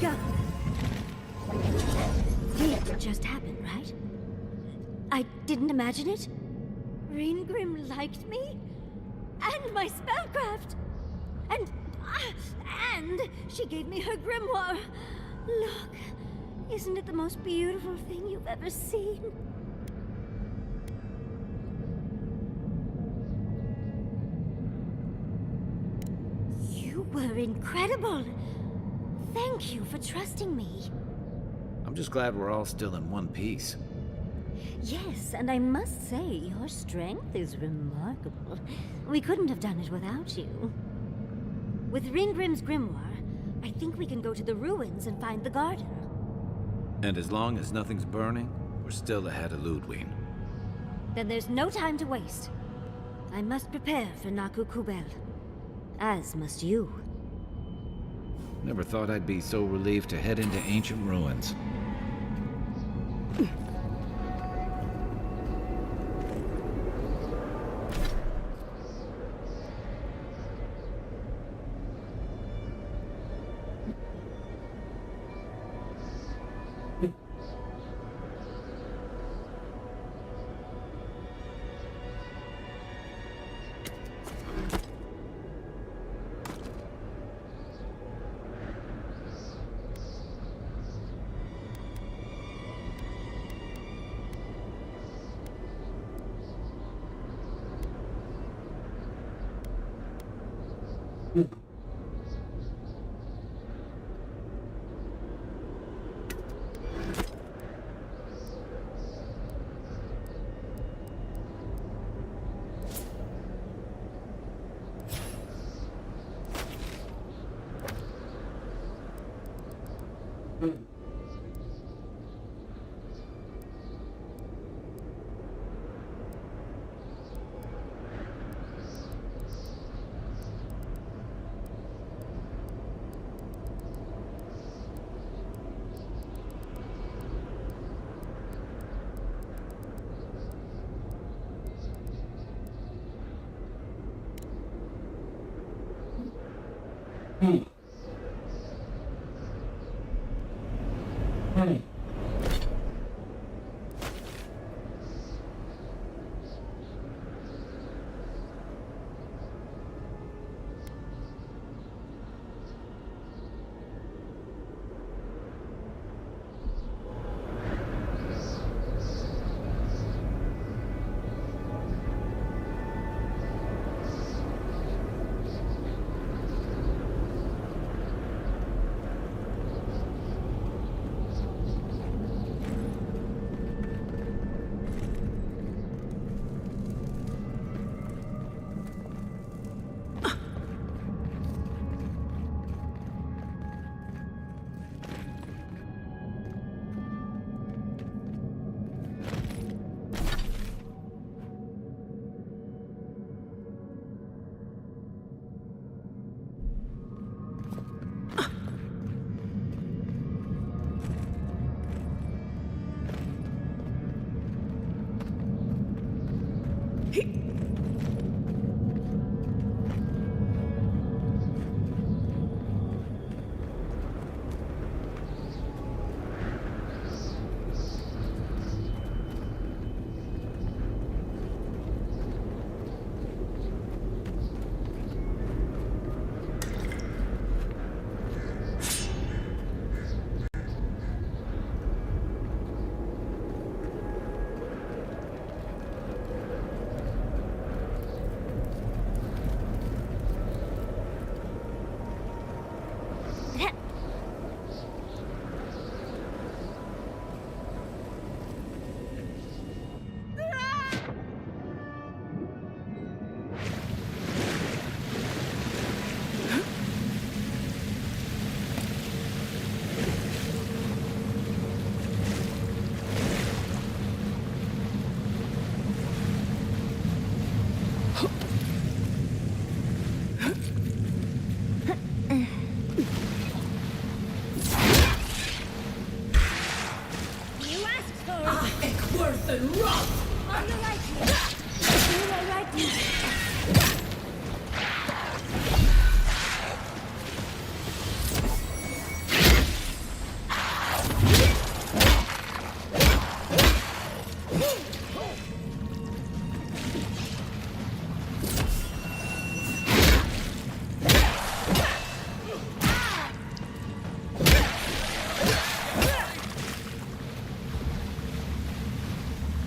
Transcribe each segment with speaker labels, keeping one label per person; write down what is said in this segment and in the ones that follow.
Speaker 1: Go. It just happened, right? I didn't imagine it. Reengrim liked me? And my spellcraft! And she gave me her grimoire. Look, isn't it the most beautiful thing you've ever seen? You were incredible. Thank you for trusting me.
Speaker 2: I'm just glad we're all still in one piece.
Speaker 1: Yes, and I must say, your strength is remarkable. We couldn't have done it without you. With Ringgrim's grimoire, I think we can go to the ruins and find the garden.
Speaker 2: And as long as nothing's burning, we're still ahead of Ludwig.
Speaker 1: Then there's no time to waste. I must prepare for Naku Kubel. As must you.
Speaker 2: Never thought I'd be so relieved to head into ancient ruins.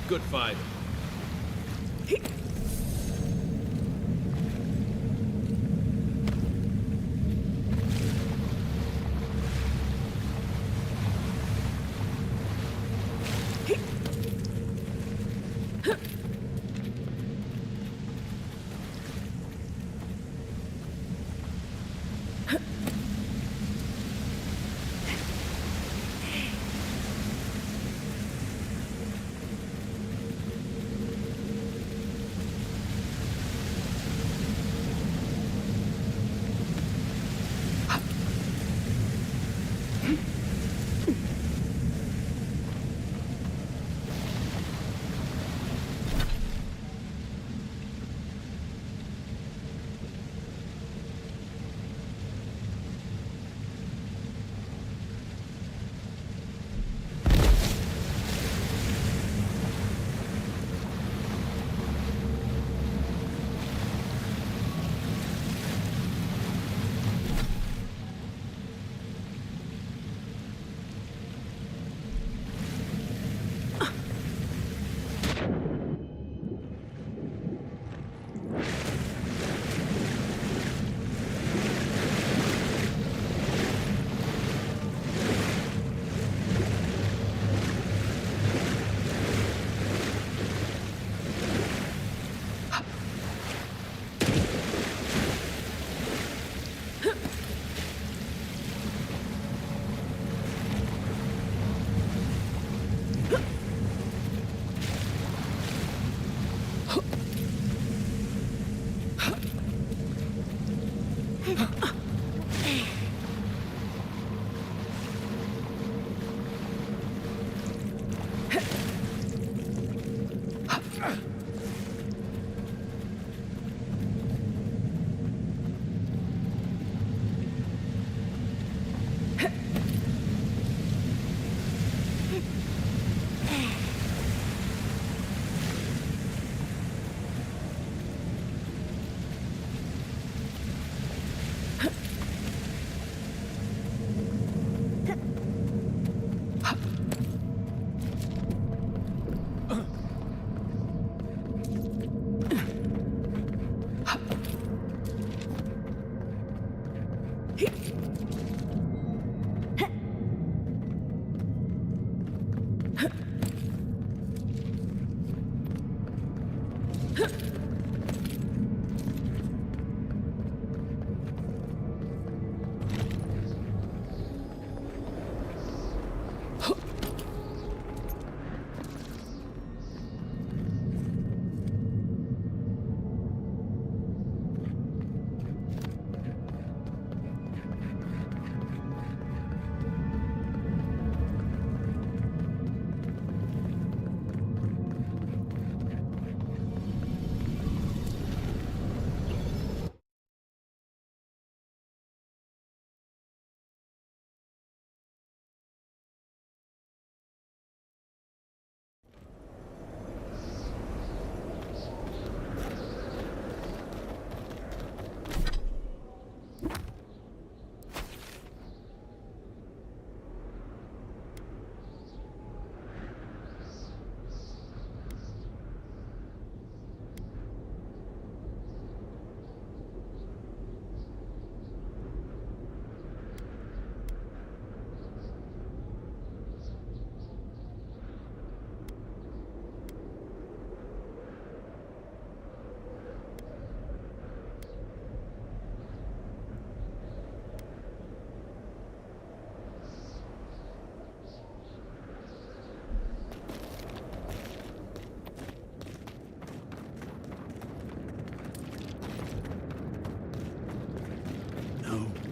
Speaker 3: Good fight.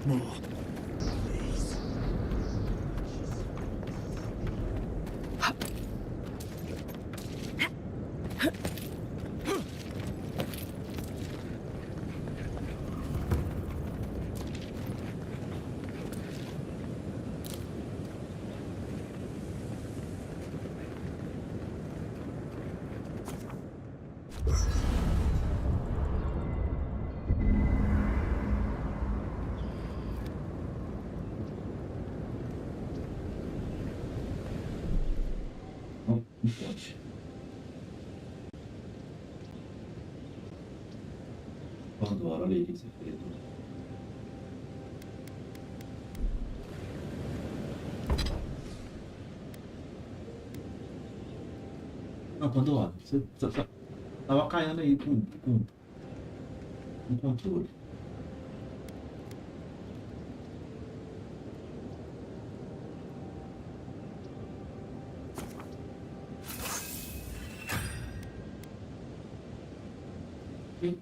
Speaker 4: More. Please. Adoro ali, o que você fez? Não, Pandora, você tava caindo aí com controle. Sim.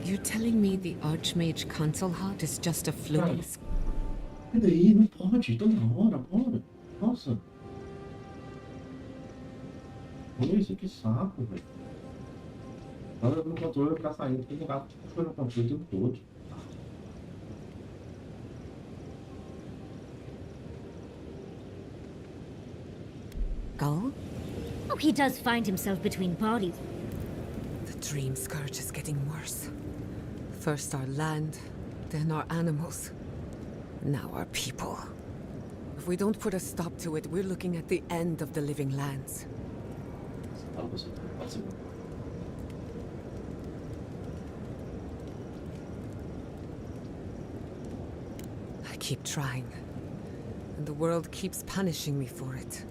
Speaker 3: You're telling me the Archmage console hut is just a fluke?
Speaker 4: E daí? Não pode, toda hora, bora. Nossa. Olha isso, que saco, velho. Agora no controle vai ficar saindo, tem que ficar puxando o controle o tempo todo.
Speaker 3: Gull?
Speaker 1: Oh, he does find himself between bodies.
Speaker 3: The dream scourge is getting worse. First our land, then our animals. Now our people. If we don't put a stop to it, we're looking at the end of the living lands. I keep trying, and the world keeps punishing me for it.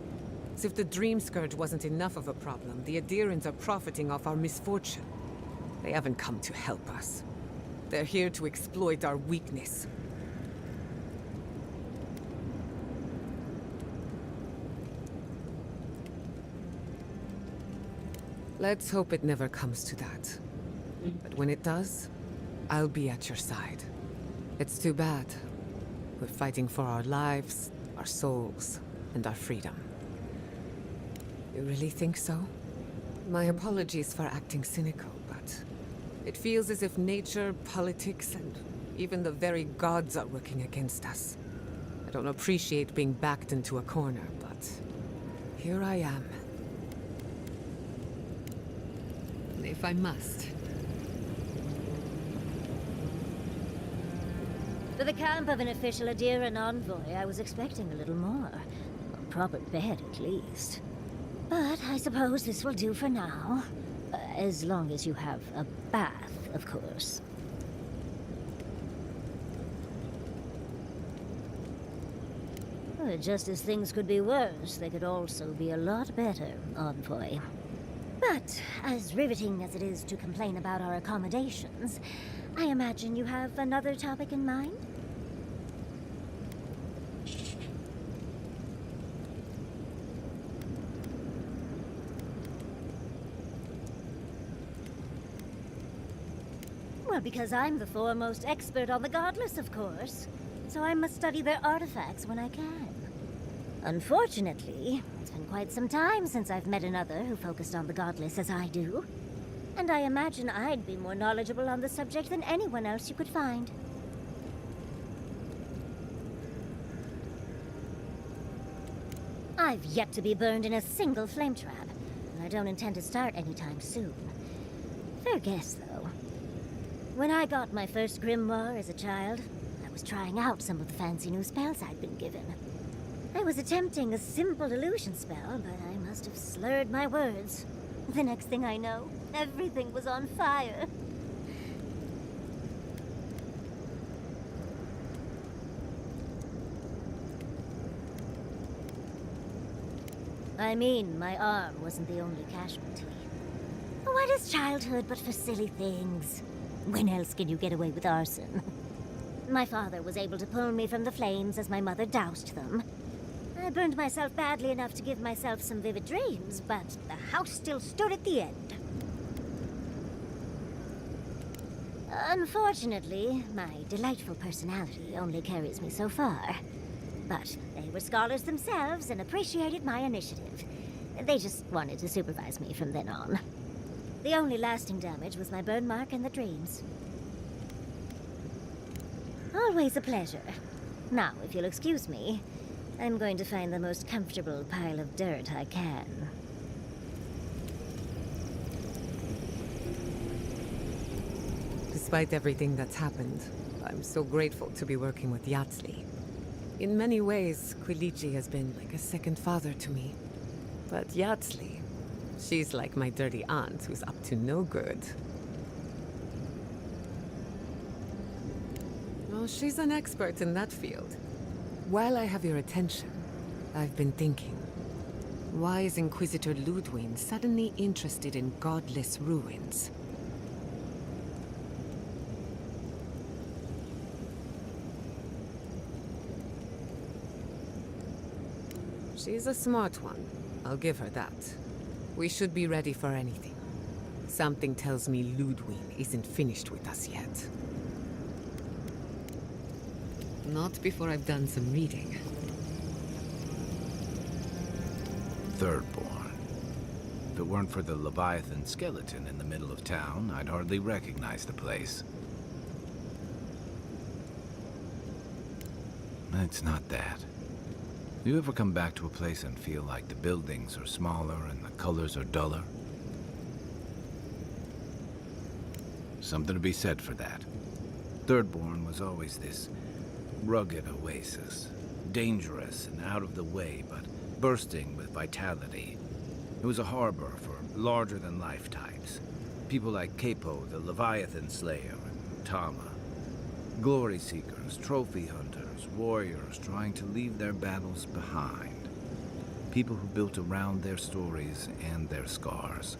Speaker 3: As if the dream scourge wasn't enough of a problem, the Adherents are profiting off our misfortune. They haven't come to help us. They're here to exploit our weakness. Let's hope it never comes to that. But when it does, I'll be at your side. It's too bad. We're fighting for our lives, our souls, and our freedom. You really think so? My apologies for acting cynical, but it feels as if nature, politics, and even the very gods are working against us. I don't appreciate being backed into a corner, but here I am. If I must.
Speaker 1: For the camp of an official Adherent envoy, I was expecting a little more. A proper bed, at least. But I suppose this will do for now. As long as you have a bath, of course. Just as things could be worse, they could also be a lot better, envoy. But, as riveting as it is to complain about our accommodations, I imagine you have another topic in mind? Well, because I'm the foremost expert on the godless, of course. So I must study their artifacts when I can. Unfortunately, it's been quite some time since I've met another who focused on the godless as I do. And I imagine I'd be more knowledgeable on the subject than anyone else you could find. I've yet to be burned in a single flame trap, and I don't intend to start anytime soon. Fair guess, though. When I got my first grimoire as a child, I was trying out some of the fancy new spells I'd been given. I was attempting a simple illusion spell, but I must have slurred my words. The next thing I know, everything was on fire. I mean, my arm wasn't the only casualty. What is childhood but for silly things? When else can you get away with arson? My father was able to pull me from the flames as my mother doused them. I burned myself badly enough to give myself some vivid dreams, but the house still stood at the end. Unfortunately, my delightful personality only carries me so far. But they were scholars themselves and appreciated my initiative. They just wanted to supervise me from then on. The only lasting damage was my burn mark and the dreams. Always a pleasure. Now, if you'll excuse me, I'm going to find the most comfortable pile of dirt I can.
Speaker 3: Despite everything that's happened, I'm so grateful to be working with Yatsley. In many ways, Quilici has been like a second father to me. But Yatsley, she's like my dirty aunt who's up to no good. Well, she's an expert in that field. While I have your attention, I've been thinking. Why is Inquisitor Ludwig suddenly interested in godless ruins? She's a smart one. I'll give her that. We should be ready for anything. Something tells me Ludwig isn't finished with us yet. Not before I've done some reading.
Speaker 2: Thirdborn. If it weren't for the Leviathan skeleton in the middle of town, I'd hardly recognize the place. It's not that. You ever come back to a place and feel like the buildings are smaller and the colors are duller? Something to be said for that. Thirdborn was always this rugged oasis. Dangerous and out of the way, but bursting with vitality. It was a harbor for larger-than-life types. People like Capo, the Leviathan Slayer, and Tama. Glory seekers, trophy hunters, warriors trying to leave their battles behind. People who built around their stories and their scars.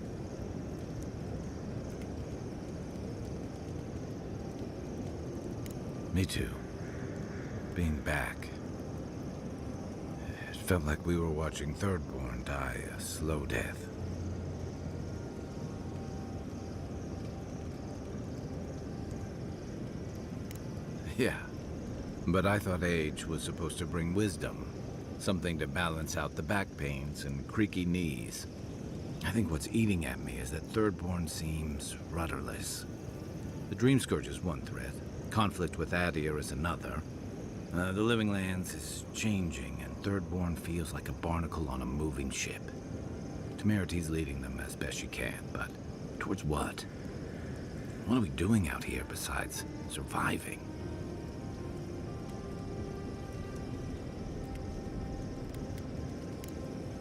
Speaker 2: Me too. Being back. It felt like we were watching Thirdborn die a slow death. Yeah, but I thought age was supposed to bring wisdom. Something to balance out the back pains and creaky knees. I think what's eating at me is that Thirdborn seems rudderless. The Dream Scourge is one threat. Conflict with Adir is another. The Living Lands is changing, and Thirdborn feels like a barnacle on a moving ship. Temeriti's leading them as best she can, but towards what? What are we doing out here besides surviving?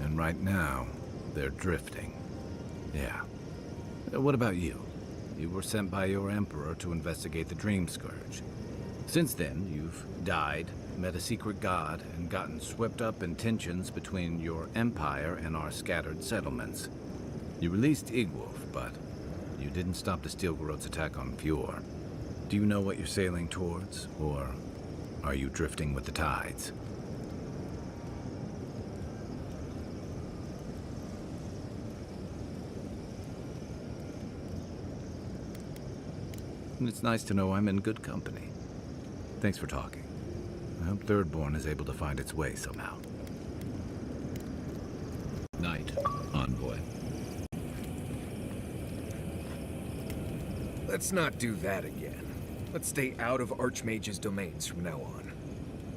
Speaker 2: And right now, they're drifting. Yeah. What about you? You were sent by your Emperor to investigate the Dream Scourge. Since then, you've died, met a secret god, and gotten swept up in tensions between your empire and our scattered settlements. You released Igwolf, but you didn't stop the Stilgaroth's attack on Fjord. Do you know what you're sailing towards, or are you drifting with the tides? It's nice to know I'm in good company. Thanks for talking. I hope Thirdborn is able to find its way somehow.
Speaker 5: Night, Envoy.
Speaker 6: Let's not do that again. Let's stay out of Archmage's domains from now on.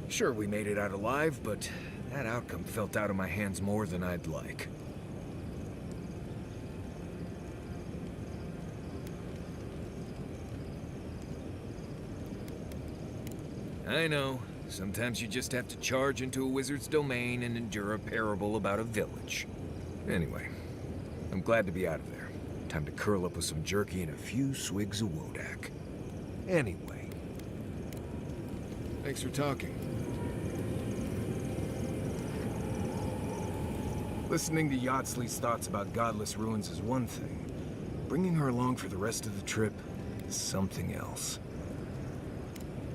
Speaker 6: Sure, we made it out alive, but that outcome felt out of my hands more than I'd like. I know. Sometimes you just have to charge into a wizard's domain and endure a parable about a village. Anyway, I'm glad to be out of there. Time to curl up with some jerky and a few swigs of Wodak. Anyway. Thanks for talking. Listening to Yatsley's thoughts about godless ruins is one thing. Bringing her along for the rest of the trip is something else.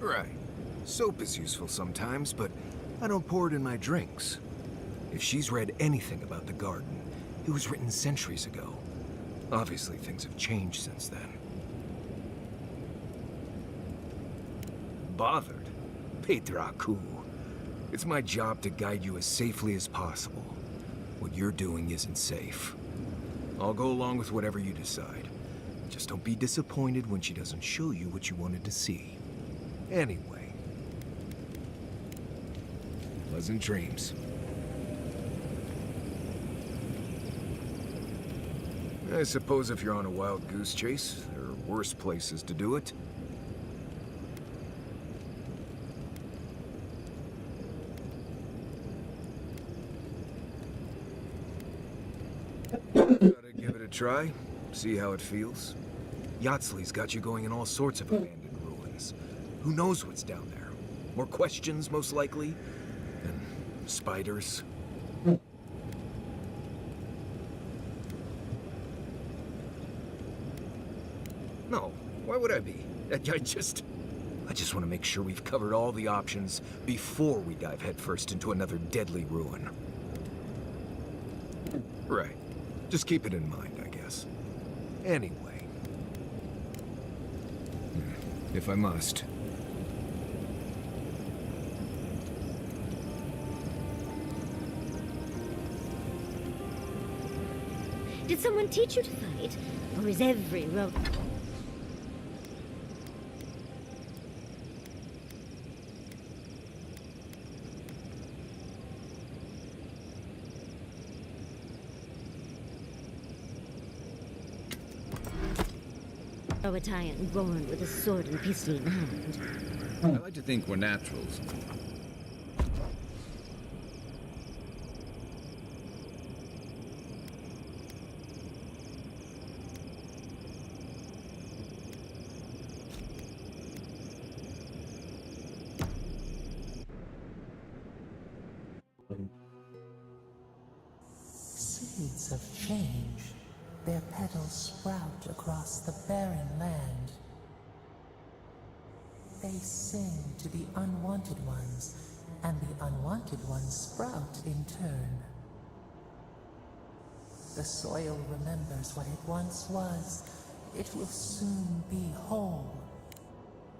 Speaker 6: Right. Soap is useful sometimes, but I don't pour it in my drinks. If she's read anything about the garden, it was written centuries ago. Obviously, things have changed since then. Bothered? Petraku. It's my job to guide you as safely as possible. What you're doing isn't safe. I'll go along with whatever you decide. Just don't be disappointed when she doesn't show you what you wanted to see. Anyway. Pleasant dreams. I suppose if you're on a wild goose chase, there are worse places to do it. Gotta give it a try, see how it feels. Yachtley's got you going in all sorts of abandoned ruins. Who knows what's down there? More questions, most likely. And spiders. No, why would I be? I just want to make sure we've covered all the options before we dive headfirst into another deadly ruin. Right. Just keep it in mind, I guess. Anyway. If I must.
Speaker 1: Did someone teach you to fight? Or is every road... Zeratina born with a sword and pistol in hand.
Speaker 2: I like to think we're naturals.
Speaker 7: Seeds of change. Their petals sprout across the barren land. They sing to the unwanted ones, and the unwanted ones sprout in turn. The soil remembers what it once was. It will soon be whole.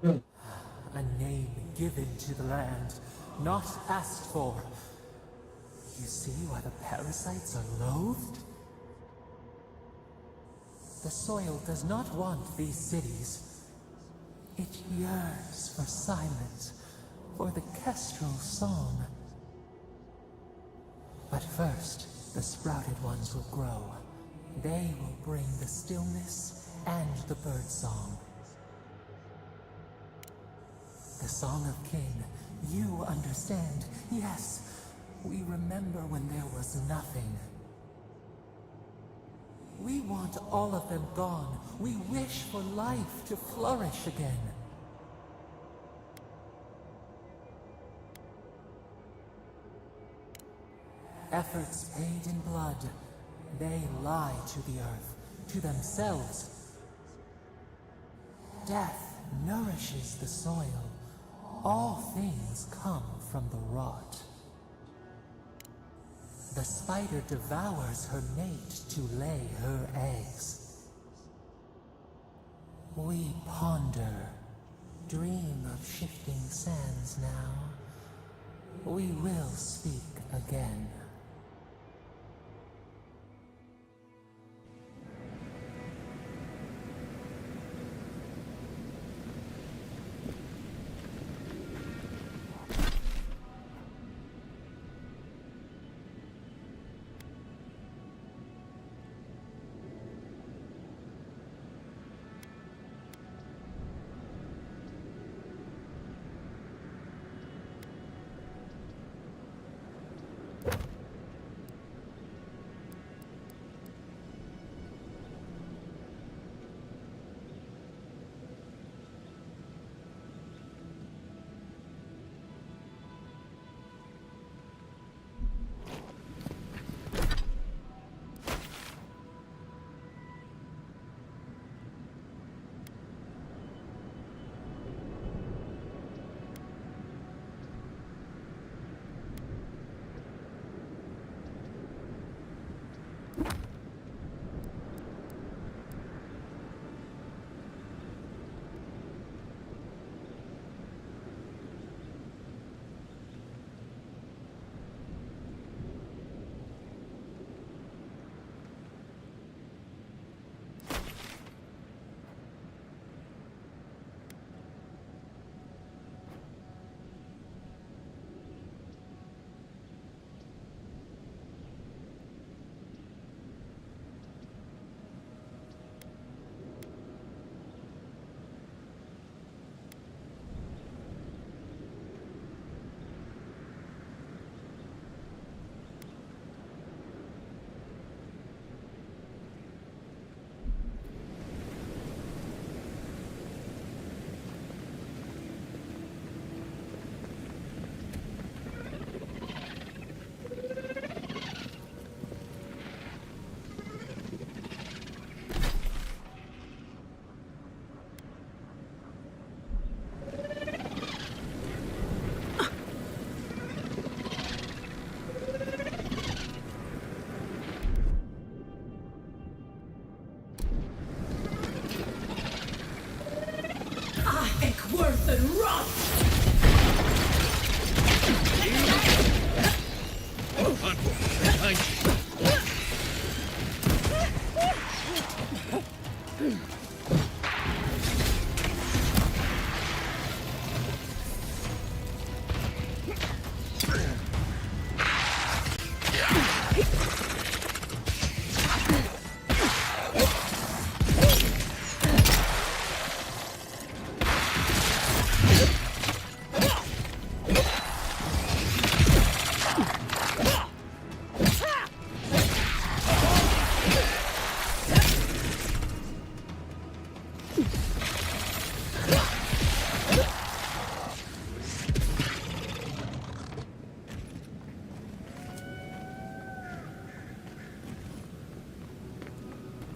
Speaker 7: A name given to the land, not asked for. You see why the parasites are loathed? The soil does not want these cities. It yearns for silence, for the kestrel song. But first, the sprouted ones will grow. They will bring the stillness and the birdsong. The Song of King, you understand. Yes, we remember when there was nothing. We want all of them gone. We wish for life to flourish again. Efforts paid in blood, they lie to the earth, to themselves. Death nourishes the soil. All things come from the rot. The spider devours her mate to lay her eggs. We ponder, dream of shifting sands now. We will speak again.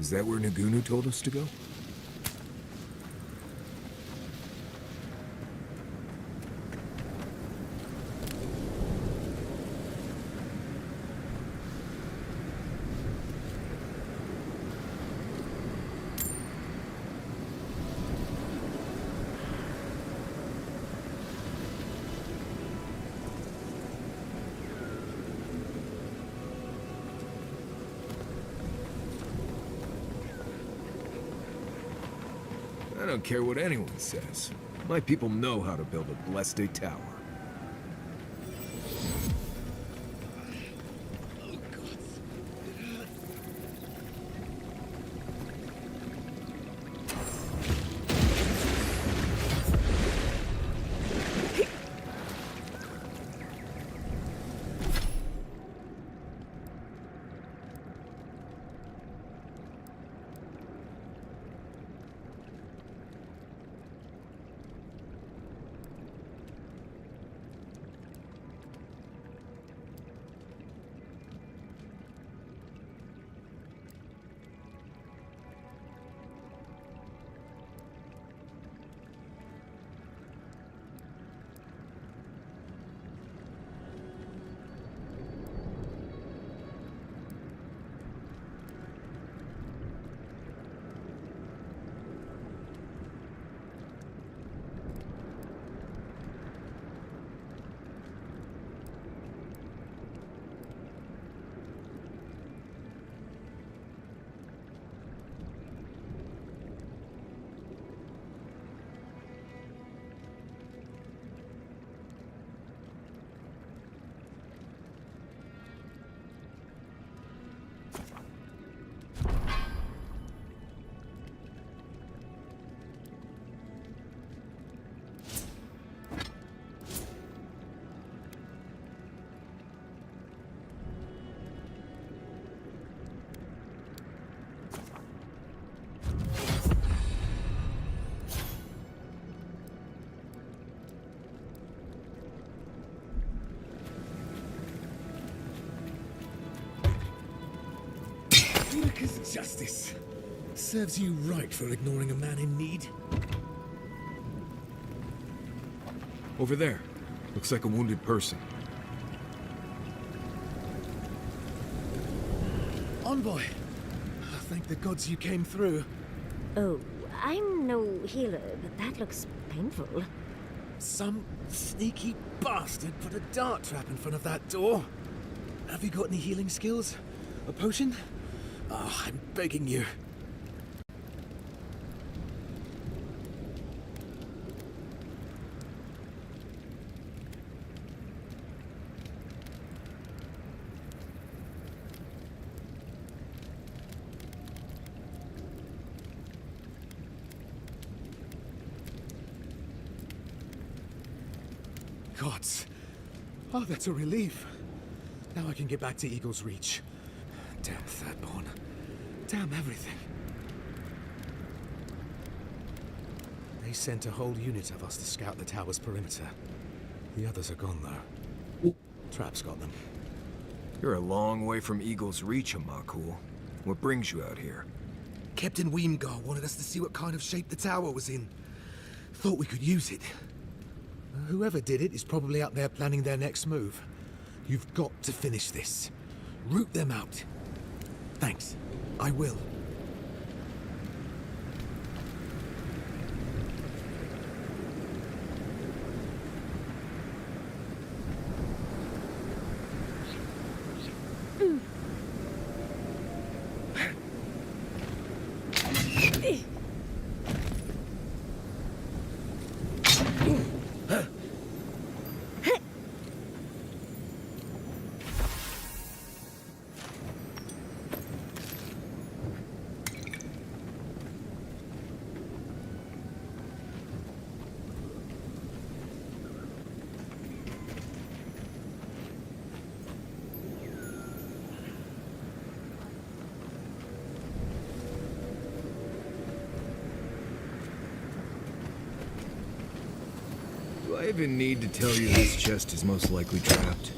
Speaker 6: Is that where Nagunu told us to go? I don't care what anyone says. My people know how to build a blessed tower.
Speaker 8: Because justice serves you right for ignoring a man in need.
Speaker 6: Over there. Looks like a wounded person.
Speaker 8: Envoy! Thank the gods you came through.
Speaker 1: Oh, I'm no healer, but that looks painful.
Speaker 8: Some sneaky bastard put a dart trap in front of that door. Have you got any healing skills? A potion? Oh, I'm begging you. Gods. Oh, that's a relief. Now I can get back to Eagle's Reach. Damn Thirdborn. Damn everything. They sent a whole unit of us to scout the tower's perimeter. The others are gone, though. Trap's got them.
Speaker 6: You're a long way from Eagle's Reach, Amakul. What brings you out here?
Speaker 8: Captain Weemgar wanted us to see what kind of shape the tower was in. Thought we could use it. Whoever did it is probably out there planning their next move. You've got to finish this. Root them out. Thanks. I will.
Speaker 6: Do I even need to tell you this chest is most likely trapped?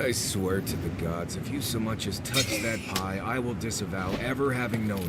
Speaker 6: I swear to the gods, if you so much as touch that pie, I will disavow ever having known you.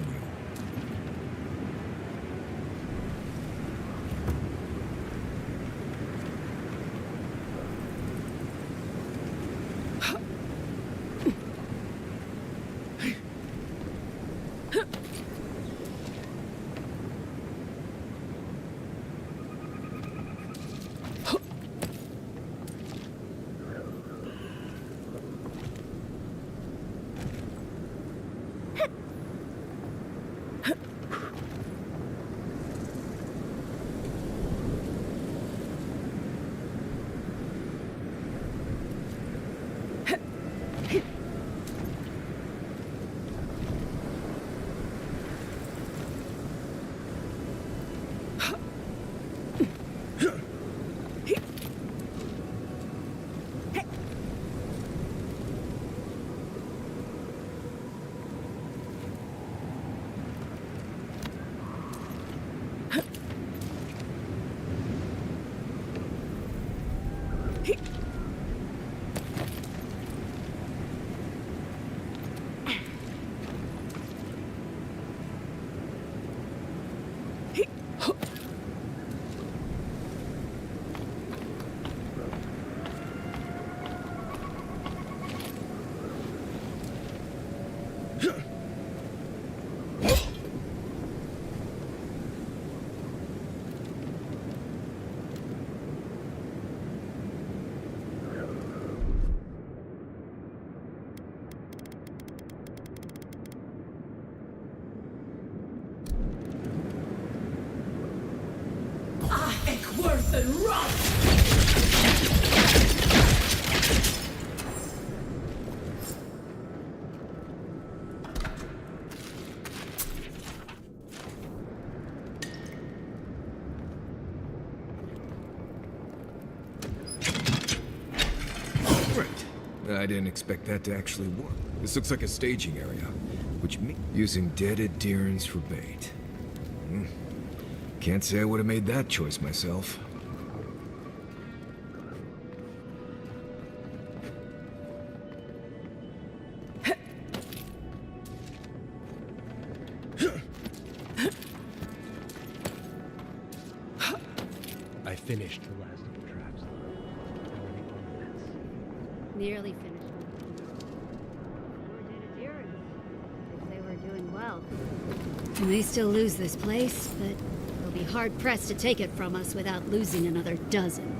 Speaker 9: Worse than rot!
Speaker 6: Right. I didn't expect that to actually work. This looks like a staging area, which means using dead adherents for bait. Can't say I would have made that choice myself.
Speaker 10: I finished the last of the traps.
Speaker 1: Nearly finished. They were doing well.
Speaker 11: We may still lose this place, but we'll be hard-pressed to take it from us without losing another dozen.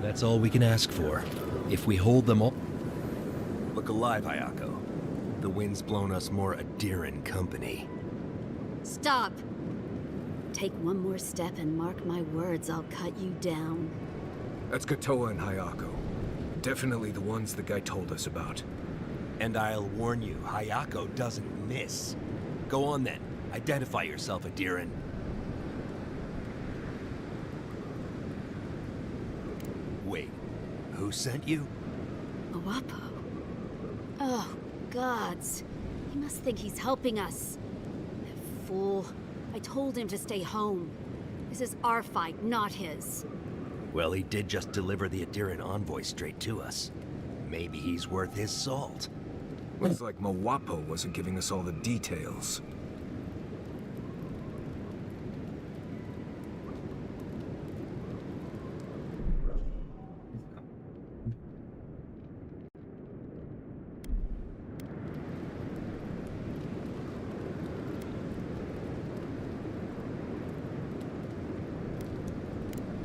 Speaker 10: That's all we can ask for. If we hold them all...
Speaker 12: Look alive, Hayako. The wind's blown us more Adiran company.
Speaker 11: Stop! Take one more step and mark my words, I'll cut you down.
Speaker 6: That's Kotoa and Hayako. Definitely the ones the guy told us about.
Speaker 12: And I'll warn you, Hayako doesn't miss. Go on then. Identify yourself, Adiran. Wait, who sent you?
Speaker 11: Awapo. Oh, gods. He must think he's helping us. That fool. I told him to stay home. This is our fight, not his.
Speaker 12: Well, he did just deliver the Adiran envoy straight to us. Maybe he's worth his salt.
Speaker 6: Looks like Mawapo wasn't giving us all the details.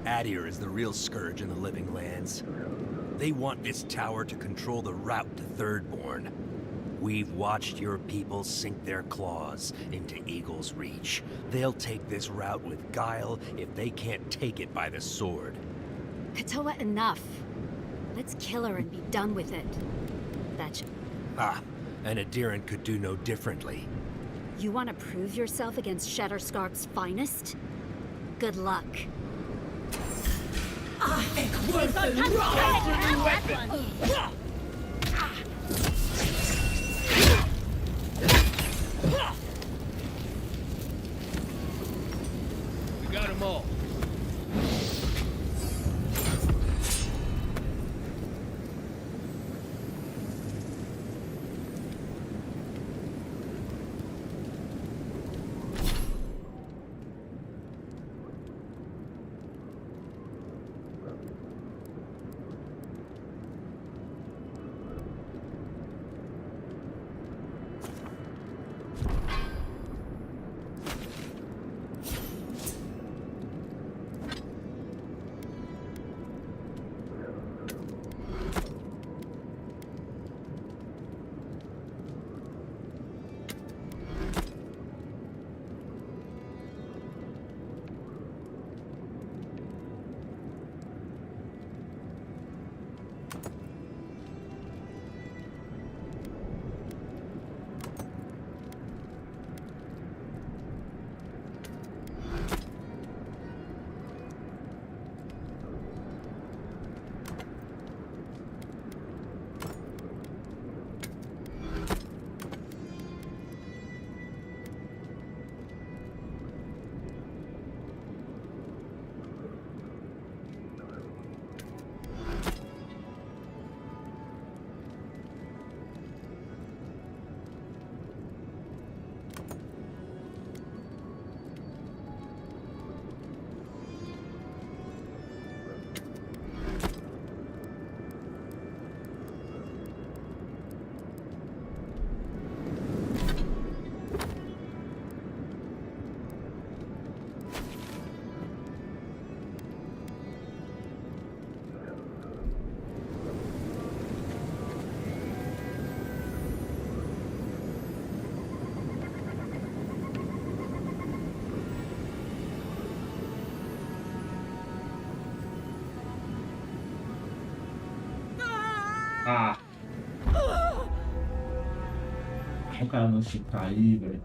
Speaker 12: Adir is the real scourge in the Living Lands. They want this tower to control the route to Thirdborn. We've watched your people sink their claws into Eagle's Reach. They'll take this route with guile if they can't take it by the sword.
Speaker 11: Kotoa, enough. Let's kill her and be done with it. That
Speaker 12: and Adiran could do no differently.
Speaker 11: You want to prove yourself against Shatterscarp's finest? Good luck.
Speaker 9: Worse than rot!
Speaker 10: We got them all.
Speaker 4: Ah! O cara não se cair, velho.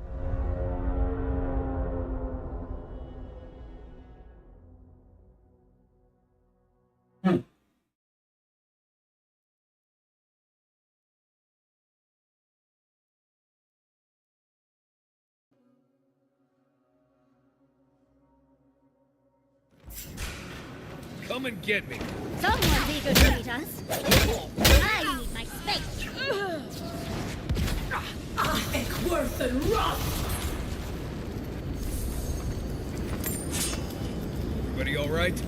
Speaker 5: Come and get me.
Speaker 1: Someone's eager to eat us. I need my space.
Speaker 9: Worth and rot!
Speaker 5: Everybody all right?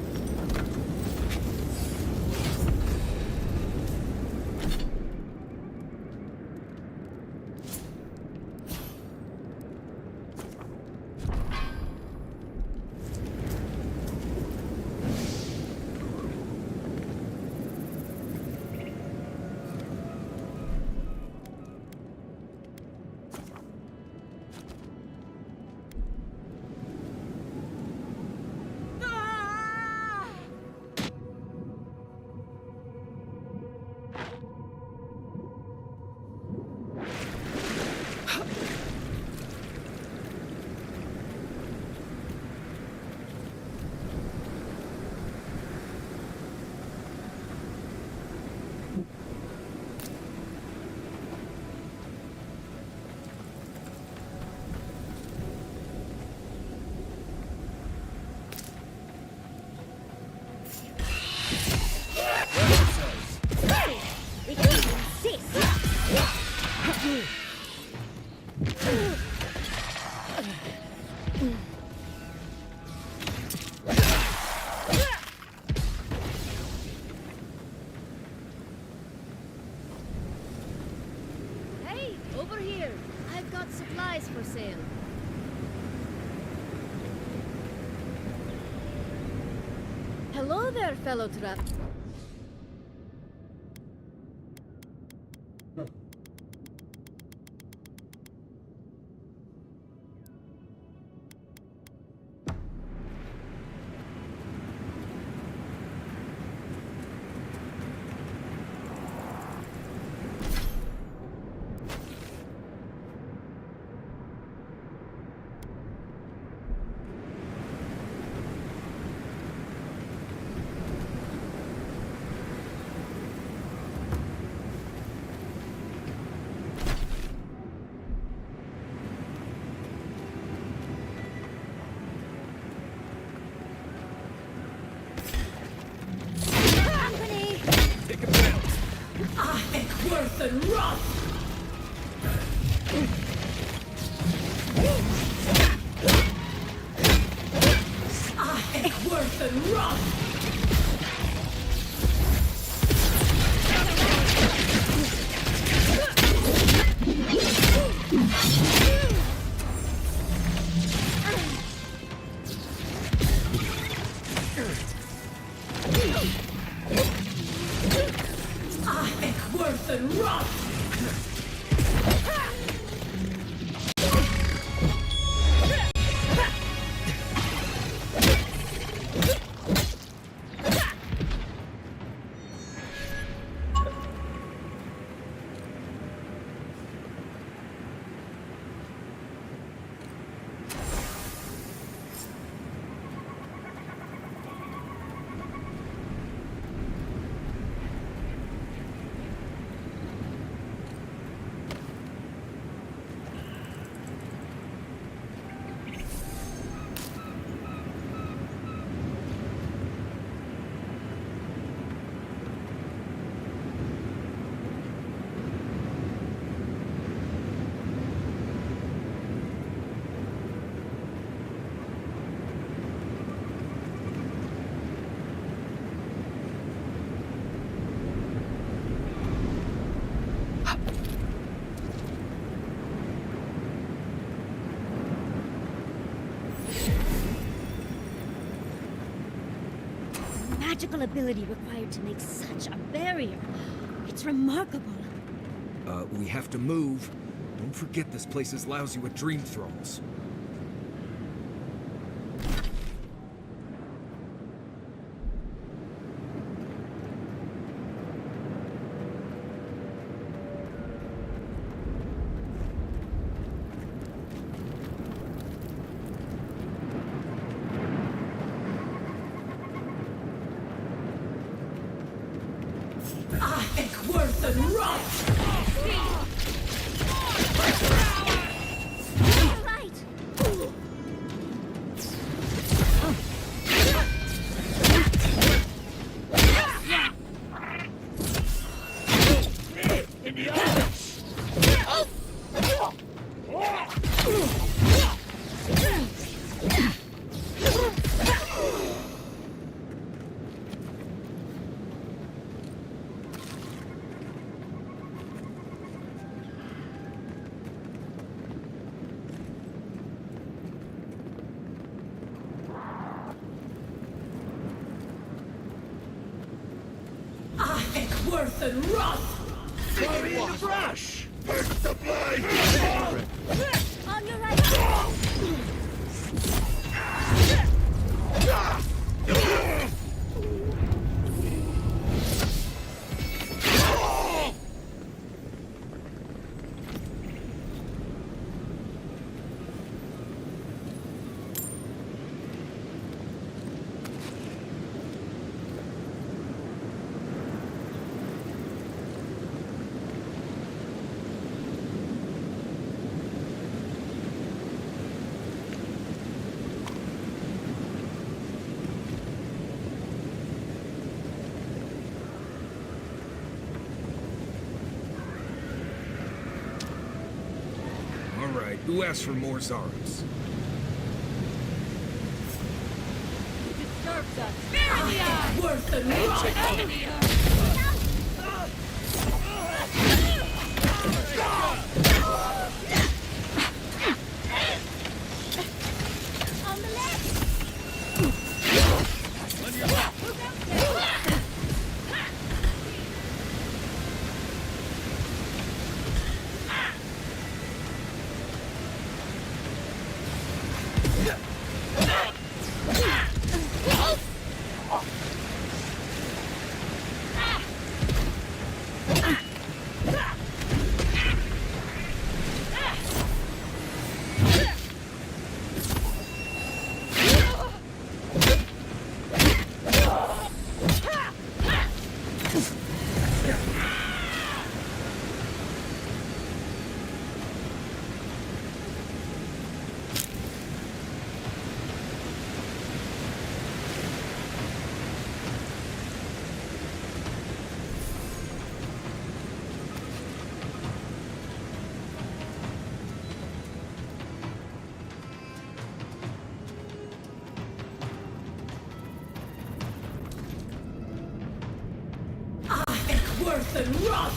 Speaker 11: Over here. I've got supplies for sale. Hello there, fellow trap.
Speaker 9: Worth and rot! Worth and rot! Worth and rot!
Speaker 1: Magical ability required to make such a barrier. It's remarkable.
Speaker 6: We have to move. Don't forget this place is lousy with dream thralls.
Speaker 9: worse than rot!
Speaker 1: You're right.
Speaker 9: I think worse than rot!
Speaker 12: Sorry in the brush! First the blade!
Speaker 1: On your right.
Speaker 6: All right, who asked for more Zards?
Speaker 9: Deserves us! Spear in the eye! Worse than rot!
Speaker 1: On the left.
Speaker 5: On your left.
Speaker 9: Worse than rot!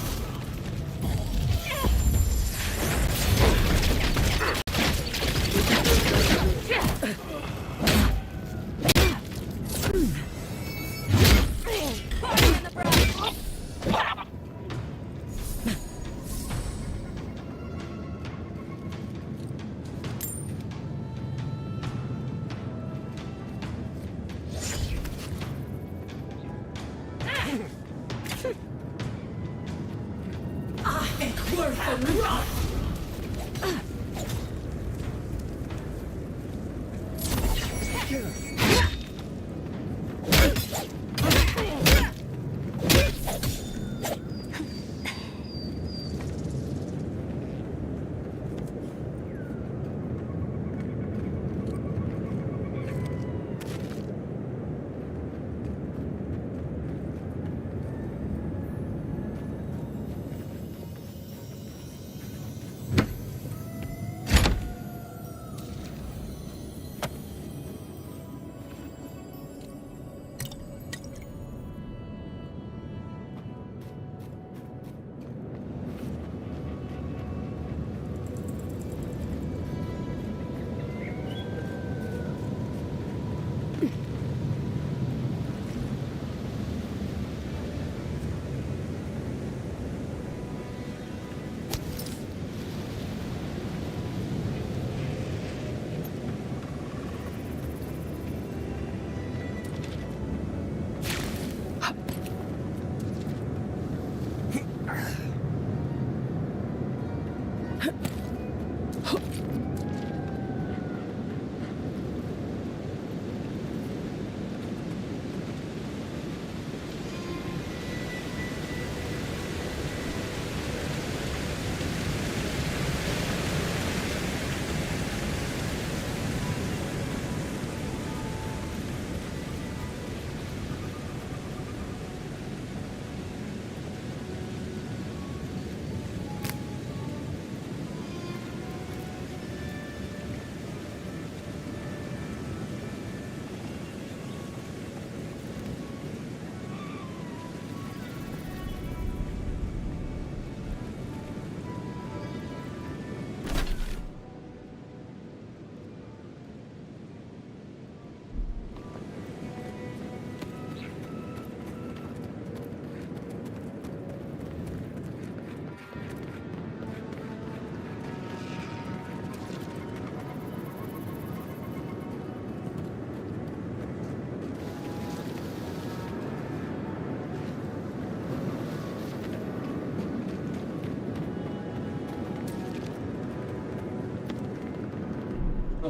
Speaker 9: Worse than rot!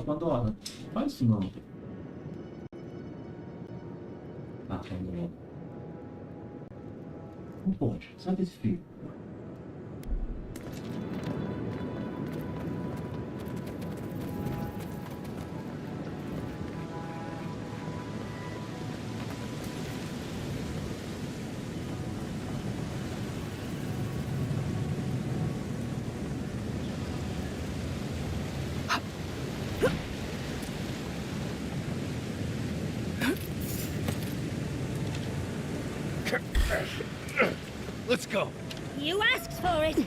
Speaker 4: Ô, Pandora, faz isso não. Ah, Pandora. Não pode, sai desse filho.
Speaker 5: Let's go.
Speaker 1: You asked for it.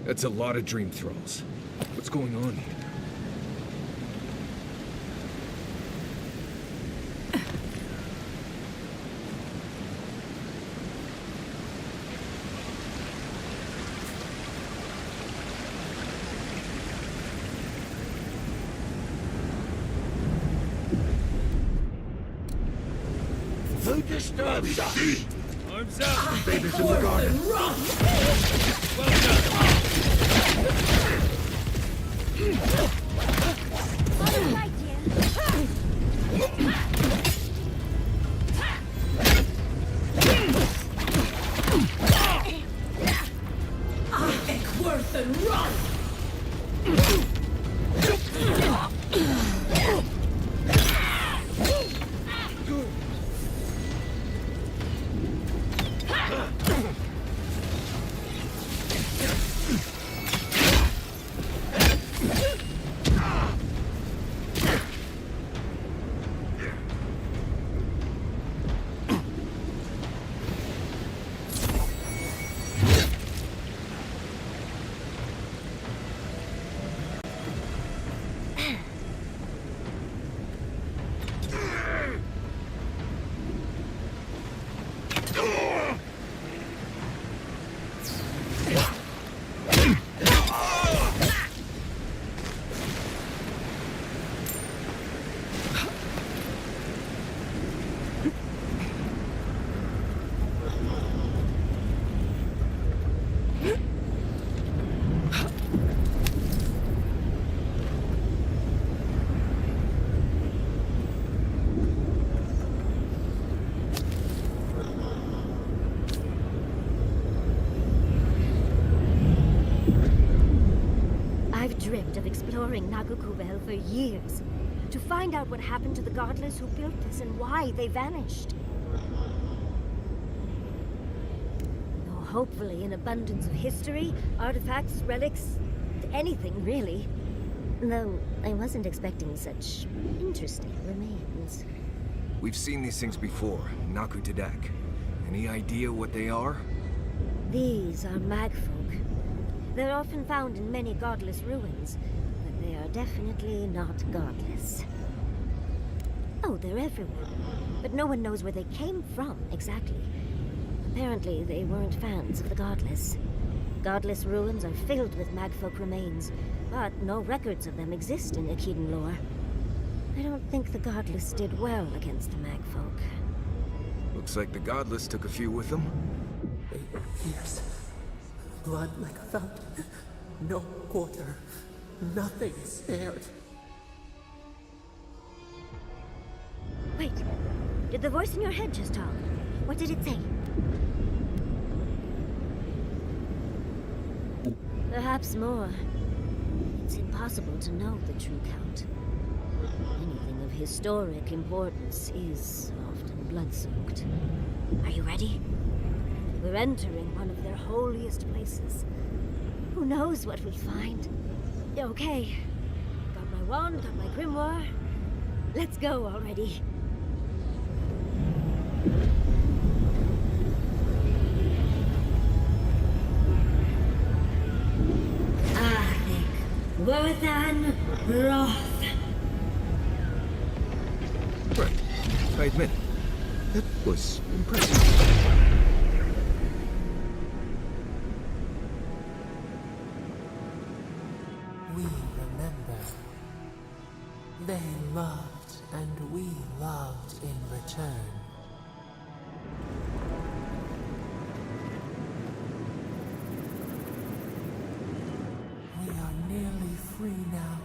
Speaker 6: That's a lot of dream thralls. What's going on here?
Speaker 8: Who disturbs us?
Speaker 5: Arms out!
Speaker 8: Babies in the garden.
Speaker 5: Well done!
Speaker 1: All right,
Speaker 9: Worth and run!
Speaker 1: dreamt of exploring Nagukuvel for years, to find out what happened to the godless who built this and why they vanished. Though hopefully an abundance of history, artifacts, relics, anything really. Though I wasn't expecting such interesting remains.
Speaker 6: We've seen these things before, Naku Tadak. Any idea what they are?
Speaker 1: These are magfolk. They're often found in many godless ruins, but they are definitely not godless. Oh, they're everywhere, but no one knows where they came from exactly. Apparently, they weren't fans of the godless. Godless ruins are filled with magfolk remains, but no records of them exist in Akhidan lore. I don't think the godless did well against the magfolk.
Speaker 6: Looks like the godless took a few with them.
Speaker 7: 8 years. Blood like a fountain. No quarter. Nothing spared.
Speaker 1: Wait. Did the voice in your head just talk? What did it say? Perhaps more. It's impossible to know the true count. Anything of historic importance is often blood-soaked. Are you ready? We're entering one of their holiest places. Who knows what we'll find? Okay. Got my wand, got my grimoire. Let's go already. Worthan Roth.
Speaker 6: Right. I admit, that was impressive.
Speaker 7: We remember. They loved, and we loved in return. We are nearly free now.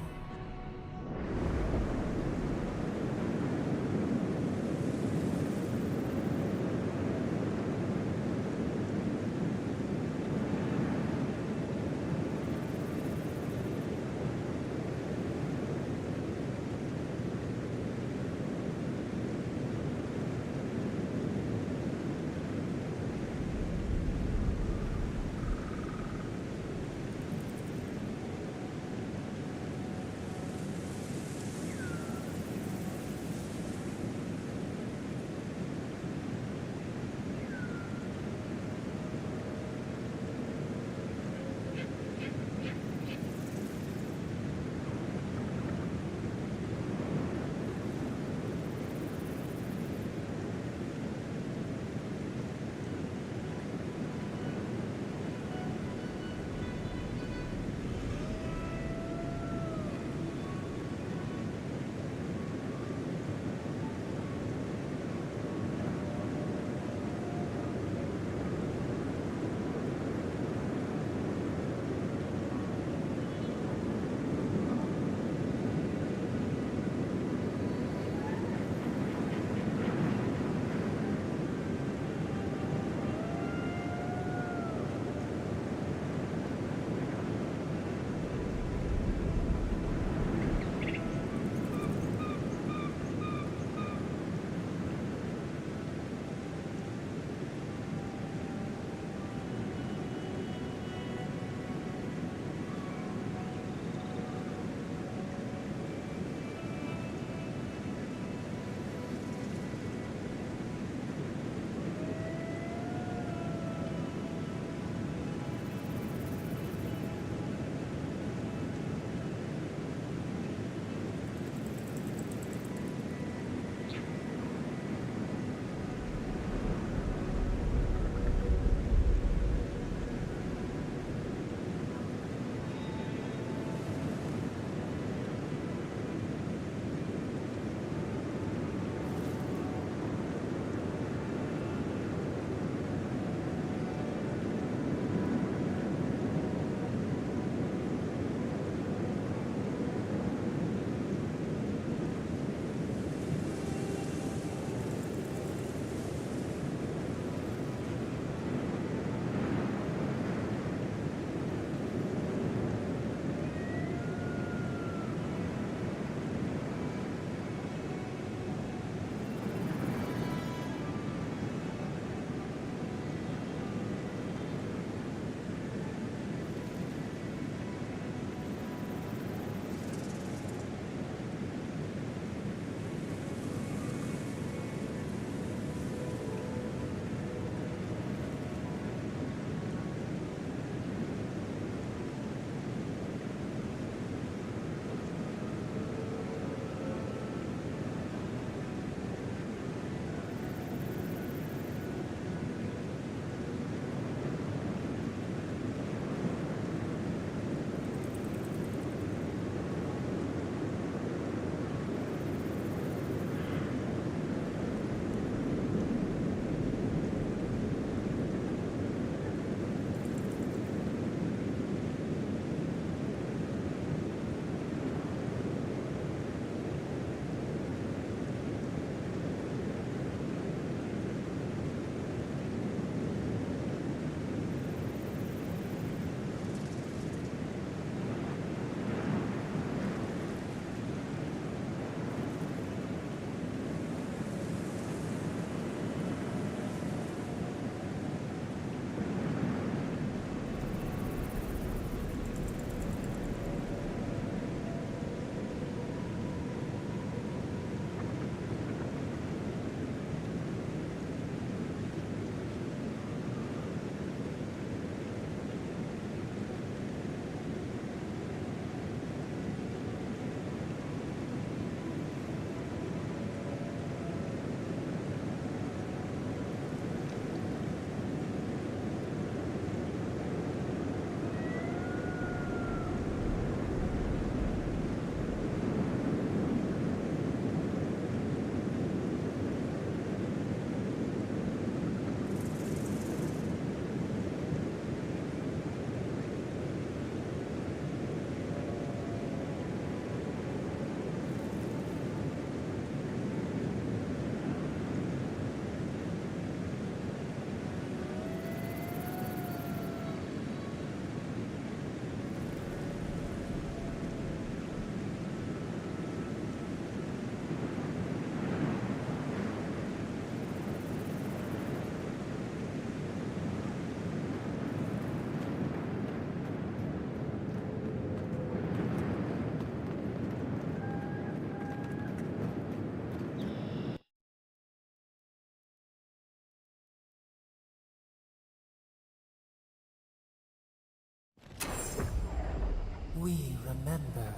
Speaker 7: We remember.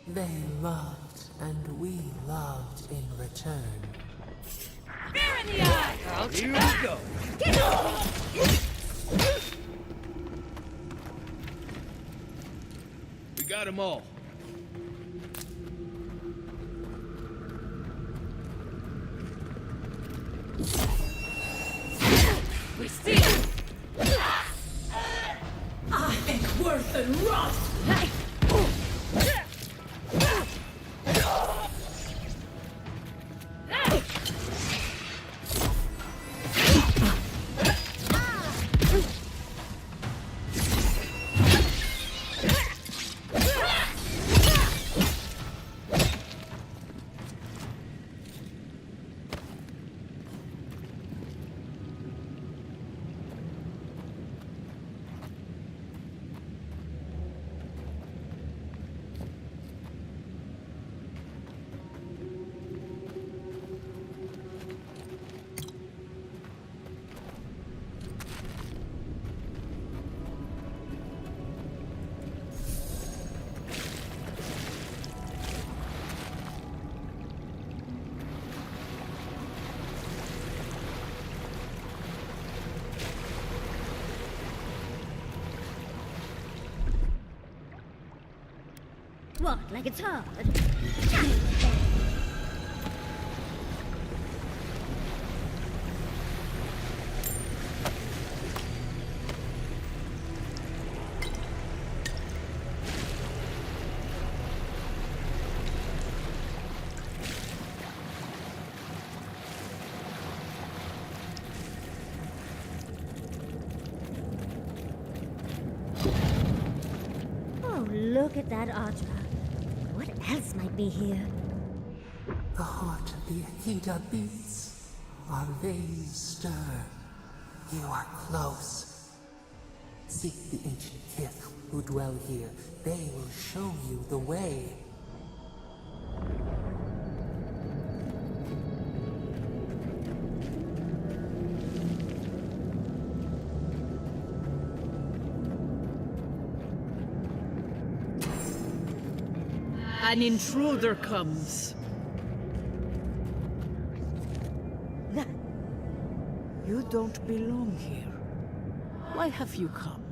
Speaker 7: They loved, and we loved in return.
Speaker 9: Spear in the eye!
Speaker 5: Here we go. We got them all.
Speaker 9: We see it! I think worse than rot!
Speaker 1: What, like it's hard? Oh, look at that Audra. What else might be here?
Speaker 7: The heart of the Akita beats. Our veins stir. You are close. Seek the ancient kith who dwell here. They will show you the way.
Speaker 9: An intruder comes. You don't belong here. Why have you come?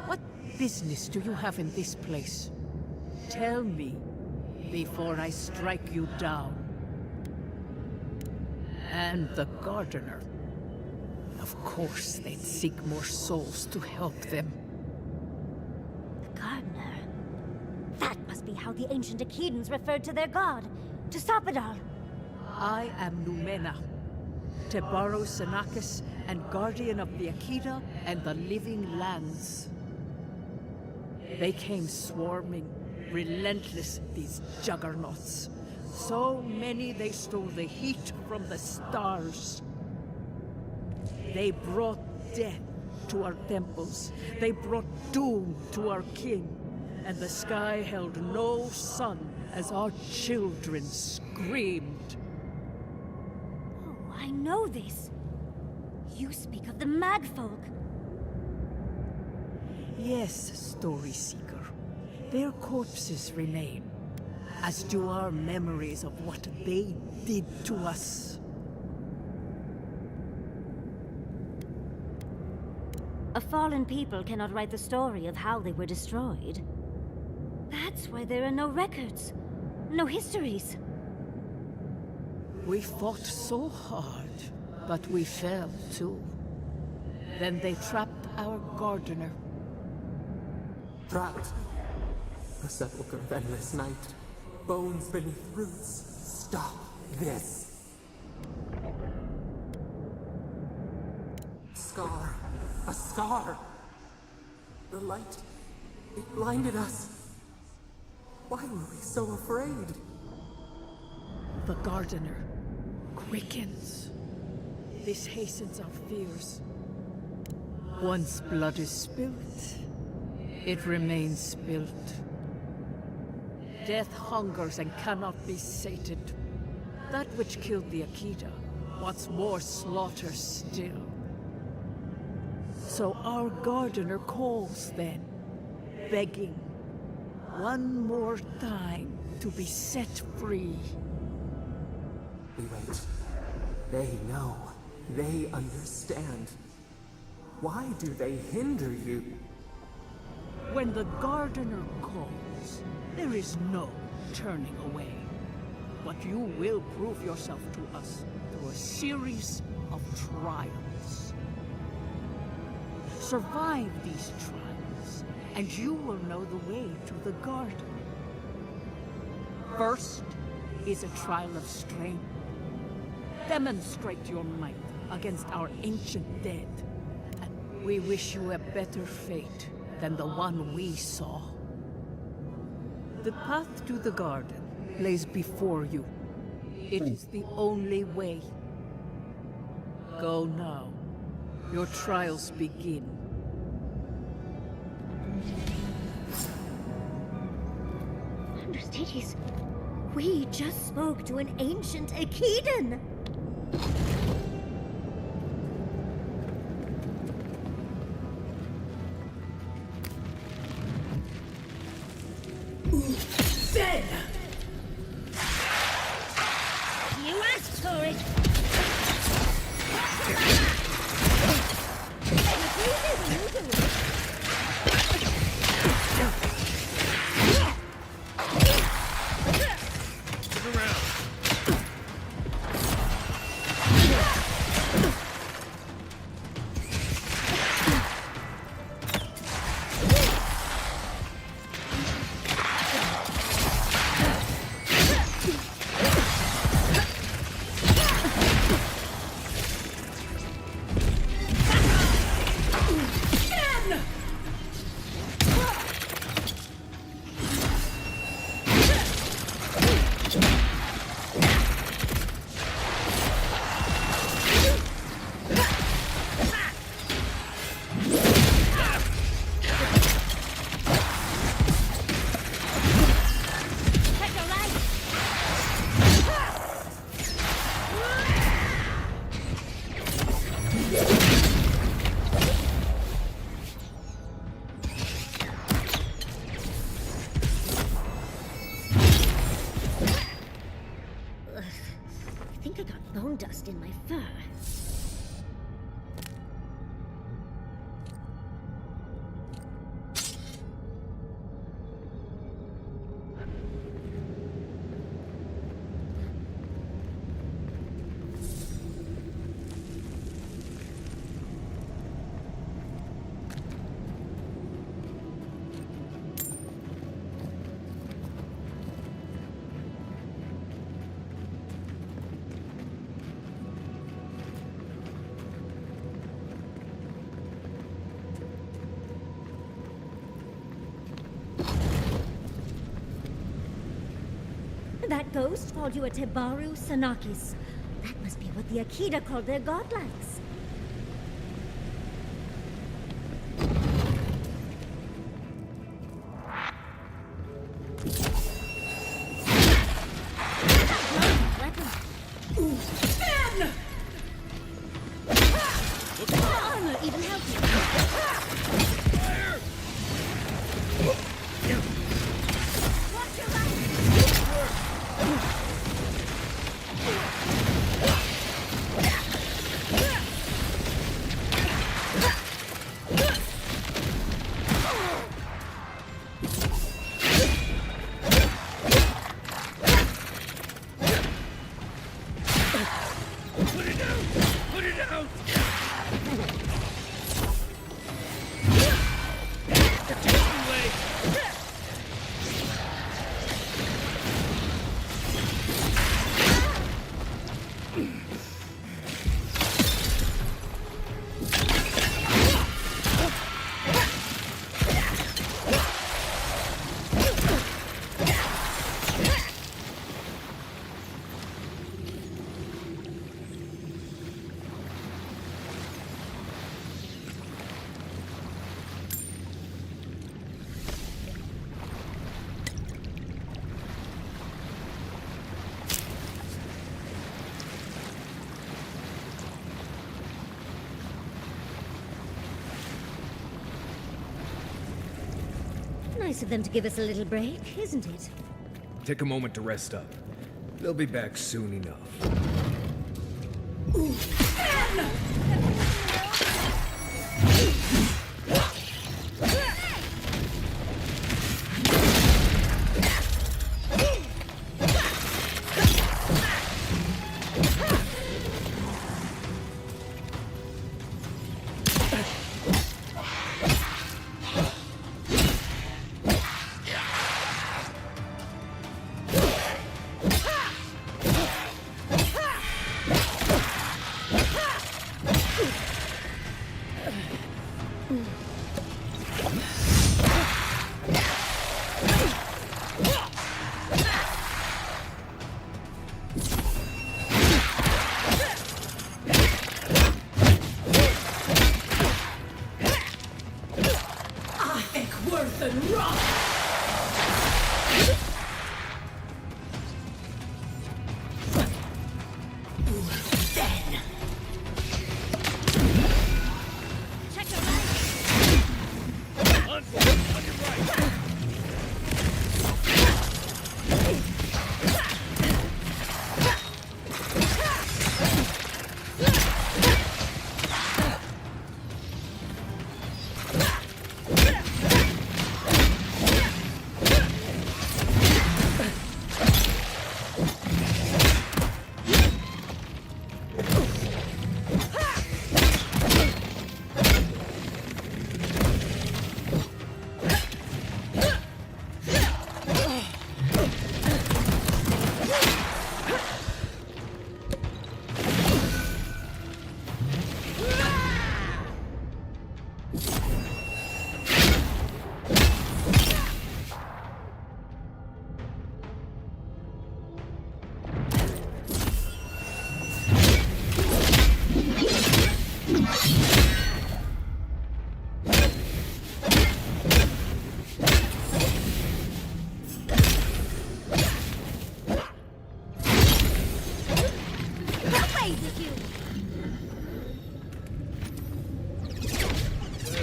Speaker 9: What business do you have in this place? Tell me, before I strike you down. And the gardener. Of course they'd seek more souls to help them.
Speaker 1: The gardener. That must be how the ancient Akidans referred to their god. To stop it all.
Speaker 9: I am Numena, Tebaro Senakis, and guardian of the Akita and the living lands. They came swarming, relentless, these juggernauts. So many they stole the heat from the stars. They brought death to our temples. They brought doom to our king. And the sky held no sun as our children screamed.
Speaker 1: Oh, I know this. You speak of the Magfolk.
Speaker 9: Yes, Story Seeker. Their corpses remain, as do our memories of what they did to us.
Speaker 1: A fallen people cannot write the story of how they were destroyed. That's why there are no records, no histories.
Speaker 9: We fought so hard, but we fell too. Then they trapped our gardener.
Speaker 7: Trapped. A sepulchre of endless night. Bones beneath roots. Stop this. Scar. A scar. The light. It blinded us. Why were we so afraid?
Speaker 9: The gardener quickens. This hastens our fears. Once blood is spilt, it remains spilt. Death hungers and cannot be sated. That which killed the Akita wants more slaughter still. So our gardener calls then, begging. One more time to be set free.
Speaker 7: Wait. They know. They understand. Why do they hinder you?
Speaker 9: When the gardener calls, there is no turning away. But you will prove yourself to us through a series of trials. Survive these trials, and you will know the way to the garden. First is a trial of strength. Demonstrate your might against our ancient dead, and we wish you a better fate than the one we saw. The path to the garden lays before you. It is the only way. Go now. Your trials begin.
Speaker 1: Understates. We just spoke to an ancient Akedan!
Speaker 9: Dead!
Speaker 1: You asked for it! Dust in my fur. That ghost called you a Tebaru Sanakis. That must be what the Akita called their godlikes. Armor even helped me. Fire! Watch your back! nice of them to give us a little break, isn't it?
Speaker 6: Take a moment to rest up. They'll be back soon enough.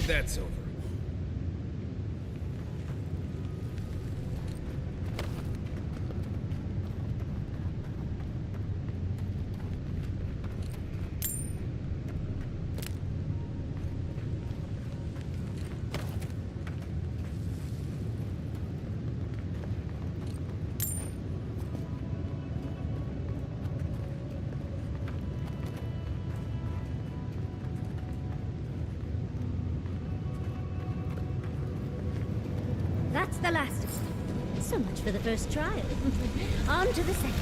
Speaker 6: That's over.
Speaker 1: That's the last of them. So much for the first trial. On to the second.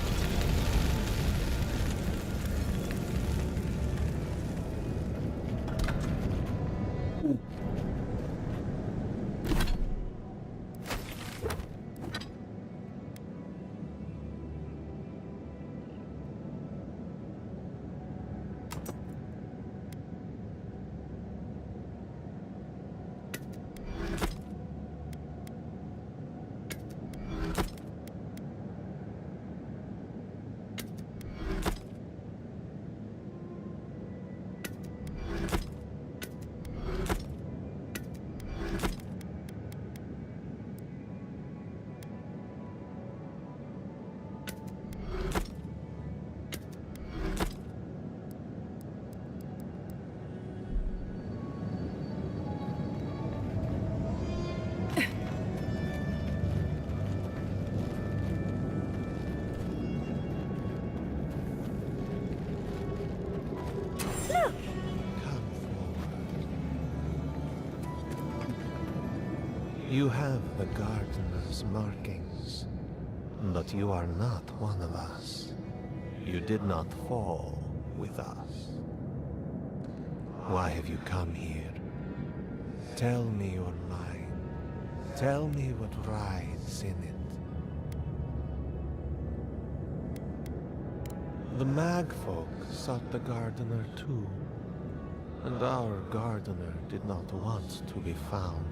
Speaker 13: You have the gardener's markings, but you are not one of us. You did not fall with us. Why have you come here? Tell me your mind. Tell me what rides in it. The Magfolk sought the gardener too, and our gardener did not want to be found.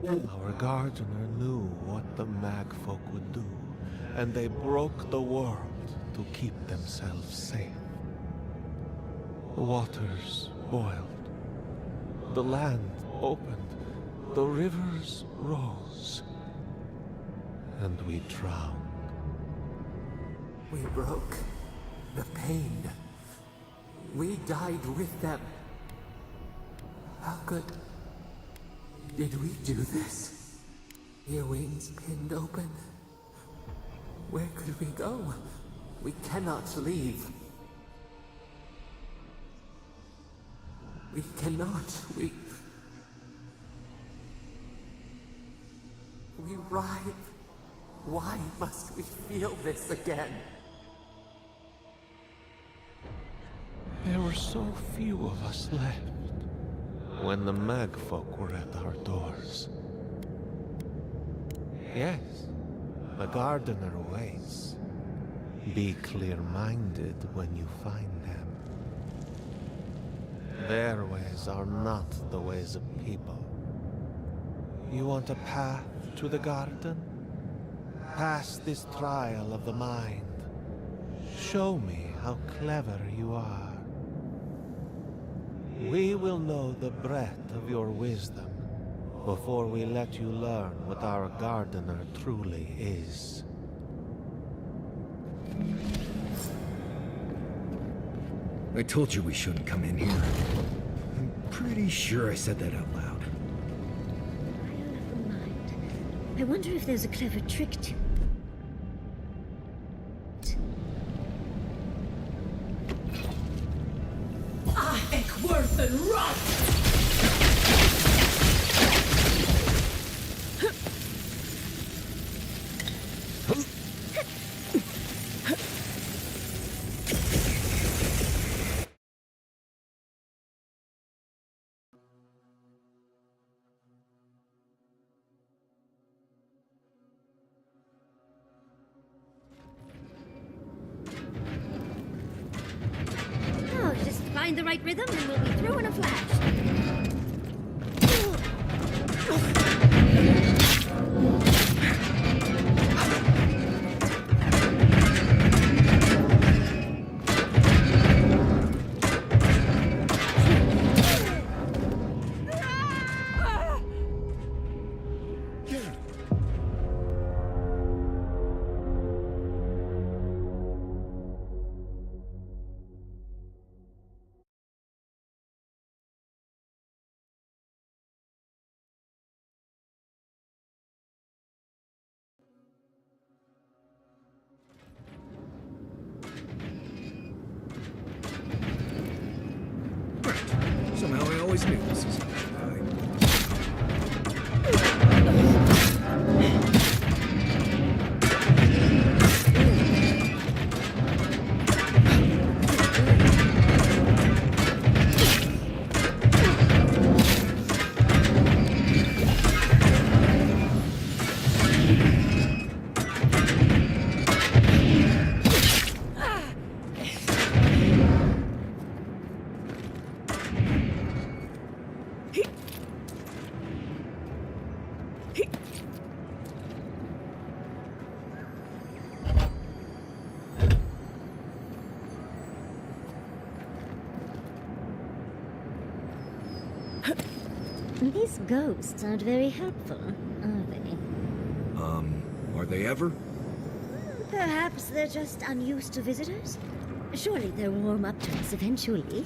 Speaker 13: Our gardener knew what the Magfolk would do, and they broke the world to keep themselves safe. The waters boiled, the land opened, The rivers rose, and we drowned.
Speaker 7: We broke the pain. We died with them. How could... did we do this? Your wings pinned open. Where could we go? We cannot leave. We cannot. We writhe. Why must we feel this again?
Speaker 13: There were so few of us left when the Magfolk were at our doors. Yes, the Gardener waits. Be clear-minded when you find them. Their ways are not the ways of people. You want a path to the garden? Pass this trial of the mind. Show me how clever you are. We will know the breadth of your wisdom before we let you learn what our gardener truly is.
Speaker 6: I told you we shouldn't come in here. I'm pretty sure I said that out loud.
Speaker 1: I wonder if there's a clever trick to it.
Speaker 9: I think worse than rot!
Speaker 1: Oh, just find the right rhythm and we'll be through in a flash.
Speaker 6: Somehow I always knew this was gonna die.
Speaker 1: These ghosts aren't very helpful, are they?
Speaker 6: Are they ever?
Speaker 1: Perhaps they're just unused to visitors? Surely they'll warm up to us eventually.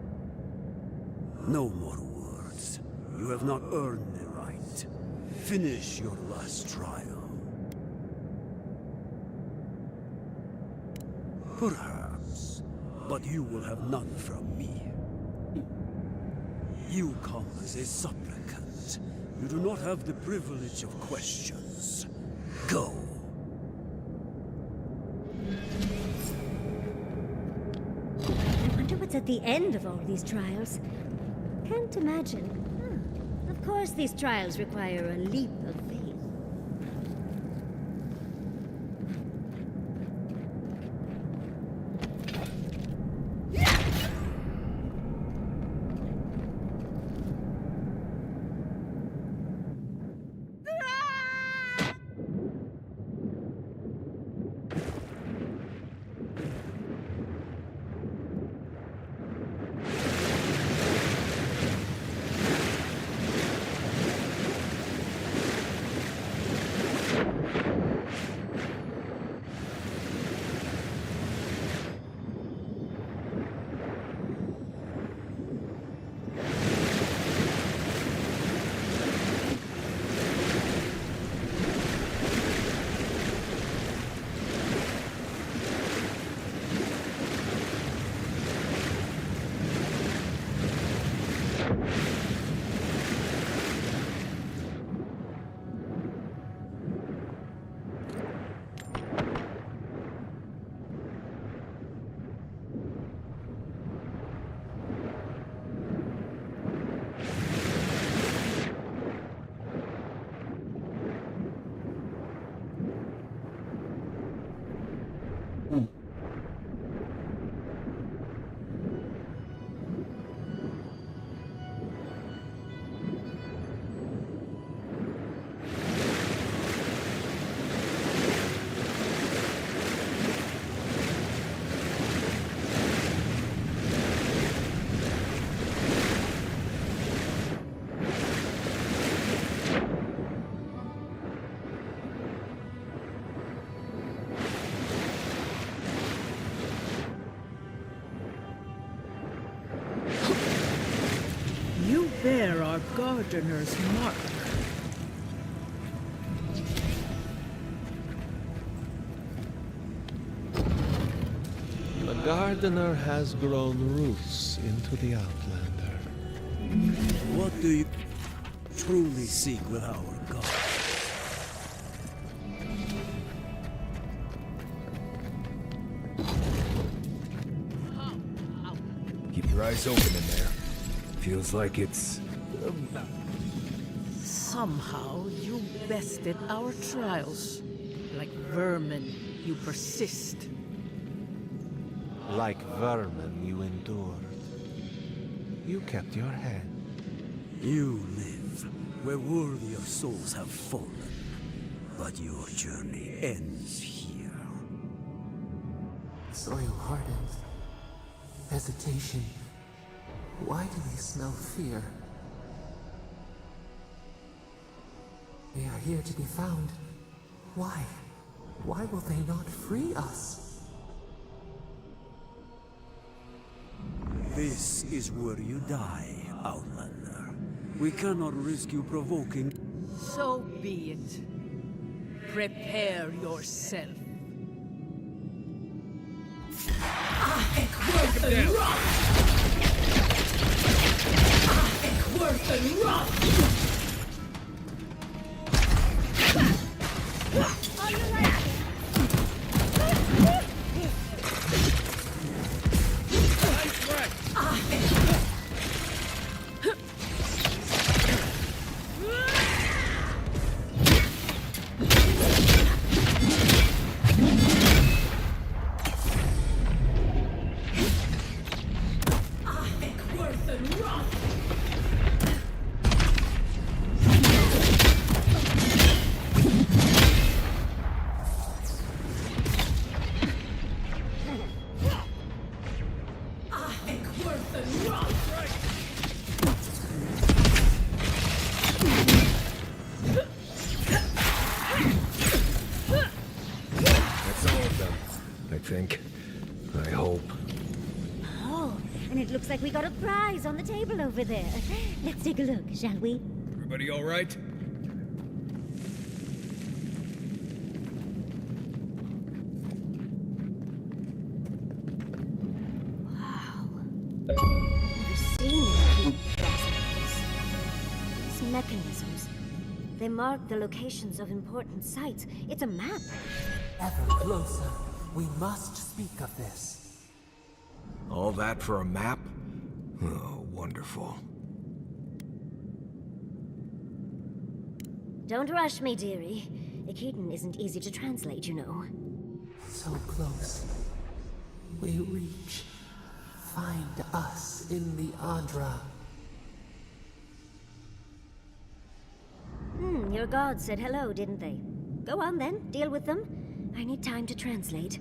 Speaker 14: No more words. You have not earned the right. Finish your last trial. Perhaps, but you will have none from me. You come as a supplicant. You do not have the privilege of questions. Go.
Speaker 1: I wonder what's at the end of all these trials. Can't imagine. Of course, these trials require a leap of faith.
Speaker 9: There are Gardener's mark.
Speaker 13: The Gardener has grown roots into the Outlander.
Speaker 14: What do you truly seek with our God?
Speaker 6: Keep your eyes open in there. Feels like it's...
Speaker 9: Somehow you bested our trials. Like vermin, you persist.
Speaker 13: Like vermin, you endured. You kept your head.
Speaker 14: You live where worthier souls have fallen. But your journey ends here.
Speaker 7: Soil hardens. Hesitation. Why do they smell fear? They are here to be found. Why? Why will they not free us?
Speaker 14: This is where you die, Outlander. We cannot risk you provoking...
Speaker 9: So be it. Prepare yourself.
Speaker 1: It looks like we got a prize on the table over there. Let's take a look, shall we?
Speaker 5: Everybody all right?
Speaker 1: Wow. Never seen anything like this. These mechanisms, they mark the locations of important sites. It's a map.
Speaker 7: Ever closer. We must speak of this.
Speaker 6: All that for a map? Oh, wonderful.
Speaker 1: Don't rush me, dearie. Ekiden isn't easy to translate, you know.
Speaker 7: So close. We reach. Find us in the Adra.
Speaker 1: Your gods said hello, didn't they? Go on then, deal with them. I need time to translate.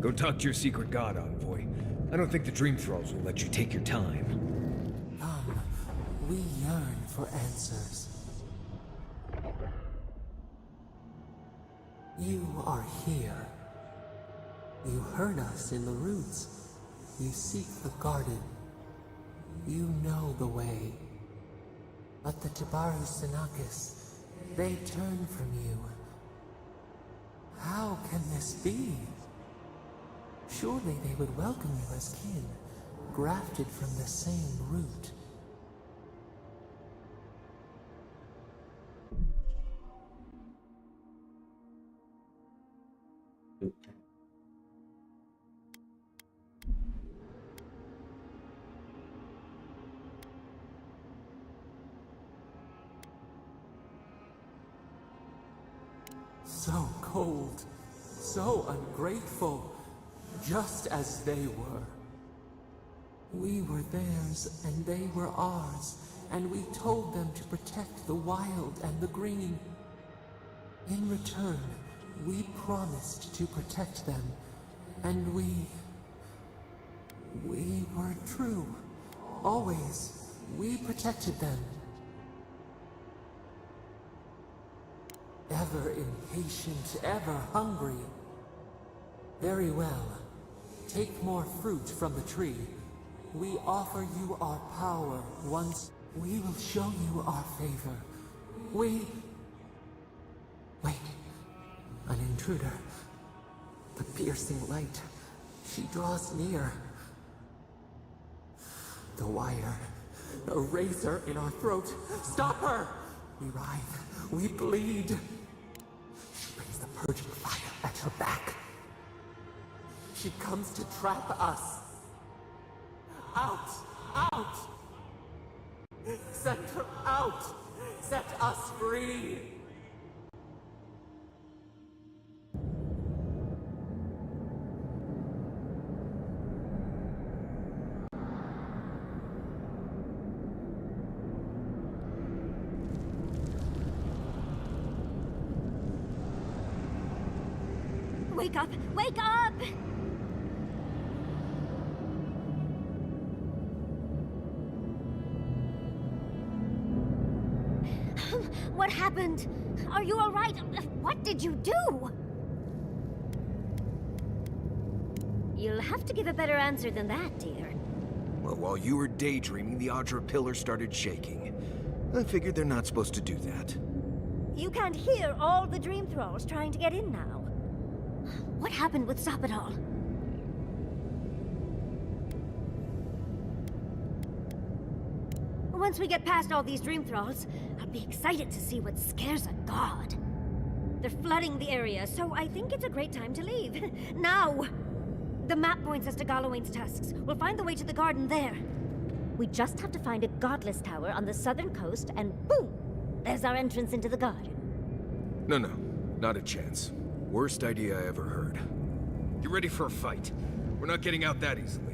Speaker 6: Go talk to your secret god, envoy. I don't think the Dream Thralls will let you take your time.
Speaker 7: Come, we yearn for answers. You are here. You heard us in the roots. You seek the garden. You know the way. But the Tabaru Sanakis, they turn from you. How can this be? Surely they would welcome you as kin, grafted from the same root. So cold, so ungrateful, just as they were. We were theirs and they were ours, and we told them to protect the wild and the green. In return, we promised to protect them, and we were true. Always, we protected them. Ever impatient, ever hungry. Very well. Take more fruit from the tree. We offer you our power once. We will show you our favor. Wait. An intruder. The piercing light. She draws near. The wire. A razor in our throat. Stop her! We writhe. We bleed. She brings the purging fire at her back. She comes to trap us. Out! Out! Send her out! Set us free!
Speaker 1: Wake up! Wake up! What happened? Are you all right? What did you do? You'll have to give a better answer than that, dear.
Speaker 6: Well, while you were daydreaming, the Audra pillar started shaking. I figured they're not supposed to do that.
Speaker 1: You can't hear all the Dream Thralls trying to get in now. What happened with Stop It All? Once we get past all these Dream Thralls, I'll be excited to see what scares a god. They're flooding the area, so I think it's a great time to leave. Now! The map points us to Galawain's tusks. We'll find the way to the garden there. We just have to find a godless tower on the southern coast, and boom! There's our entrance into the garden.
Speaker 6: No, not a chance. Worst idea I ever heard. Get ready for a fight. We're not getting out that easily.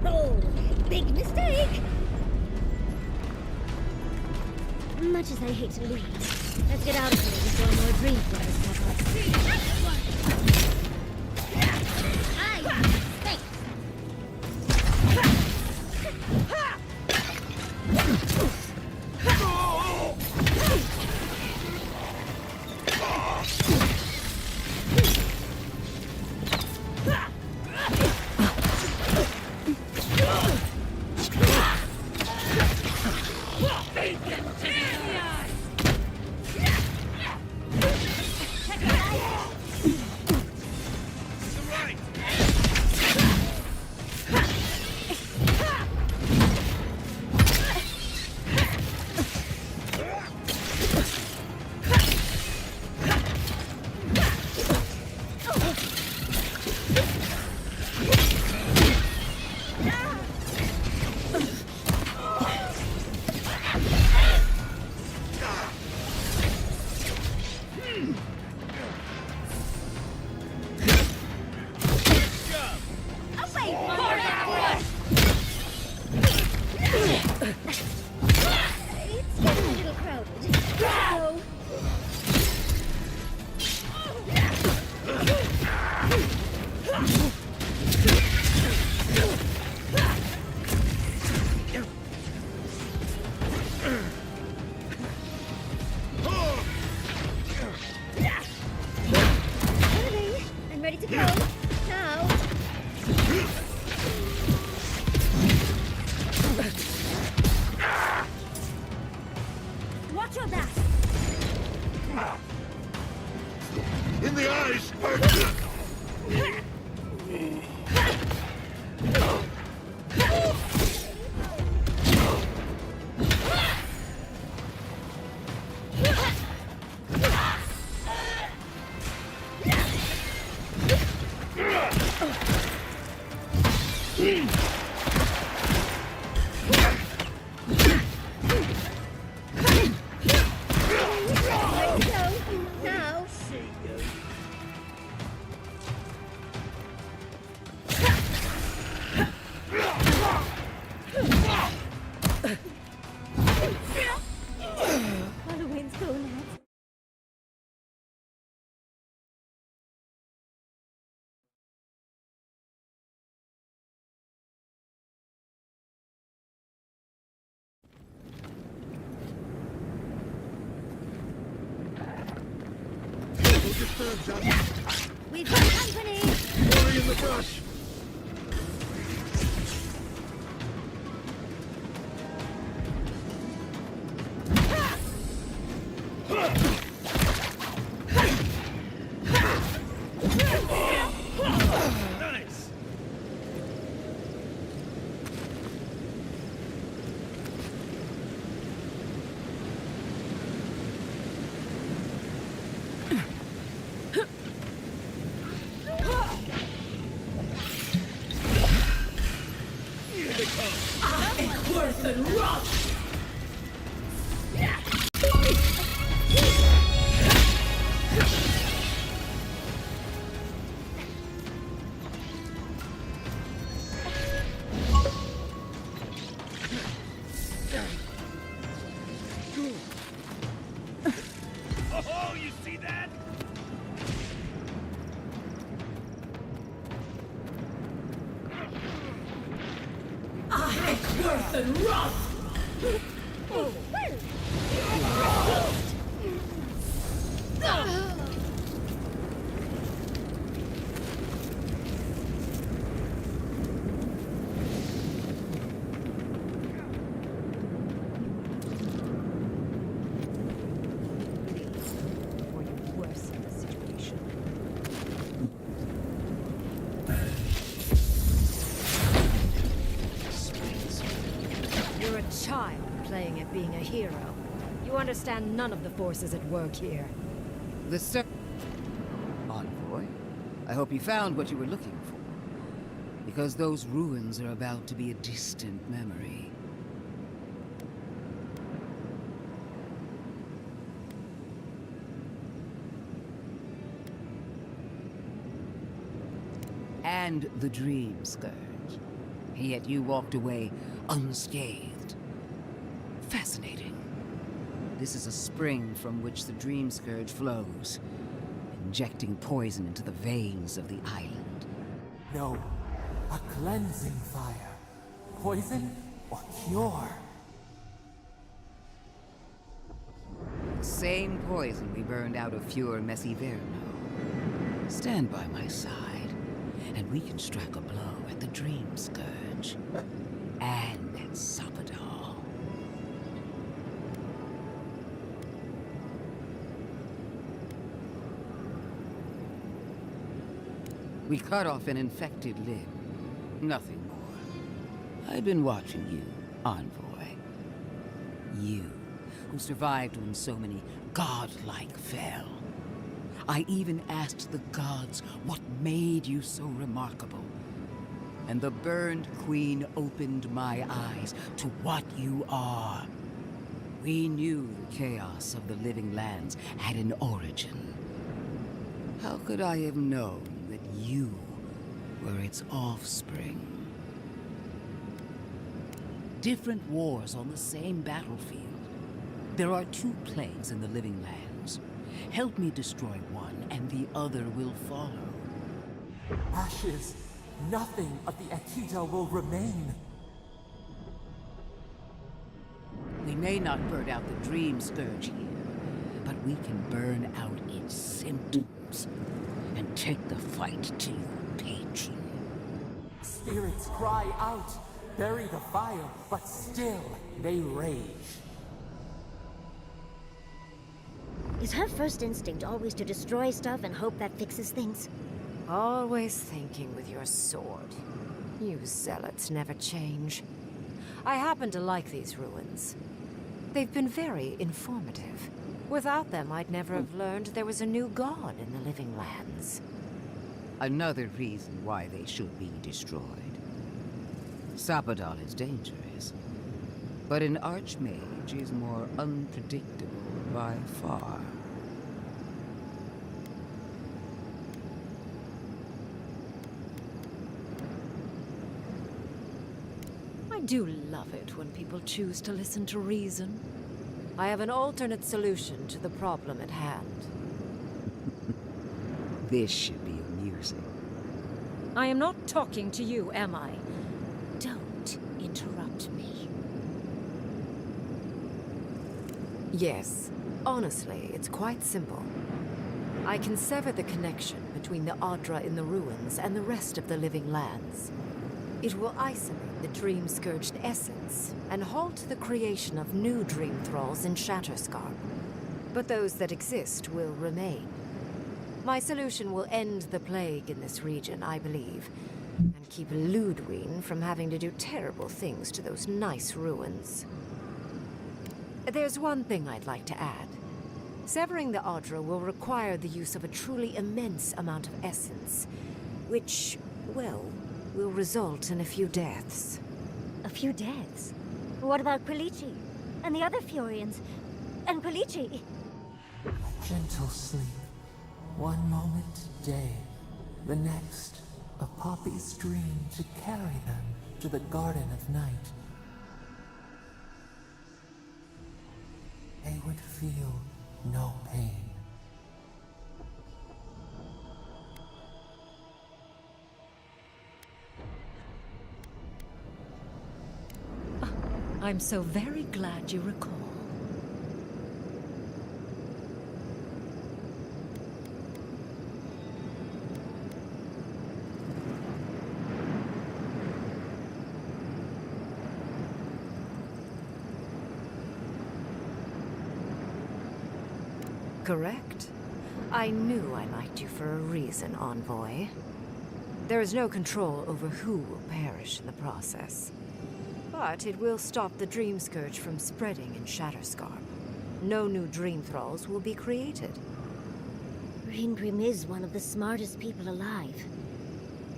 Speaker 1: Oh, big mistake! Much as I hate to leave, let's get out of here before more Dream Thralls pop up. Thanks! Now. Halloween's going out. We've got company!
Speaker 8: Worry in the brush!
Speaker 5: Nice!
Speaker 9: Worth and rot!
Speaker 5: Oh, you see that?
Speaker 9: Worth and rot!
Speaker 1: Or you're worse in the situation.
Speaker 15: You're a child playing at being a hero. You understand none of the forces at work here.
Speaker 16: The sir... Envoy, I hope you found what you were looking for. Because those ruins are about to be a distant memory. And the Dream Scourge. Yet you walked away unscathed. Fascinating. This is a spring from which the Dream Scourge flows, injecting poison into the veins of the island.
Speaker 7: No, a cleansing fire. Poison or cure?
Speaker 16: The same poison we burned out of Fure Messiverno. Stand by my side, and we can strike a blow at the Dream Scourge. And at Sapadal. We cut off an infected limb. Nothing more. I've been watching you, Envoy. You, who survived when so many godlike fell. I even asked the gods what made you so remarkable. And the Burned Queen opened my eyes to what you are. We knew the chaos of the living lands had an origin. How could I have known that you were its offspring? Different wars on the same battlefield. There are two plagues in the living lands. Help me destroy one, and the other will follow.
Speaker 7: Ashes. Nothing of the Akita will remain.
Speaker 16: We may not burn out the Dream Scourge here, but we can burn out its symptoms and take the fight to your patron.
Speaker 7: Spirits cry out, bury the fire, but still they rage.
Speaker 1: Is her first instinct always to destroy stuff and hope that fixes things?
Speaker 15: Always thinking with your sword. You zealots never change. I happen to like these ruins. They've been very informative. Without them, I'd never have learned there was a new god in the living lands.
Speaker 16: Another reason why they should be destroyed. Sapadal is dangerous, But an archmage is more unpredictable by far.
Speaker 15: I do love it when people choose to listen to reason. I have an alternate solution to the problem at hand.
Speaker 16: This should be amusing.
Speaker 15: I am not talking to you, am I? Don't interrupt me. Yes, honestly, it's quite simple. I can sever the connection between the Adra in the ruins and the rest of the living lands. It will isolate the dream-scourged essence and halt the creation of new dream thralls in Shatterscarp. But those that exist will remain. My solution will end the plague in this region, I believe, and keep Ludwig from having to do terrible things to those nice ruins. There's one thing I'd like to add. Severing the Adra will require the use of a truly immense amount of essence, which, well, will result in a few deaths.
Speaker 1: A few deaths? What about Quilici? And the other Furians? And Quilici?
Speaker 7: Gentle sleep. One moment day, the next, a poppy's dream to carry them to the Garden of Night. They would feel no pain.
Speaker 15: I'm so very glad you recall. Correct. I knew I liked you for a reason, Envoy. There is no control over who will perish in the process. But it will stop the Dream Scourge from spreading in Shatterscarp. No new Dream Thralls will be created.
Speaker 1: Ringrim is one of the smartest people alive.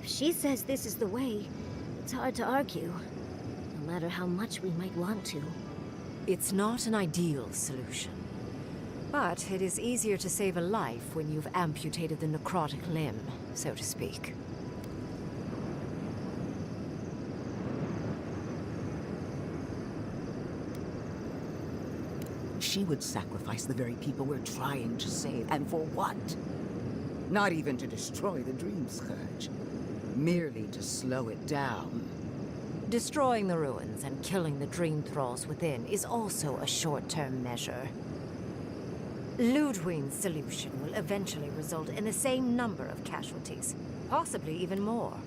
Speaker 1: If she says this is the way, it's hard to argue, no matter how much we might want to.
Speaker 15: It's not an ideal solution. But it is easier to save a life when you've amputated the necrotic limb, so to speak.
Speaker 16: She would sacrifice the very people we're trying to save, and for what? Not even to destroy the Dream Scourge. Merely to slow it down.
Speaker 15: Destroying the ruins and killing the Dream Thralls within is also a short-term measure. Ludwig's solution will eventually result in the same number of casualties, possibly even more.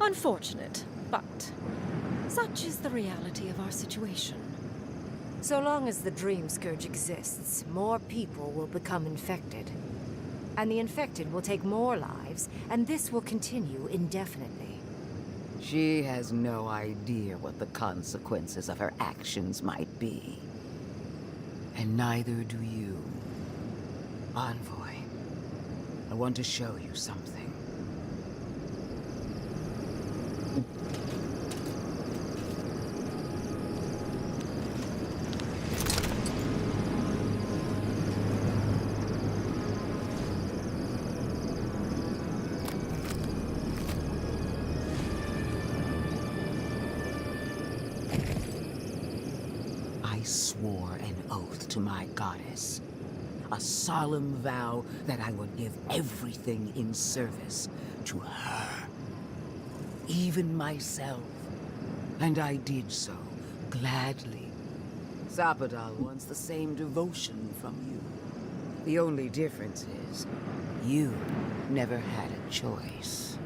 Speaker 15: Unfortunate, but such is the reality of our situation. So long as the Dream Scourge exists, more people will become infected. And the infected will take more lives, and this will continue indefinitely.
Speaker 16: She has no idea what the consequences of her actions might be. And neither do you. Envoy, I want to show you something. I swore an oath to my goddess. A solemn vow that I would give everything in service to her. Even myself. And I did so, gladly. Zapadal wants the same devotion from you. The only difference is, you never had a choice.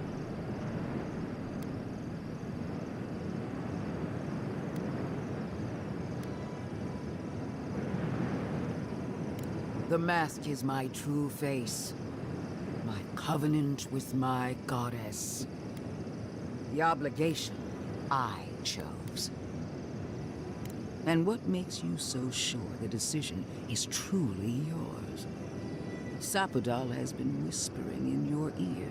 Speaker 16: The mask is my true face. My covenant with my goddess. The obligation I chose. And what makes you so sure the decision is truly yours? Sapodal has been whispering in your ear,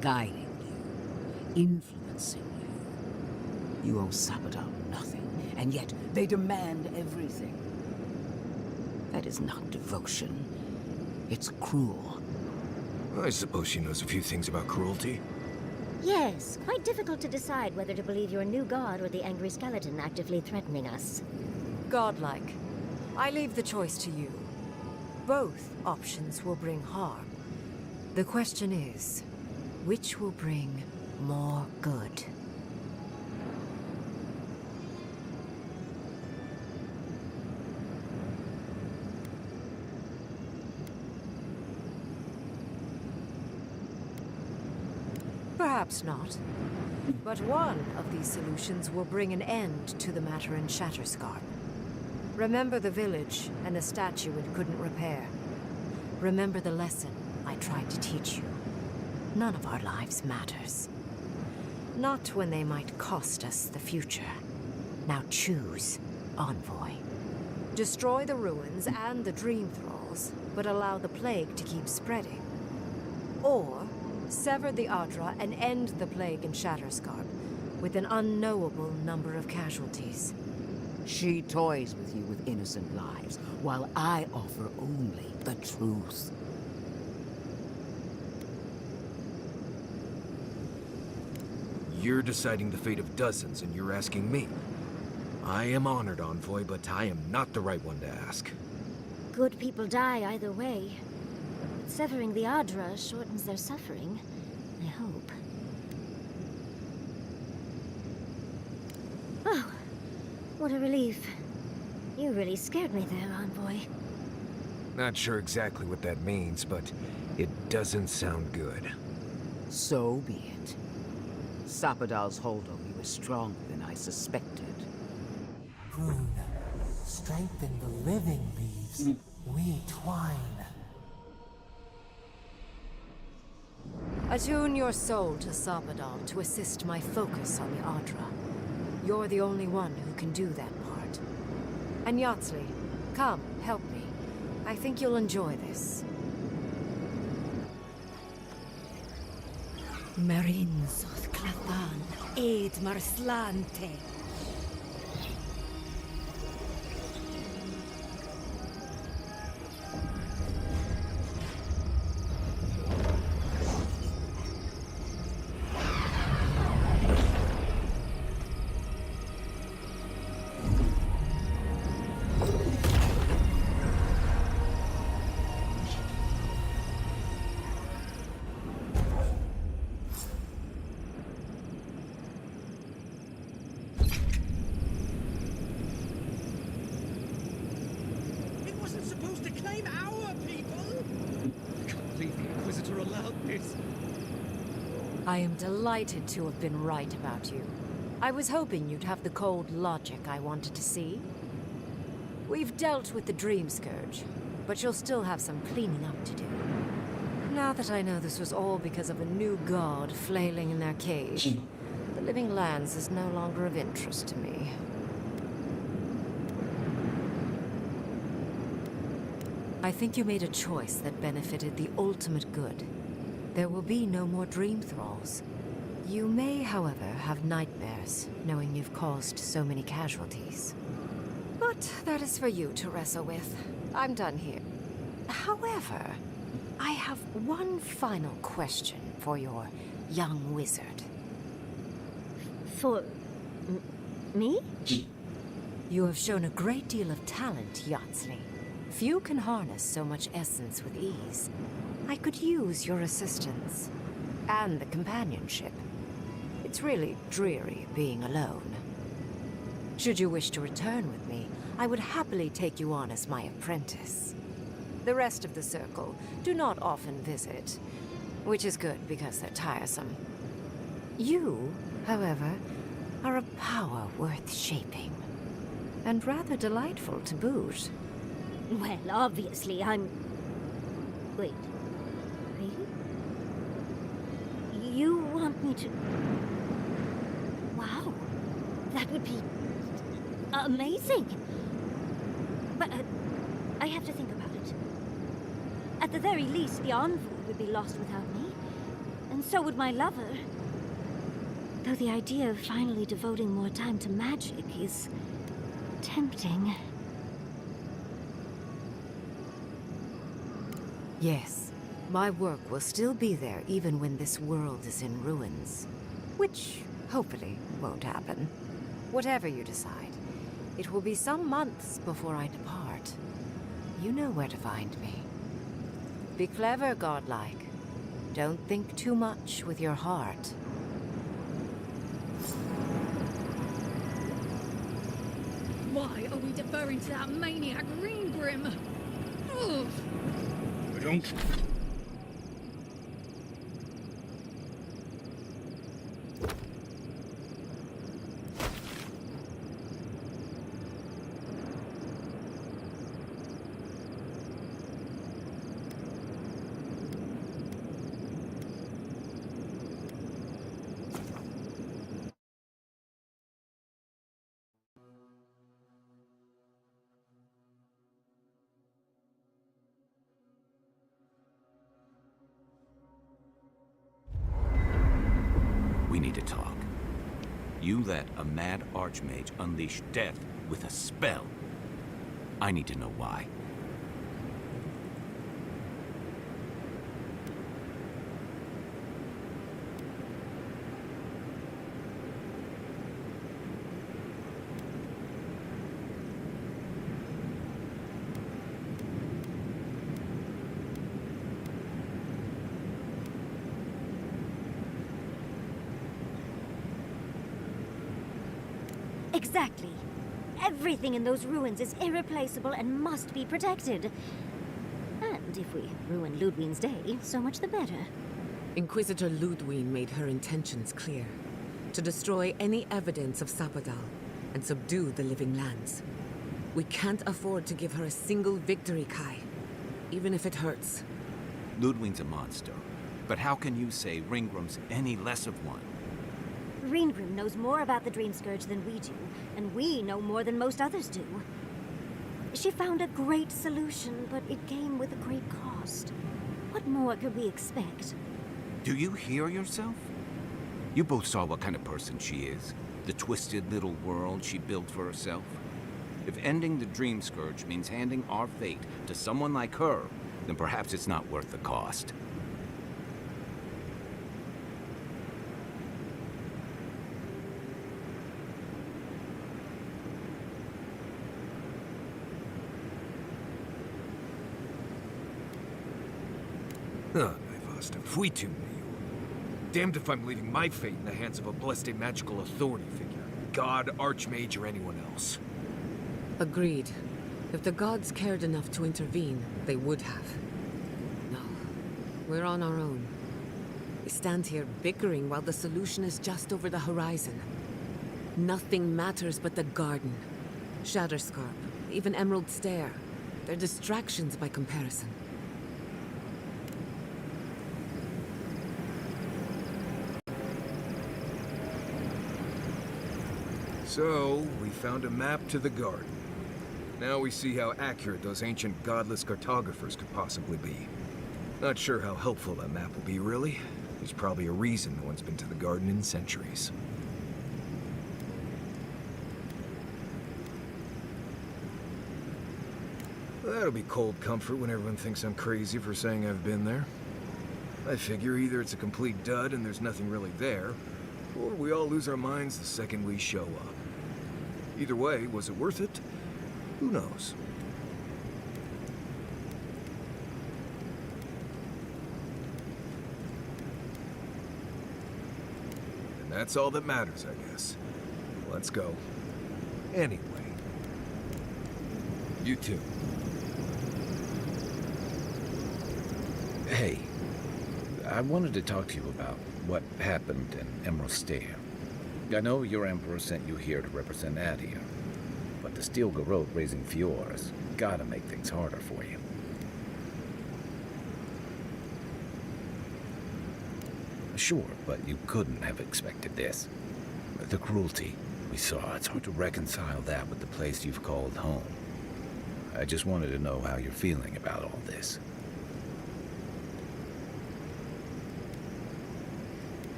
Speaker 16: guiding you, influencing you. You owe Sapodal nothing, and yet they demand everything. That is not devotion. It's cruel.
Speaker 6: I suppose she knows a few things about cruelty.
Speaker 1: Yes, quite difficult to decide whether to believe your new god or the angry skeleton actively threatening us.
Speaker 15: Godlike. I leave the choice to you. Both options will bring harm. The question is, which will bring more good? Perhaps not. But one of these solutions will bring an end to the matter in Shatterscarp. Remember the village and the statue it couldn't repair. Remember the lesson I tried to teach you. None of our lives matters. Not when they might cost us the future. Now choose, Envoy. Destroy the ruins and the Dream Thralls, but allow the plague to keep spreading. Or sever the Adra and end the plague in Shatterscarp with an unknowable number of casualties.
Speaker 16: She toys with you with innocent lives, while I offer only the truth.
Speaker 6: You're deciding the fate of dozens, and you're asking me. I am honored, Envoy, but I am not the right one to ask.
Speaker 1: Good people die either way. But severing the Adra shortens their suffering, I hope. Oh, what a relief. You really scared me there, Envoy.
Speaker 6: Not sure exactly what that means, but it doesn't sound good.
Speaker 16: So be it. Sapodal's hold on you is stronger than I suspected.
Speaker 7: Rune, strengthen the living leaves. We twine.
Speaker 15: Attune your soul to Sapodal to assist my focus on the Adra. You're the only one who can do that part. And Yatsley, come, help me. I think you'll enjoy this.
Speaker 9: Marinzoth Clathan, Aid Marslante.
Speaker 15: I am delighted to have been right about you. I was hoping you'd have the cold logic I wanted to see. We've dealt with the Dream Scourge, but you'll still have some cleaning up to do. Now that I know this was all because of a new god flailing in their cage, the Living Lands is no longer of interest to me. I think you made a choice that benefited the ultimate good. There will be no more Dream Thralls. You may, however, have nightmares, knowing you've caused so many casualties. But that is for you to wrestle with. I'm done here. However, I have one final question for your young wizard.
Speaker 1: For... me?
Speaker 15: You have shown a great deal of talent, Yatsley. Few can harness so much essence with ease. I could use your assistance. And the companionship. It's really dreary being alone. Should you wish to return with me, I would happily take you on as my apprentice. The rest of the circle do not often visit, which is good because they're tiresome. You, however, are a power worth shaping. And rather delightful to boot.
Speaker 1: Well, obviously, I'm... Wait. Really? You want me to... Wow. That would be... Amazing! But I have to think about it. At the very least, the envoy would be lost without me. And so would my lover. Though the idea of finally devoting more time to magic is tempting.
Speaker 15: Yes, my work will still be there even when this world is in ruins. Which, hopefully, won't happen. Whatever you decide, it will be some months before I depart. You know where to find me. Be clever, godlike. Don't think too much with your heart.
Speaker 17: Why are we deferring to that maniac Ringgrim? Ugh.
Speaker 5: I don't...
Speaker 2: We need to talk. You let a mad archmage unleash death with a spell. I need to know why.
Speaker 1: Exactly. Everything in those ruins is irreplaceable and must be protected. And if we ruin Ludwig's day, so much the better.
Speaker 3: Inquisitor Ludwig made her intentions clear. To destroy any evidence of Sapadal and subdue the living lands. We can't afford to give her a single victory, Kai. Even if it hurts.
Speaker 2: Ludwig's a monster. But how can you say Ringgrim's any less of one?
Speaker 1: Ringgrim knows more about the Dream Scourge than we do, and we know more than most others do. She found a great solution, but it came with a great cost. What more could we expect?
Speaker 2: Do you hear yourself? You both saw what kind of person she is. The twisted little world she built for herself. If ending the Dream Scourge means handing our fate to someone like her, then perhaps it's not worth the cost.
Speaker 6: Ah, Nevosta, fui tu meio. Damned if I'm leaving my fate in the hands of a blessed magical authority figure. God, Archmage, or anyone else.
Speaker 3: Agreed. If the gods cared enough to intervene, they would have. No. We're on our own. We stand here bickering while the solution is just over the horizon. Nothing matters but the garden. Shatterscarp, even Emerald Stair. They're distractions by comparison.
Speaker 6: So, we found a map to the garden. Now we see how accurate those ancient godless cartographers could possibly be. Not sure how helpful that map will be, really. There's probably a reason no one's been to the garden in centuries. That'll be cold comfort when everyone thinks I'm crazy for saying I've been there. I figure either it's a complete dud and there's nothing really there, or we all lose our minds the second we show up. Either way, was it worth it? Who knows? And that's all that matters, I guess. Let's go. Anyway. You too.
Speaker 2: Hey, I wanted to talk to you about what happened in Emerald Stair. I know your Emperor sent you here to represent Adia, but the Steel Garrote raising Fior has gotta make things harder for you. Sure, but you couldn't have expected this. The cruelty, we saw, it's hard to reconcile that with the place you've called home. I just wanted to know how you're feeling about all this.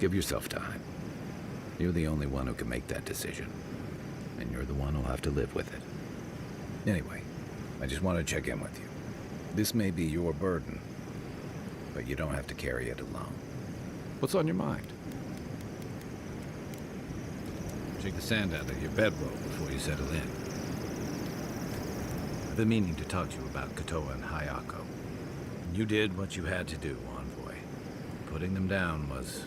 Speaker 2: Give yourself time. You're the only one who can make that decision. And you're the one who'll have to live with it. Anyway, I just want to check in with you. This may be your burden, but you don't have to carry it alone. What's on your mind? Shake the sand out of your bedroll before you settle in. I've been meaning to talk to you about Kotoa and Hayako. You did what you had to do, Envoy. Putting them down was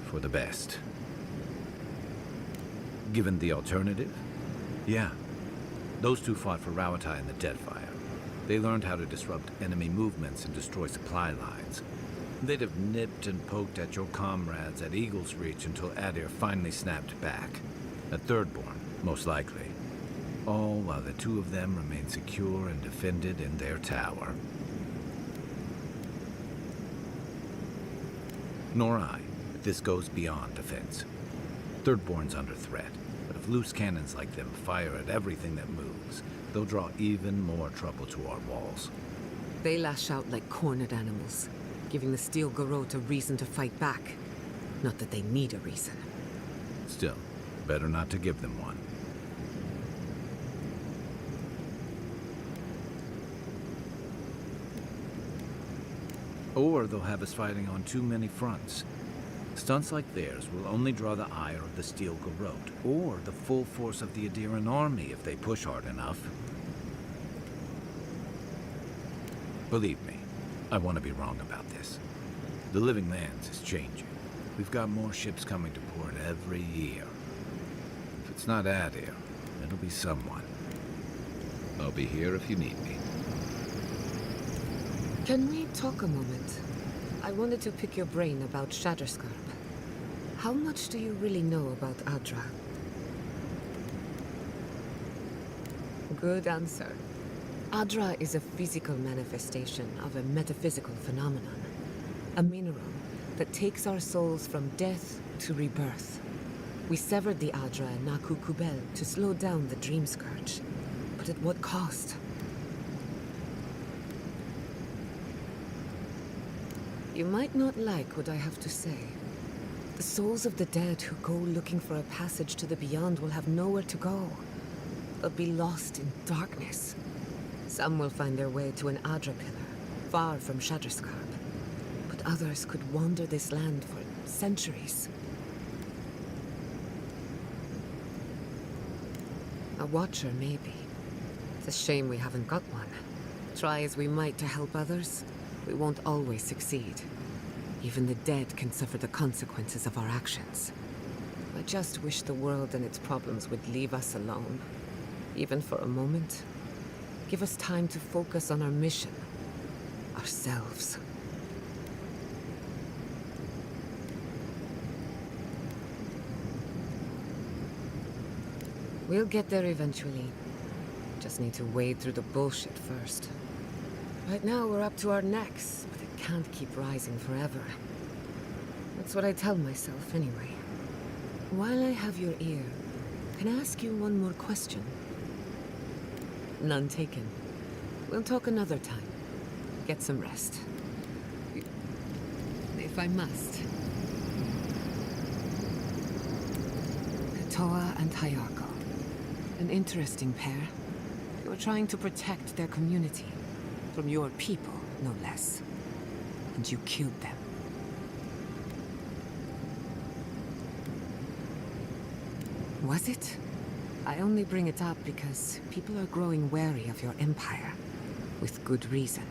Speaker 2: for the best. Given the alternative? Yeah. Those two fought for Rauatai in the Deadfire. They learned how to disrupt enemy movements and destroy supply lines. They'd have nipped and poked at your comrades at Eagle's Reach until Adir finally snapped back. At Thirdborn, most likely. All while the two of them remained secure and defended in their tower. Nor I, but this goes beyond defense. Thirdborn's under threat, but if loose cannons like them fire at everything that moves, they'll draw even more trouble to our walls.
Speaker 3: They lash out like cornered animals, giving the Steel Garrote a reason to fight back. Not that they need a reason.
Speaker 2: Still, better not to give them one. Or they'll have us fighting on too many fronts. Stunts like theirs will only draw the ire of the Steel Garrote, or the full force of the Adiran army if they push hard enough. Believe me, I want to be wrong about this. The Living Lands is changing. We've got more ships coming to port every year. If it's not Adir, it'll be someone. I'll be here if you need me.
Speaker 3: Can we talk a moment? I wanted to pick your brain about Shatterscarp. How much do you really know about Adra? Good answer. Adra is a physical manifestation of a metaphysical phenomenon. A mineral that takes our souls from death to rebirth. We severed the Adra in Naku Kubel to slow down the Dream Scourge. But at what cost? You might not like what I have to say. The souls of the dead who go looking for a passage to the beyond will have nowhere to go. They'll be lost in darkness. Some will find their way to an Adra pillar, far from Shatterscarp. But others could wander this land for centuries. A watcher, maybe. It's a shame we haven't got one. Try as we might to help others, we won't always succeed. Even the dead can suffer the consequences of our actions. I just wish the world and its problems would leave us alone. Even for a moment. Give us time to focus on our mission. Ourselves. We'll get there eventually. Just need to wade through the bullshit first. Right now we're up to our necks, but it can't keep rising forever. That's what I tell myself anyway. While I have your ear, can I ask you one more question? None taken. We'll talk another time. Get some rest. If I must. Kotoa and Hayako. An interesting pair. They were trying to protect their community. From your people, no less. And you killed them. Was it? I only bring it up because people are growing wary of your empire. With good reason.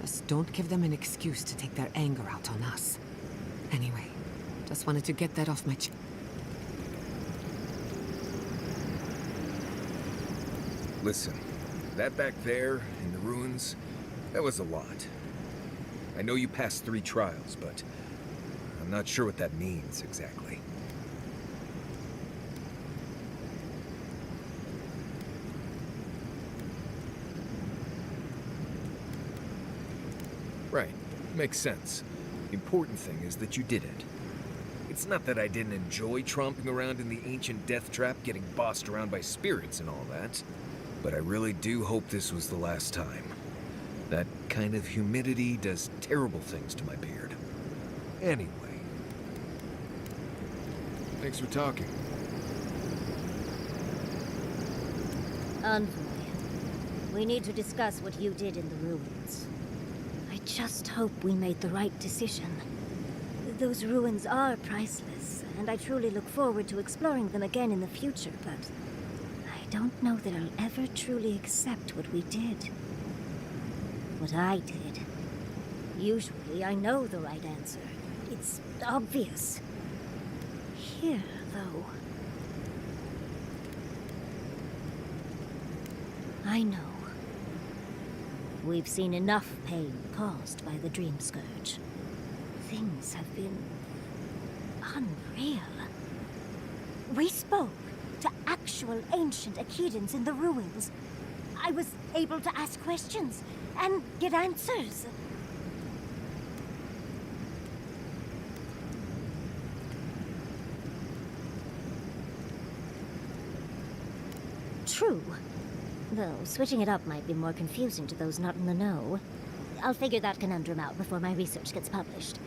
Speaker 3: Just don't give them an excuse to take their anger out on us. Anyway, just wanted to get that off my chest.
Speaker 6: Listen, that back there, in the ruins, that was a lot. I know you passed 3 trials, but I'm not sure what that means exactly. Makes sense. The important thing is that you did it. It's not that I didn't enjoy tromping around in the ancient death trap, getting bossed around by spirits and all that, but I really do hope this was the last time. That kind of humidity does terrible things to my beard. Anyway. Thanks for talking.
Speaker 1: Envoy, we need to discuss what you did in the ruins. I just hope we made the right decision. Those ruins are priceless, and I truly look forward to exploring them again in the future, but I don't know that I'll ever truly accept what we did. What I did. Usually, I know the right answer. It's obvious. Here, though. I know. We've seen enough pain caused by the Dream Scourge. Things have been unreal. We spoke to actual ancient Akedans in the ruins. I was able to ask questions and get answers. True. Though switching it up might be more confusing to those not in the know. I'll figure that conundrum out before my research gets published.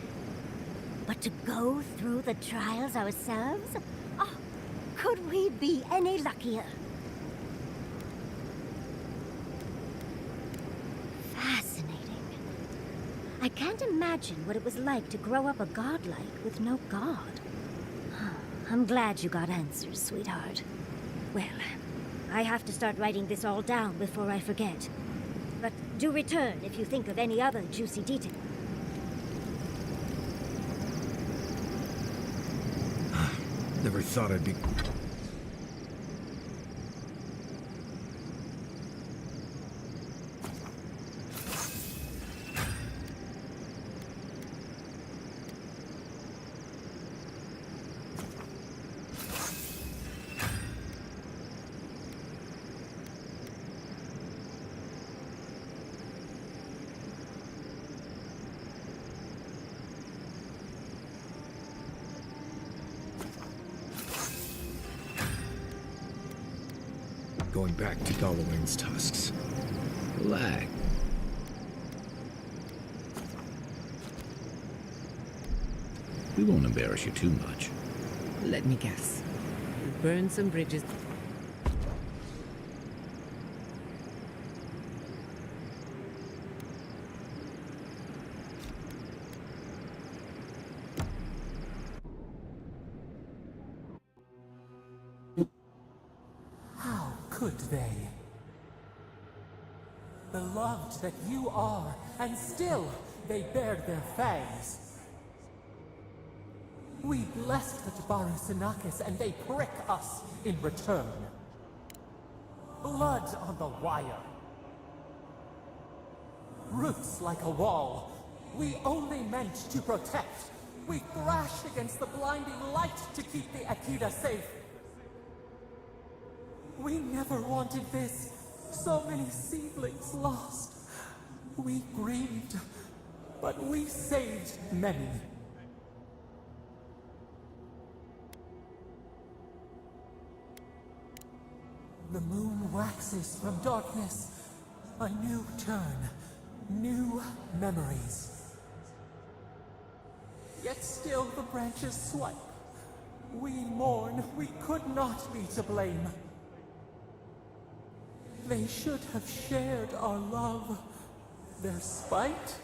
Speaker 1: But to go through the trials ourselves? Oh, could we be any luckier? Fascinating. I can't imagine what it was like to grow up a godlike with no god. I'm glad you got answers, sweetheart. Well, I have to start writing this all down before I forget. But do return if you think of any other juicy detail.
Speaker 6: Never thought I'd be... Going back to Dalawain's tusks.
Speaker 2: Lag. We won't embarrass you too much.
Speaker 3: Let me guess. You burned some bridges.
Speaker 7: How could they? Beloved that you are, and still they bared their fangs. We blessed the Tabaru Sinakis, and they prick us in return. Blood on the wire. Roots like a wall. We only meant to protect. We thrashed against the blinding light to keep the Akita safe. We never wanted this. So many seedlings lost. We grieved, but we saved many. The moon waxes from darkness. A new turn, new memories. Yet still the branches swipe. We mourn, we could not be to blame. They should have shared our love. Their spite?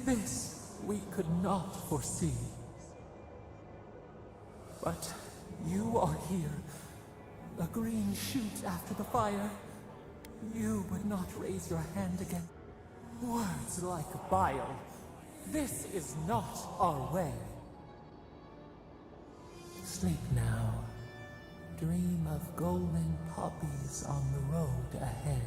Speaker 7: This we could not foresee. But you are here. A green shoot after the fire. You would not raise your hand again. Words like bile. This is not our way. Sleep now. Dream of golden poppies on the road ahead.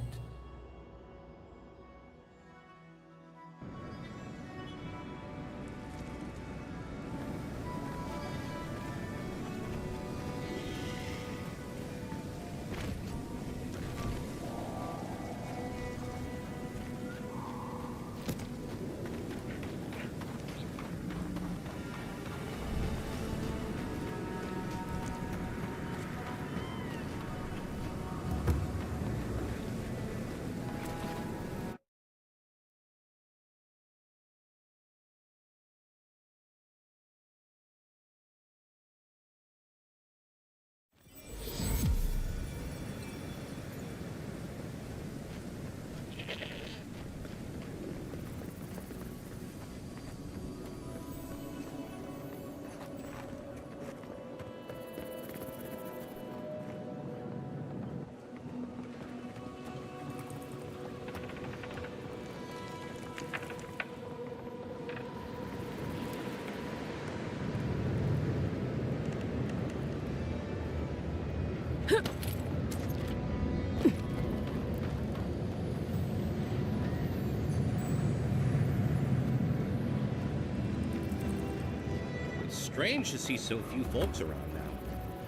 Speaker 18: Strange to see so few folks around now.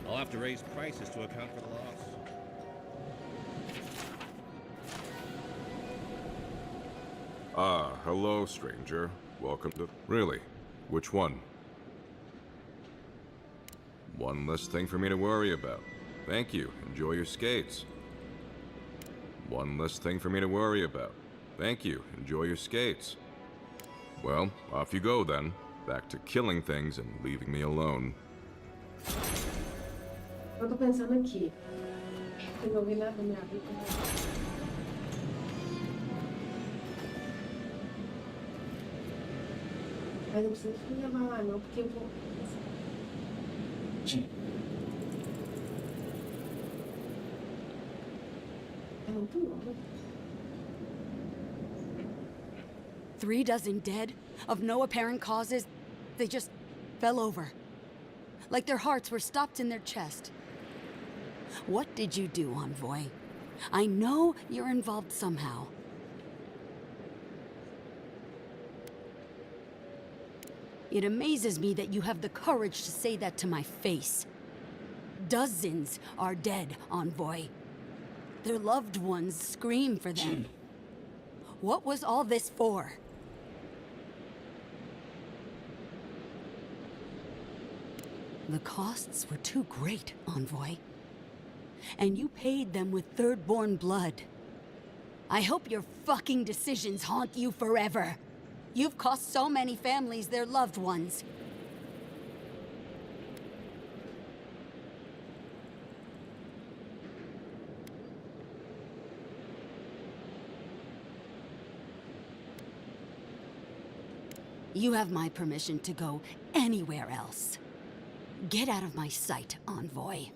Speaker 18: I'll have to raise prices to account for the loss.
Speaker 19: Ah, hello, stranger. Welcome to... Really? Which one? One less thing for me to worry about. Thank you. Enjoy your skates. One less thing for me to worry about. Thank you. Enjoy your skates. Well, off you go then. Back to killing things and leaving me alone.
Speaker 20: Eu tô pensando aqui. Resolvi nada na minha vida. Mas não precisa me levar lá não, porque eu vou... É muito longo.
Speaker 11: 3 dozen dead, of no apparent causes. They just fell over. Like their hearts were stopped in their chest. What did you do, Envoy? I know you're involved somehow. It amazes me that you have the courage to say that to my face. Dozens are dead, Envoy. Their loved ones scream for them. What was all this for? The costs were too great, Envoy. And you paid them with Thirdborn blood. I hope your fucking decisions haunt you forever. You've cost so many families their loved ones. You have my permission to go anywhere else. Get out of my sight, Envoy.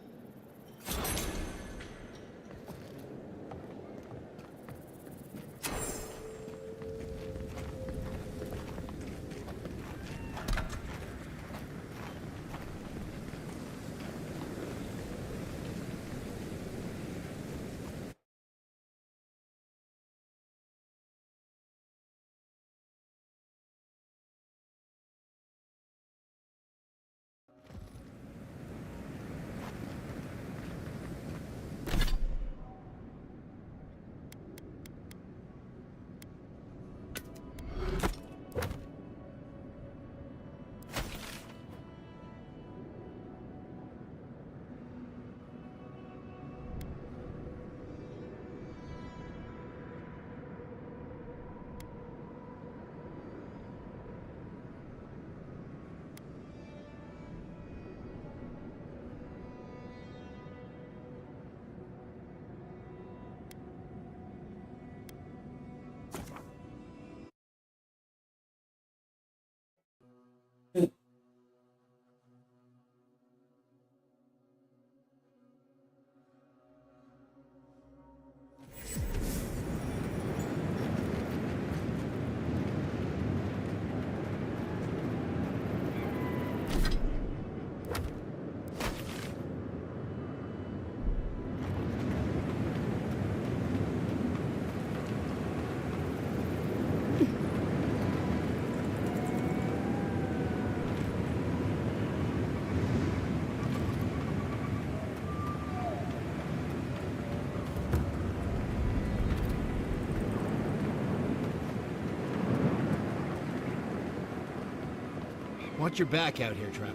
Speaker 10: Watch your back out here, traveler.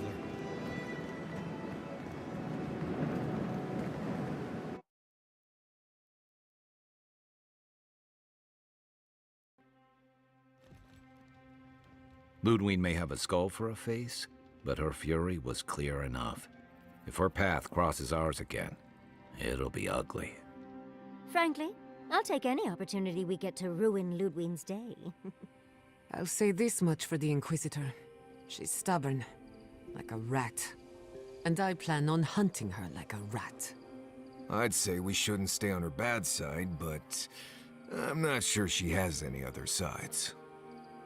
Speaker 2: Ludwig may have a skull for a face, but her fury was clear enough. If her path crosses ours again, it'll be ugly.
Speaker 1: Frankly, I'll take any opportunity we get to ruin Ludwig's day.
Speaker 3: I'll say this much for the Inquisitor. She's stubborn, like a rat. And I plan on hunting her like a rat.
Speaker 6: I'd say we shouldn't stay on her bad side, but I'm not sure she has any other sides.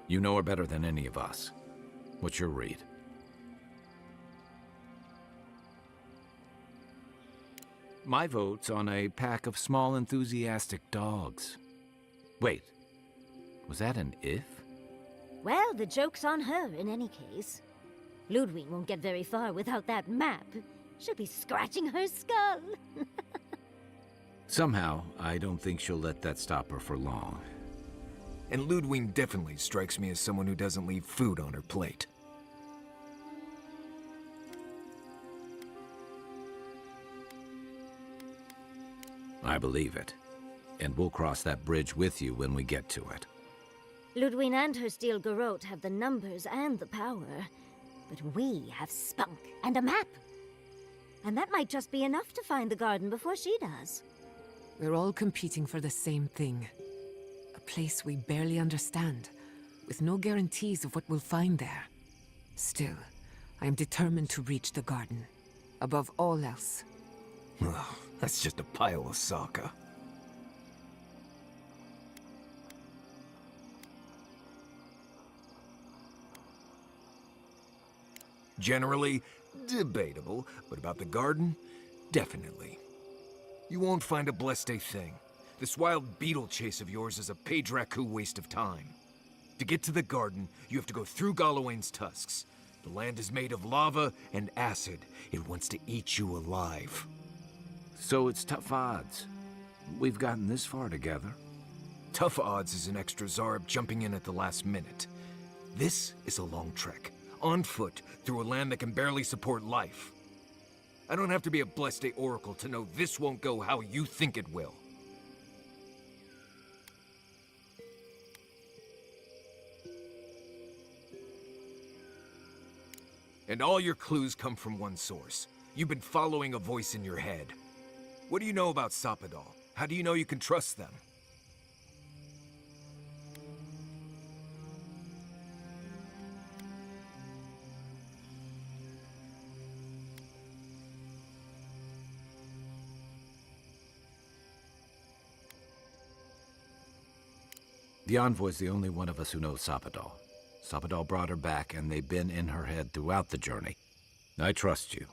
Speaker 2: You know her better than any of us. What's your read? My vote's on a pack of small, enthusiastic dogs. Wait, was that an if?
Speaker 1: Well, the joke's on her in any case. Ludwig won't get very far without that map. She'll be scratching her skull.
Speaker 2: Somehow, I don't think she'll let that stop her for long.
Speaker 6: And Ludwig definitely strikes me as someone who doesn't leave food on her plate.
Speaker 2: I believe it. And we'll cross that bridge with you when we get to it.
Speaker 1: Ludwig and her steel garrote have the numbers and the power. But we have spunk and a map. And that might just be enough to find the garden before she does.
Speaker 3: We're all competing for the same thing. A place we barely understand, with no guarantees of what we'll find there. Still, I am determined to reach the garden. Above all else.
Speaker 6: Ugh, that's just a pile of Sokka. Generally, debatable, but about the garden, definitely. You won't find a blessed thing. This wild beetle chase of yours is a Padraku waste of time. To get to the garden, you have to go through Galawain's tusks. The land is made of lava and acid. It wants to eat you alive.
Speaker 2: So it's tough odds. We've gotten this far together.
Speaker 6: Tough odds is an extra Zarb jumping in at the last minute. This is a long trek, on foot, through a land that can barely support life. I don't have to be a Blessed Oracle to know this won't go how you think it will. And all your clues come from one source. You've been following a voice in your head. What do you know about Soppadal? How do you know you can trust them?
Speaker 2: The envoy's the only one of us who knows Soppadal. Soppadal brought her back, and they've been in her head throughout the journey. I trust you.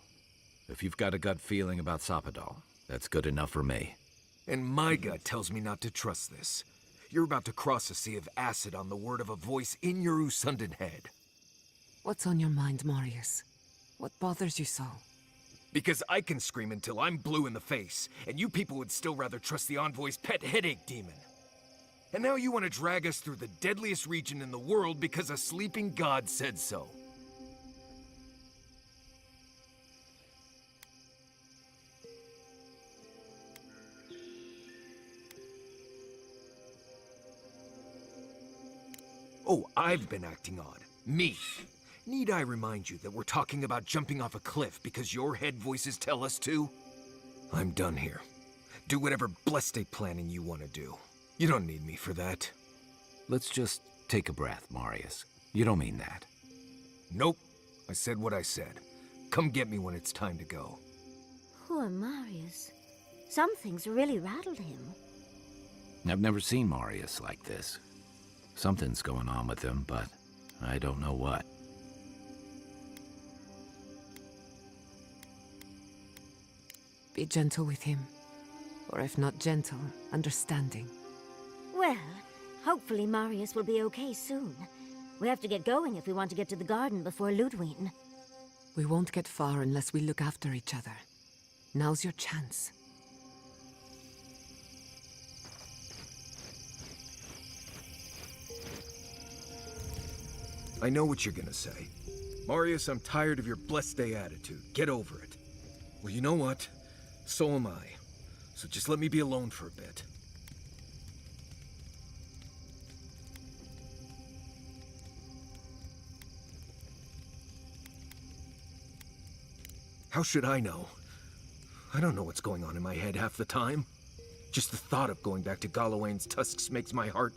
Speaker 2: If you've got a gut feeling about Soppadal, that's good enough for me.
Speaker 6: And my gut tells me not to trust this. You're about to cross a sea of acid on the word of a voice in your Usundan head.
Speaker 3: What's on your mind, Marius? What bothers you so?
Speaker 6: Because I can scream until I'm blue in the face, and you people would still rather trust the envoy's pet headache demon. And now you want to drag us through the deadliest region in the world because a sleeping god said so. Oh, I've been acting odd. Me. Need I remind you that we're talking about jumping off a cliff because your head voices tell us to? I'm done here. Do whatever blessed planning you want to do. You don't need me for that.
Speaker 2: Let's just take a breath, Marius. You don't mean that.
Speaker 6: Nope. I said what I said. Come get me when it's time to go.
Speaker 1: Poor Marius. Some things really rattled him.
Speaker 2: I've never seen Marius like this. Something's going on with him, but I don't know what.
Speaker 3: Be gentle with him. Or if not gentle, understanding.
Speaker 1: Well, hopefully Marius will be okay soon. We have to get going if we want to get to the garden before Ludwig.
Speaker 3: We won't get far unless we look after each other. Now's your chance.
Speaker 6: I know what you're gonna say. Marius, I'm tired of your blessed day attitude. Get over it. Well, you know what? So am I. So just let me be alone for a bit. How should I know? I don't know what's going on in my head half the time. Just the thought of going back to Galawain's tusks makes my heart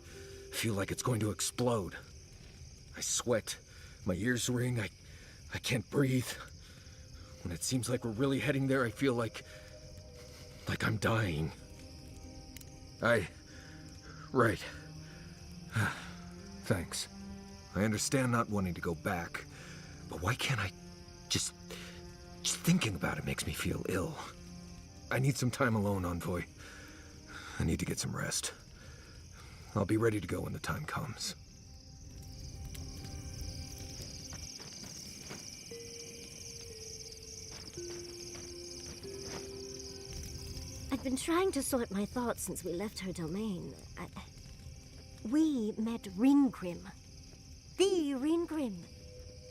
Speaker 6: feel like it's going to explode. I sweat. My ears ring. I can't breathe. When it seems like we're really heading there, I feel like I'm dying. Right. Thanks. I understand not wanting to go back, but why can't I just thinking about it makes me feel ill. I need some time alone, Envoy. I need to get some rest. I'll be ready to go when the time comes.
Speaker 1: been trying to sort my thoughts since we left her domain. We met Ringgrim. The Ringgrim.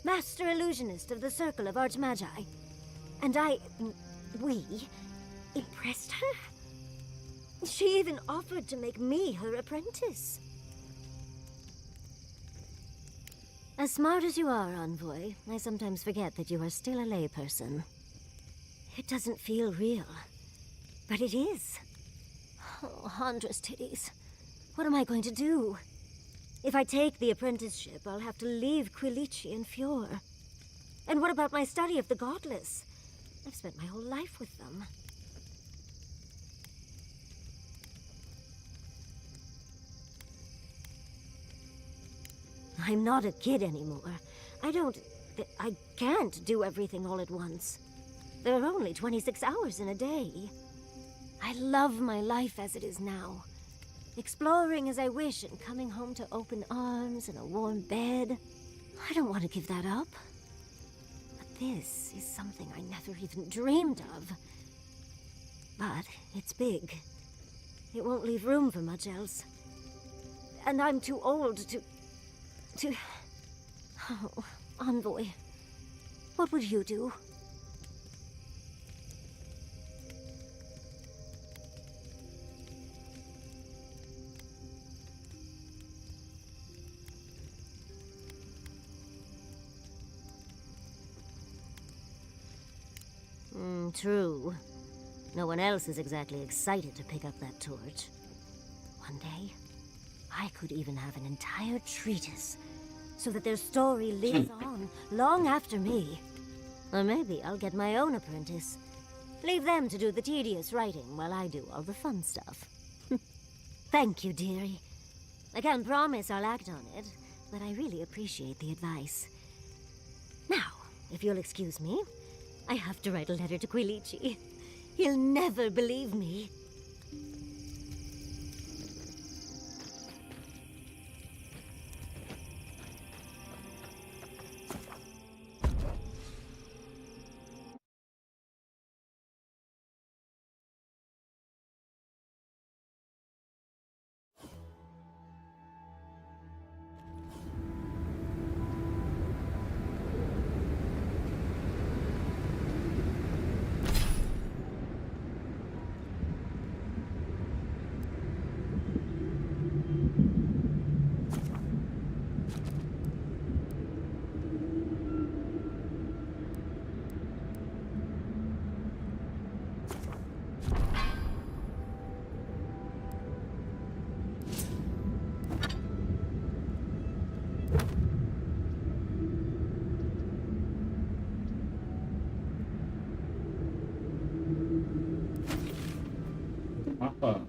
Speaker 1: Master illusionist of the Circle of Archmagi. And we impressed her. She even offered to make me her apprentice. As smart as you are, Envoy, I sometimes forget that you are still a layperson. It doesn't feel real, but it is. Oh, Handra's titties. What am I going to do? If I take the apprenticeship, I'll have to leave Quilici and Fjord. And what about my study of the Godless? I've spent my whole life with them. I'm not a kid anymore. I can't do everything all at once. There are only 26 hours in a day. I love my life as it is now. Exploring as I wish and coming home to open arms and a warm bed. I don't want to give that up. But this is something I never even dreamed of. But it's big. It won't leave room for much else. And I'm too old to... Oh, Envoy. What would you do? True. No one else is exactly excited to pick up that torch. One day, I could even have an entire treatise, so that their story lives on long after me. Or maybe I'll get my own apprentice. Leave them to do the tedious writing while I do all the fun stuff. Thank you, dearie. I can't promise I'll act on it, but I really appreciate the advice. Now, if you'll excuse me, I have to write a letter to Quilici. He'll never believe me.
Speaker 4: Mapa.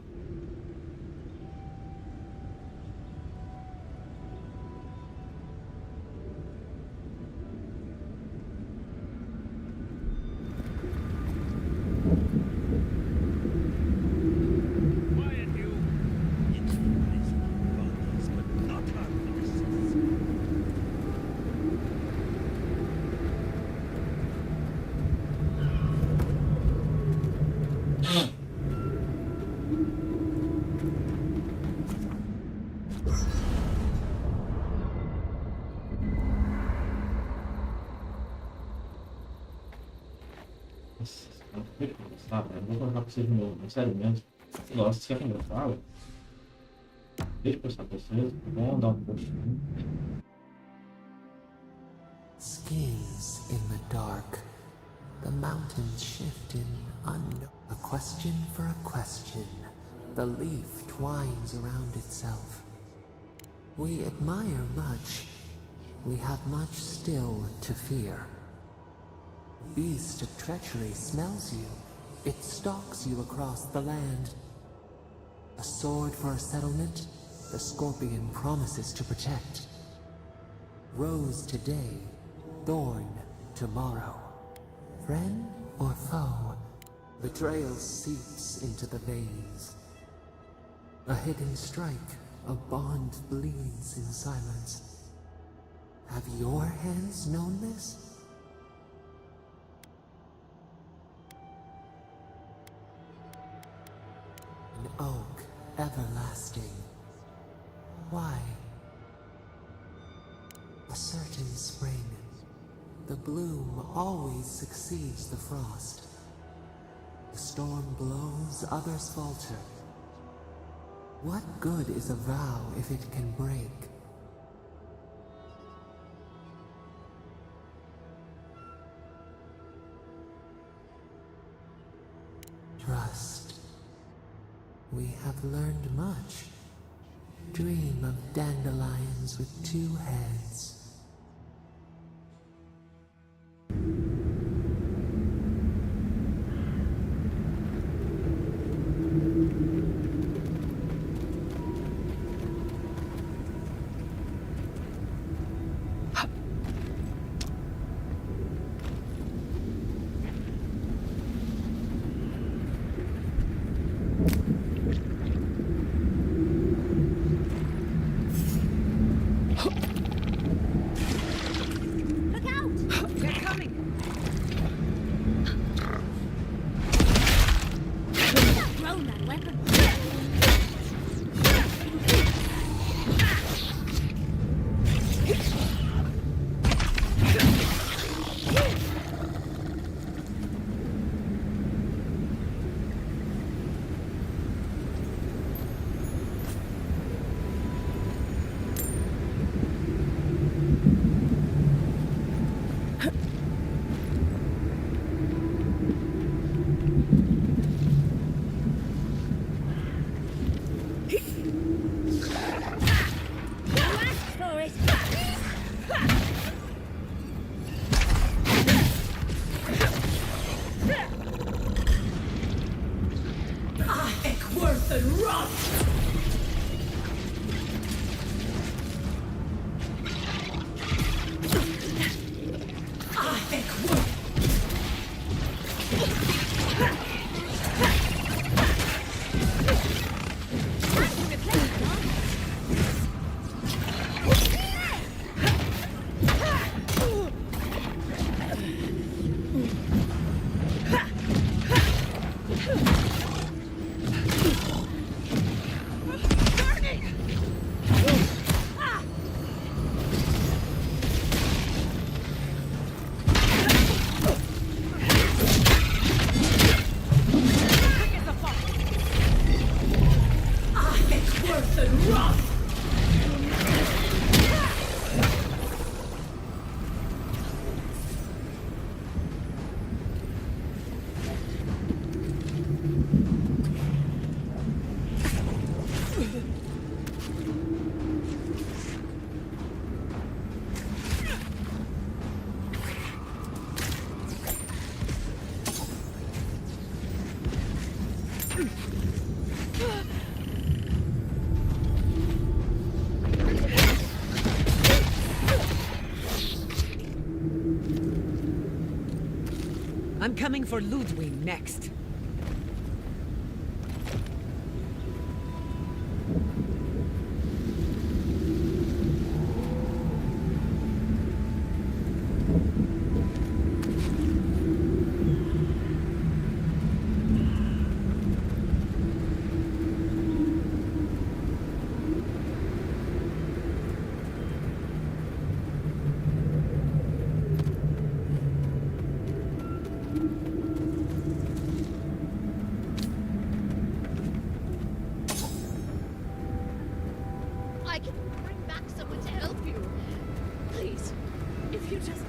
Speaker 4: Sabe? Eu vou colocar pra vocês de novo, sério mesmo. Nossa, se é engraçado. Deixa eu prestar pra vocês, vamos dar um pouquinho.
Speaker 7: Skins in the dark. The mountains shift in unknown. A question for a question. The leaf twines around itself. We admire much. We have much still to fear. Beast of treachery smells you. It stalks you across the land. A sword for a settlement, the scorpion promises to protect. Rose today, thorn tomorrow. Friend or foe, betrayal seeps into the veins. A hidden strike, a bond bleeds in silence. Have your hands known this? oak everlasting. Why? A certain spring, the bloom always succeeds the frost. The storm blows, others falter. What good is a vow if it can break? Trust. We have learned much. Dream of dandelions with 2 heads.
Speaker 3: I'm coming for Ludwig next.
Speaker 17: I can bring back someone to help you. Please, if you just...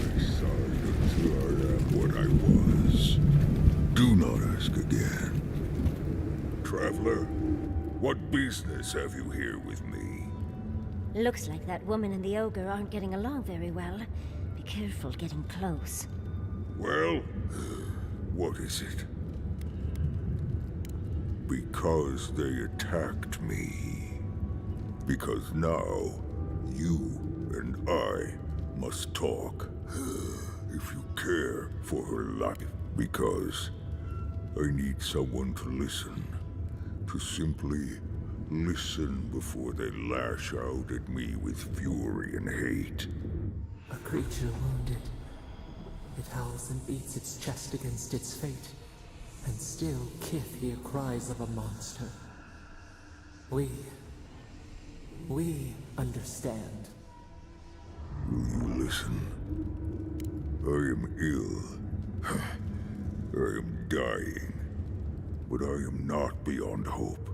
Speaker 21: Until I am what I was. Do not ask again. Traveler, what business have you here with me?
Speaker 1: Looks like that woman and the ogre aren't getting along very well. Be careful getting close.
Speaker 21: Well, what is it? Because they attacked me. Because now, you and I must talk. If you care for her life. Because I need someone to listen. To simply listen before they lash out at me with fury and hate.
Speaker 7: A creature wounded. It howls and beats its chest against its fate, and still Kith hear cries of a monster. We understand.
Speaker 21: Will you listen? I am ill. I am dying. But I am not beyond hope.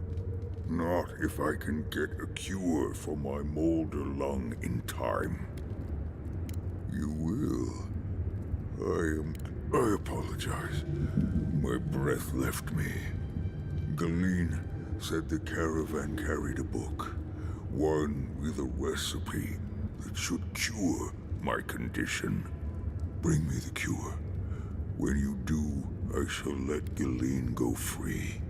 Speaker 21: Not if I can get a cure for my molder lung in time. You will. I apologize. My breath left me. Galeen said the caravan carried a book. One with a recipe that should cure my condition. Bring me the cure. When you do, I shall let Galeen go free.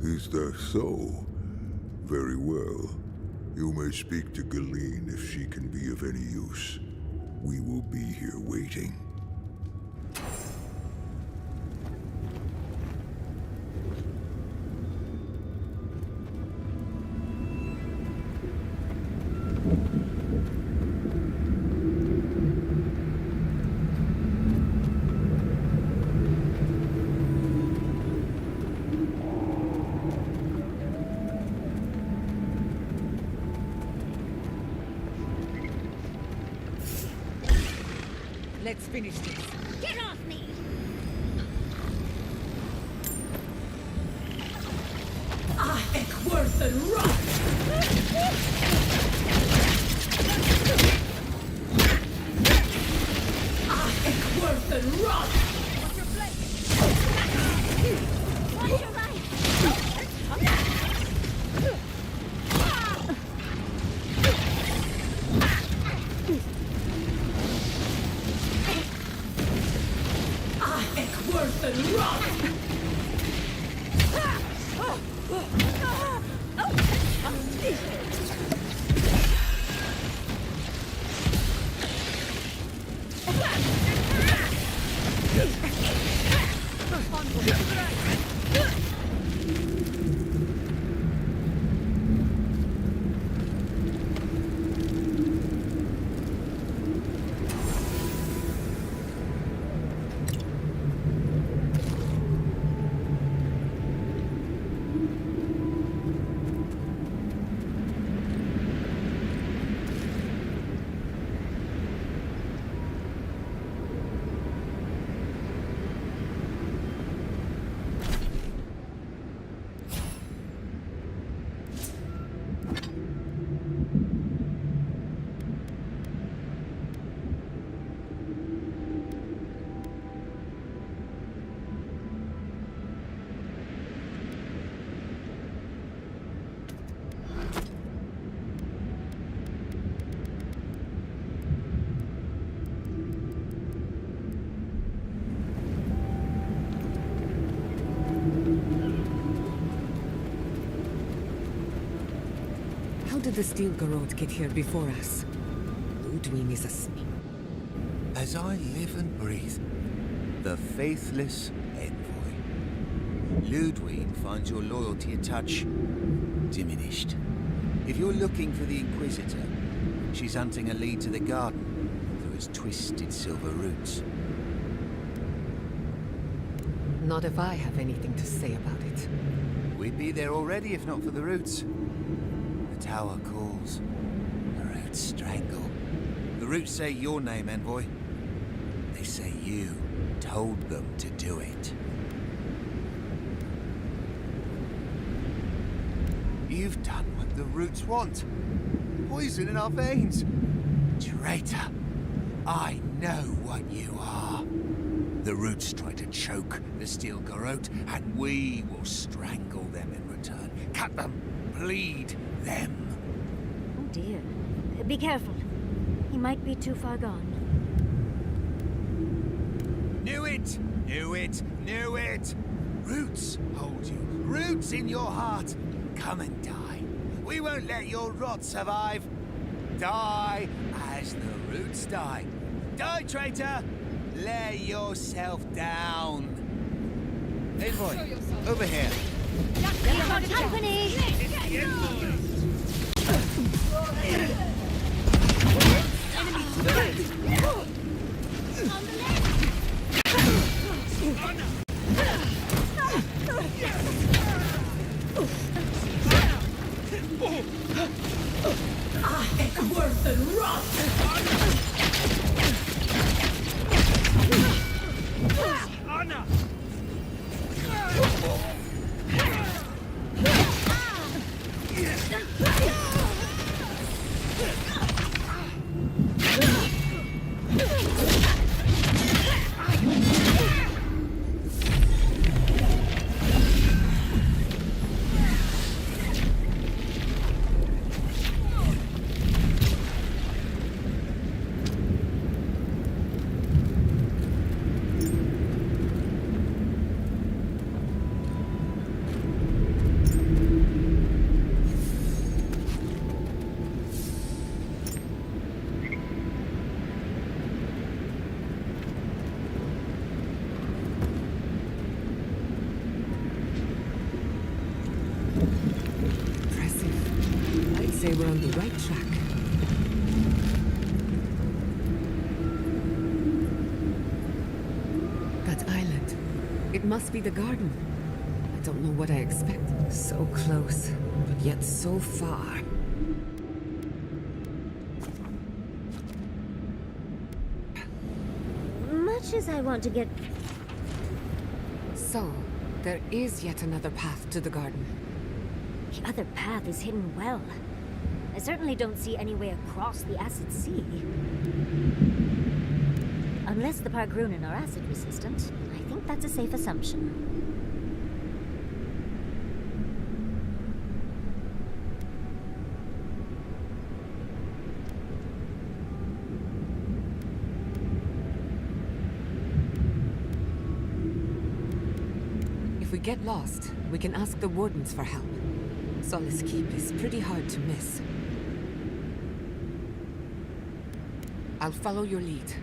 Speaker 21: Is that so? Very well. You may speak to Galeen if she can be of any use. We will be here waiting.
Speaker 3: Let's finish this.
Speaker 1: Get off me!
Speaker 9: Ik worth and rot! Ik worth and rot!
Speaker 1: Watch your blade! Watch your right!
Speaker 9: Worth and rot!
Speaker 3: How did the Steel Garrote get here before us? Ludwig is a snake.
Speaker 12: As I live and breathe, the faithless envoy. Ludwig finds your loyalty a touch diminished. If you're looking for the Inquisitor, she's hunting a lead to the garden through its twisted silver roots.
Speaker 3: Not if I have anything to say about it.
Speaker 12: We'd be there already if not for the roots. The tower calls. The roots strangle. The roots say your name, envoy. They say you told them to do it. You've done what the roots want. Poison in our veins. Traitor. I know what you are. The roots try to choke the Steel Garrote, and we will strangle them in return. Cut them. Bleed them.
Speaker 1: Oh dear. Be careful. He might be too far gone.
Speaker 12: Knew it! Knew it! Knew it! Roots hold you. Roots in your heart. Come and die. We won't let your rot survive. Die as the roots die. Die, traitor! Lay yourself down. Envoy, over here.
Speaker 1: Company!
Speaker 17: and rot!
Speaker 5: Anna!
Speaker 3: Say we're on the right track. That island. It must be the garden. I don't know what I expect. So close, but yet so far.
Speaker 1: Much as I want to get...
Speaker 3: So, there is yet another path to the garden.
Speaker 1: The other path is hidden well. I certainly don't see any way across the acid sea. Unless the Pargrunen are acid resistant, I think that's a safe assumption.
Speaker 3: If we get lost, we can ask the wardens for help. Solace Keep is pretty hard to miss. I'll follow your lead.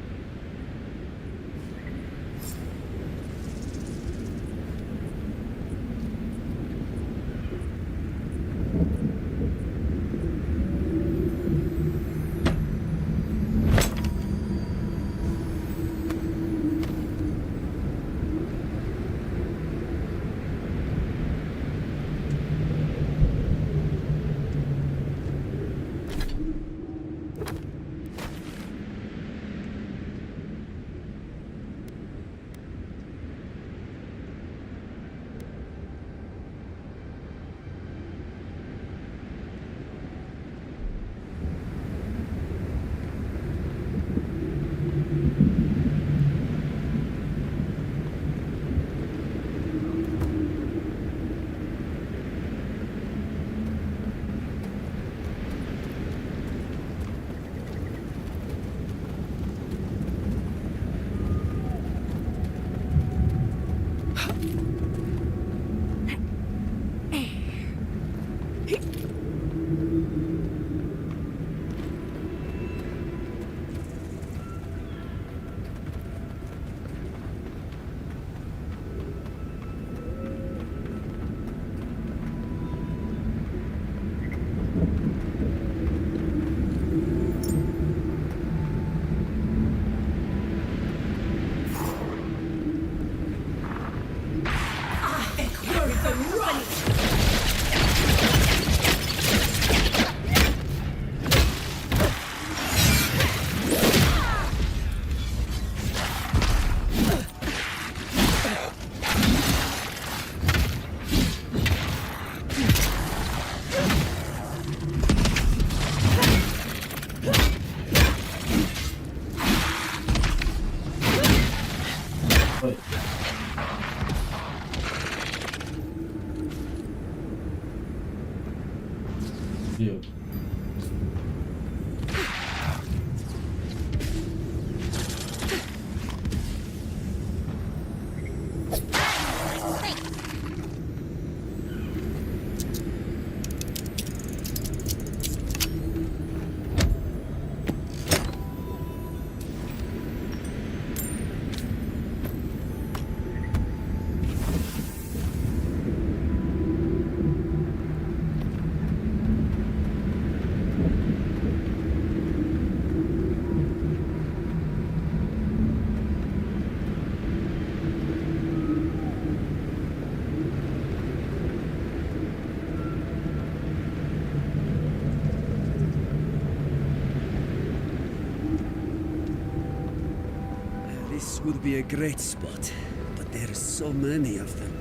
Speaker 14: would be a great spot, but there are so many of them.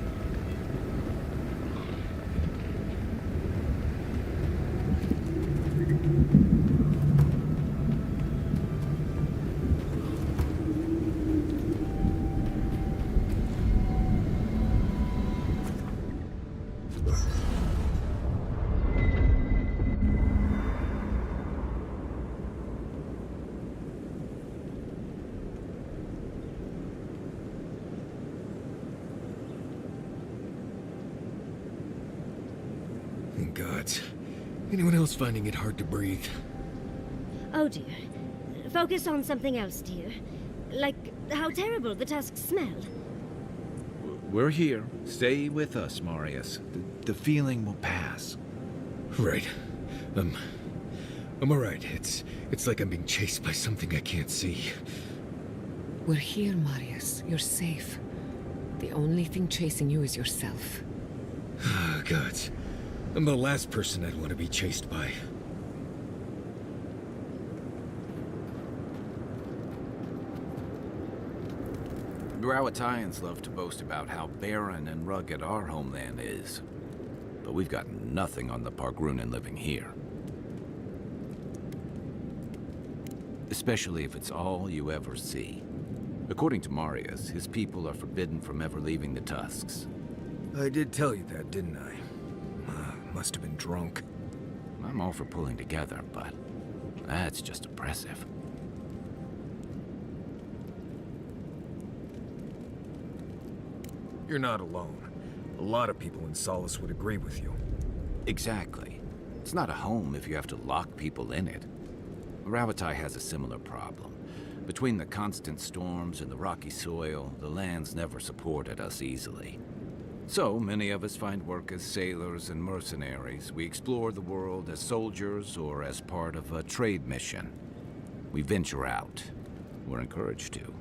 Speaker 6: Gods. Anyone else finding it hard to breathe?
Speaker 1: Oh dear. Focus on something else, dear. Like how terrible the tusks smell.
Speaker 2: We're here. Stay with us, Marius. The feeling will pass.
Speaker 6: Right. I'm alright. It's like I'm being chased by something I can't see.
Speaker 3: We're here, Marius. You're safe. The only thing chasing you is yourself.
Speaker 6: Oh, gods. I'm the last person I'd want to be chased by.
Speaker 2: Rawatayans love to boast about how barren and rugged our homeland is. But we've got nothing on the Pargrunan living here. Especially if it's all you ever see. According to Marius, his people are forbidden from ever leaving the Tusks.
Speaker 6: I did tell you that, didn't I? Must have been drunk.
Speaker 2: I'm all for pulling together, but that's just oppressive.
Speaker 6: You're not alone. A lot of people in Solace would agree with you.
Speaker 2: Exactly. It's not a home if you have to lock people in it. Rawatai has a similar problem. Between the constant storms and the rocky soil, the lands never supported us easily. So, many of us find work as sailors and mercenaries. We explore the world as soldiers or as part of a trade mission. We venture out. We're encouraged to.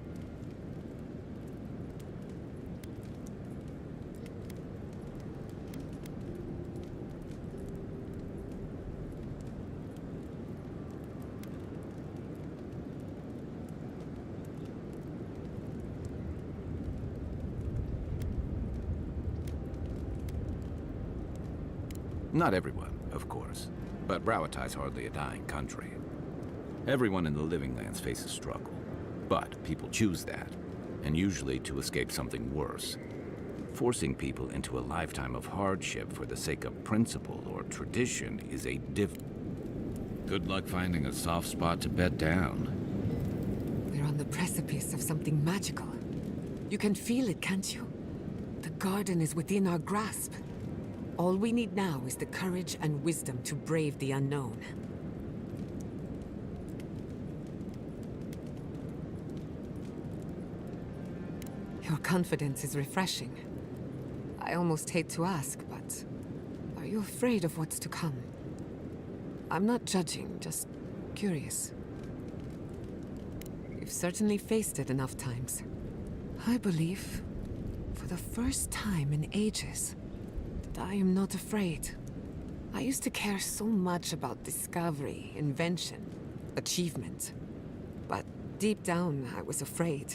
Speaker 2: Not everyone, of course, but Rawatai's hardly a dying country. Everyone in the Living Lands faces struggle, but people choose that, and usually to escape something worse. Forcing people into a lifetime of hardship for the sake of principle or tradition is a Good luck finding a soft spot to bed down.
Speaker 3: We're on the precipice of something magical. You can feel it, can't you? The garden is within our grasp. All we need now is the courage and wisdom to brave the unknown. Your confidence is refreshing. I almost hate to ask, but are you afraid of what's to come? I'm not judging, just curious. You've certainly faced it enough times. I believe, for the first time in ages, I am not afraid. I used to care so much about discovery, invention, achievement. But deep down, I was afraid.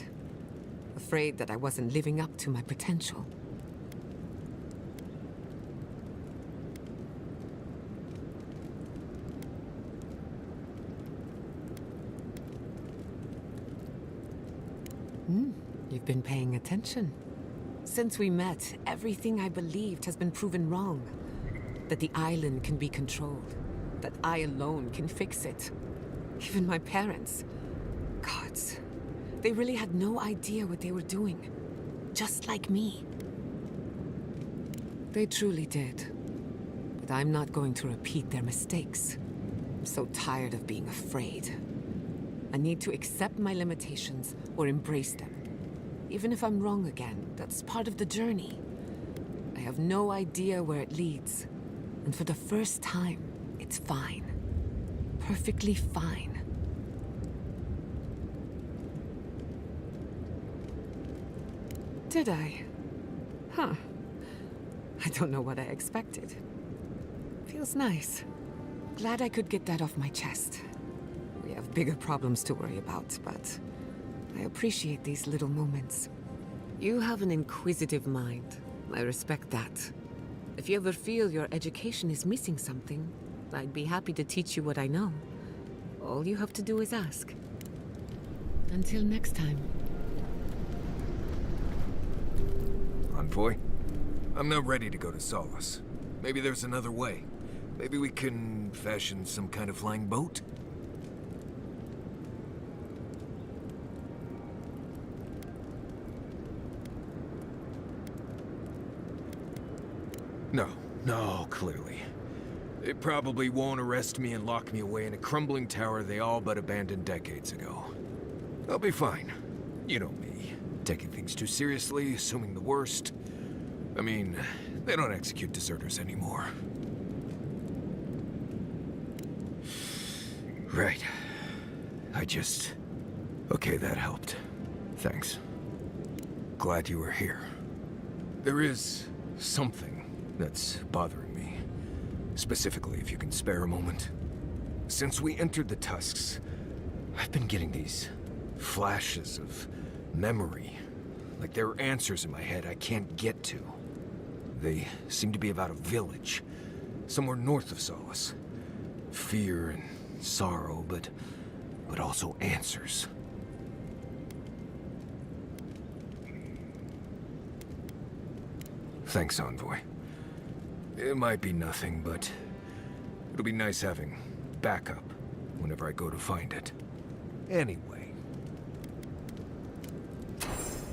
Speaker 3: Afraid that I wasn't living up to my potential. You've been paying attention. Since we met, everything I believed has been proven wrong. That the island can be controlled. That I alone can fix it. Even my parents. Gods. They really had no idea what they were doing. Just like me. They truly did. But I'm not going to repeat their mistakes. I'm so tired of being afraid. I need to accept my limitations or embrace them. Even if I'm wrong again, that's part of the journey. I have no idea where it leads. And for the first time, it's fine. Perfectly fine. Did I? Huh. I don't know what I expected. Feels nice. Glad I could get that off my chest. We have bigger problems to worry about, but I appreciate these little moments. You have an inquisitive mind. I respect that. If you ever feel your education is missing something, I'd be happy to teach you what I know. All you have to do is ask. Until next time.
Speaker 6: Envoy? I'm not ready to go to Solace. Maybe there's another way. Maybe we can fashion some kind of flying boat? No, clearly. They probably won't arrest me and lock me away in a crumbling tower they all but abandoned decades ago. I'll be fine. You know me. Taking things too seriously, assuming the worst. I mean, they don't execute deserters anymore. Right. Okay, that helped. Thanks. Glad you were here. There is something that's bothering me. Specifically, if you can spare a moment. Since we entered the Tusks, I've been getting these flashes of memory. Like there are answers in my head I can't get to. They seem to be about a village, somewhere north of Solace. Fear and sorrow, but also answers. Thanks, Envoy. It might be nothing, but it'll be nice having backup whenever I go to find it. Anyway.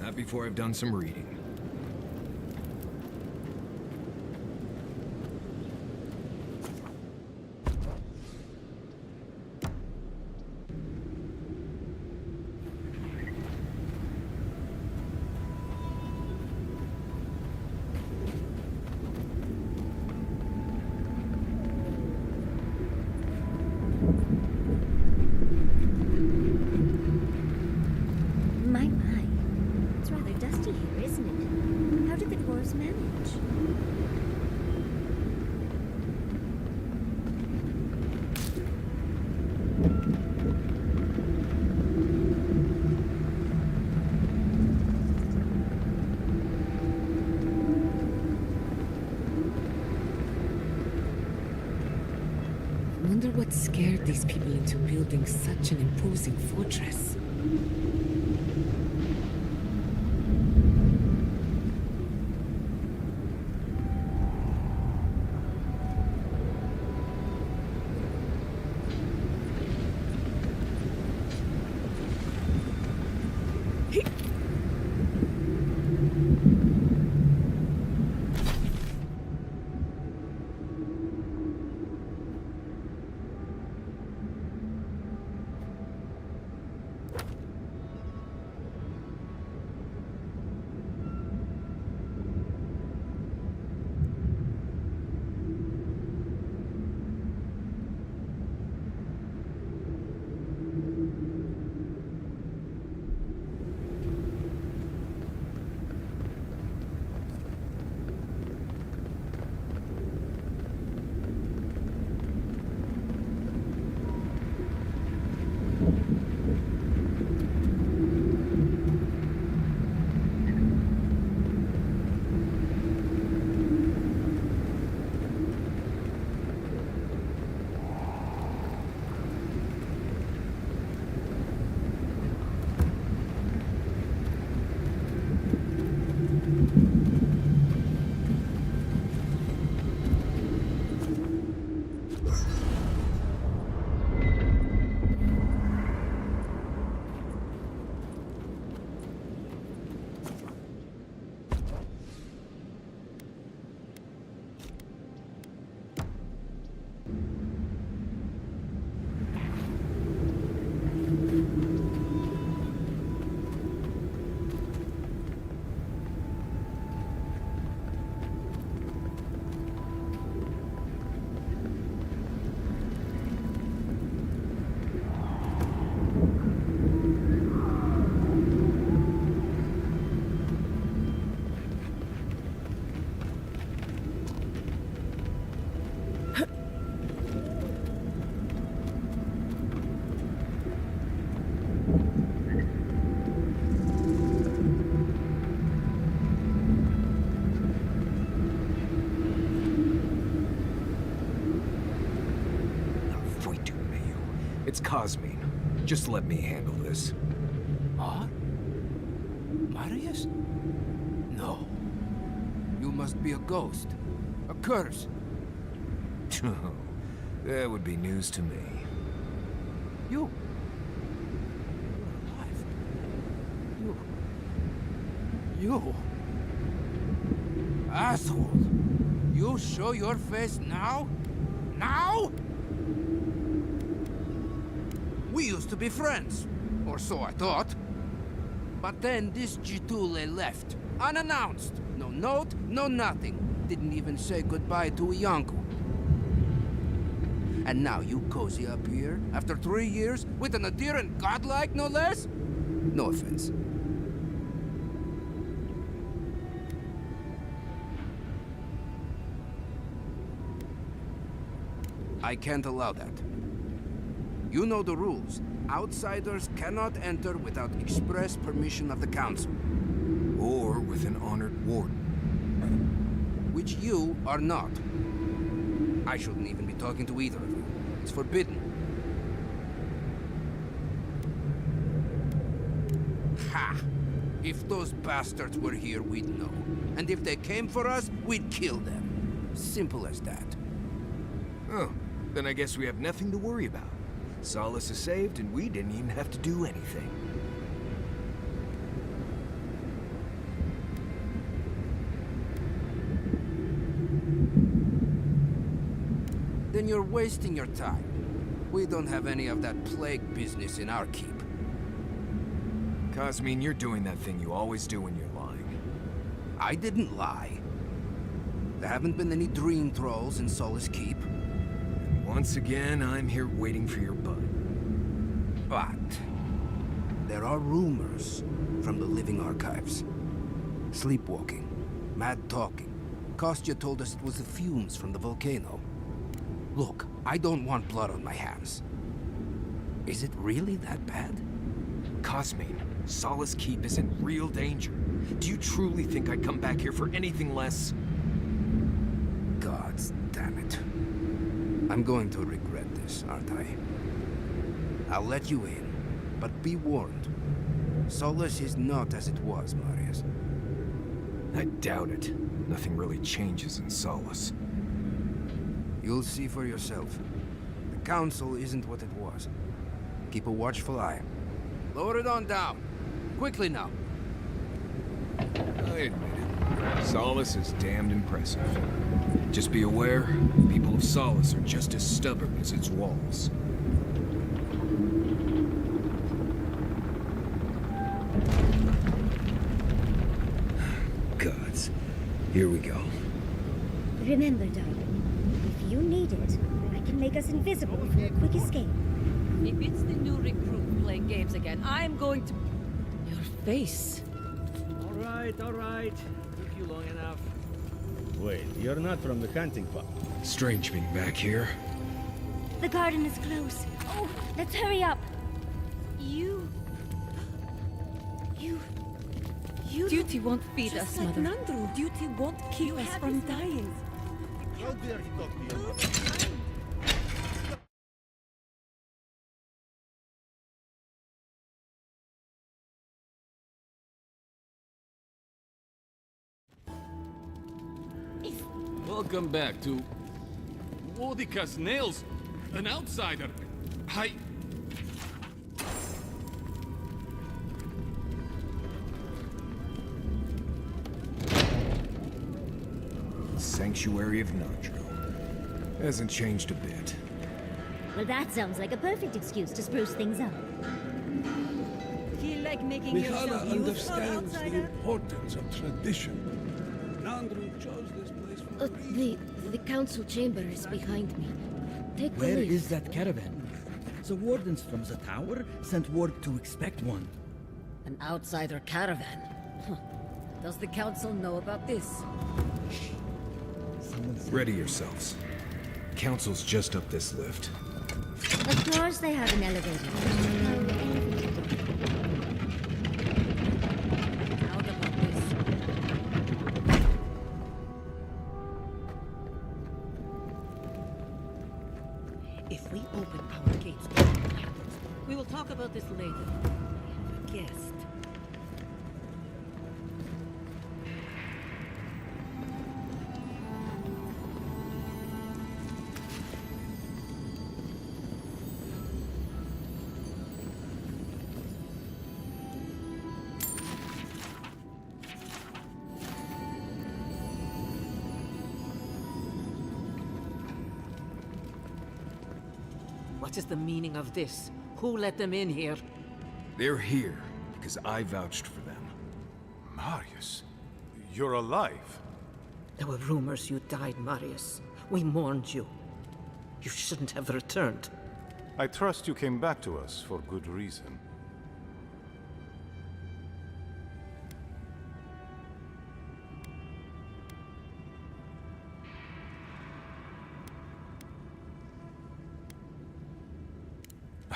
Speaker 6: Not before I've done some reading.
Speaker 3: What scared these people into building such an imposing fortress?
Speaker 6: It's Cosmine. Just let me handle this.
Speaker 13: What? Marius? No. You must be a ghost. A curse.
Speaker 6: Oh, that would be news to me.
Speaker 13: You. You. Asshole. You show your face now? Now? We used to be friends. Or so I thought. But then this Jitule left. Unannounced. No note, no nothing. Didn't even say goodbye to Iancu. And now you cozy up here, after 3 years, with an adherent godlike, no less? No offense. I can't allow that. You know the rules. Outsiders cannot enter without express permission of the Council.
Speaker 6: Or with an honored warden.
Speaker 13: Which you are not. I shouldn't even be talking to either of you. It's forbidden. Ha! If those bastards were here, we'd know. And if they came for us, we'd kill them. Simple as that.
Speaker 6: Oh, then I guess we have nothing to worry about. Solace is saved, and we didn't even have to do anything.
Speaker 13: Then you're wasting your time. We don't have any of that plague business in our keep.
Speaker 6: Cosmine, you're doing that thing you always do when you're lying.
Speaker 13: I didn't lie. There haven't been any dream trolls in Solace Keep.
Speaker 6: And once again, I'm here waiting for your butt.
Speaker 13: But there are rumors from the living archives. Sleepwalking, mad talking. Kostya told us it was the fumes from the volcano. Look, I don't want blood on my hands. Is it really that bad?
Speaker 6: Cosmine, Solace Keep is in real danger. Do you truly think I'd come back here for anything less?
Speaker 13: Gods damn it. I'm going to regret this, aren't I? I'll let you in, but be warned. Solace is not as it was, Marius.
Speaker 6: I doubt it. Nothing really changes in Solace.
Speaker 13: You'll see for yourself. The Council isn't what it was. Keep a watchful eye. Lower it on down. Quickly now.
Speaker 6: I admit it. Solace is damned impressive. Just be aware, people of Solace are just as stubborn as its walls. Gods. Here we go.
Speaker 1: Remember, darling, if you need it, I can make us invisible for a quick escape.
Speaker 9: If it's the new recruit playing games again, I'm going to... Your face.
Speaker 18: All right. Took you long enough. Wait, you're not from the hunting club.
Speaker 6: Strange being back here.
Speaker 1: The garden is close. Oh, let's hurry up.
Speaker 9: Duty won't feed us,
Speaker 3: like
Speaker 9: Mother.
Speaker 3: Nandru. Duty won't keep us from dying.
Speaker 18: How dare he talk to you?
Speaker 22: Welcome back to Wodika's Nails, an outsider.
Speaker 6: Sanctuary of Nandru. Hasn't changed a bit.
Speaker 1: Well, that sounds like a perfect excuse to spruce things up.
Speaker 17: Feel like making
Speaker 8: Mihala
Speaker 17: yourself useful,
Speaker 8: understands the
Speaker 17: outsider?
Speaker 8: importance of tradition. Nandru chose this place for
Speaker 23: The council chamber is behind me. Take the
Speaker 24: Where
Speaker 23: lead.
Speaker 24: is that caravan? The wardens from the tower sent word to expect one.
Speaker 9: An outsider caravan. Huh. Does the council know about this?
Speaker 6: Ready yourselves. Council's just up this lift.
Speaker 1: Of course they have an elevator.
Speaker 9: If we open our gates, We will talk about this later. Guest. What is the meaning of this? Who let them in here?
Speaker 6: They're here because I vouched for them.
Speaker 15: Marius, you're alive.
Speaker 9: There were rumors you died, Marius. We mourned you. You shouldn't have returned.
Speaker 15: I trust you came back to us for good reason.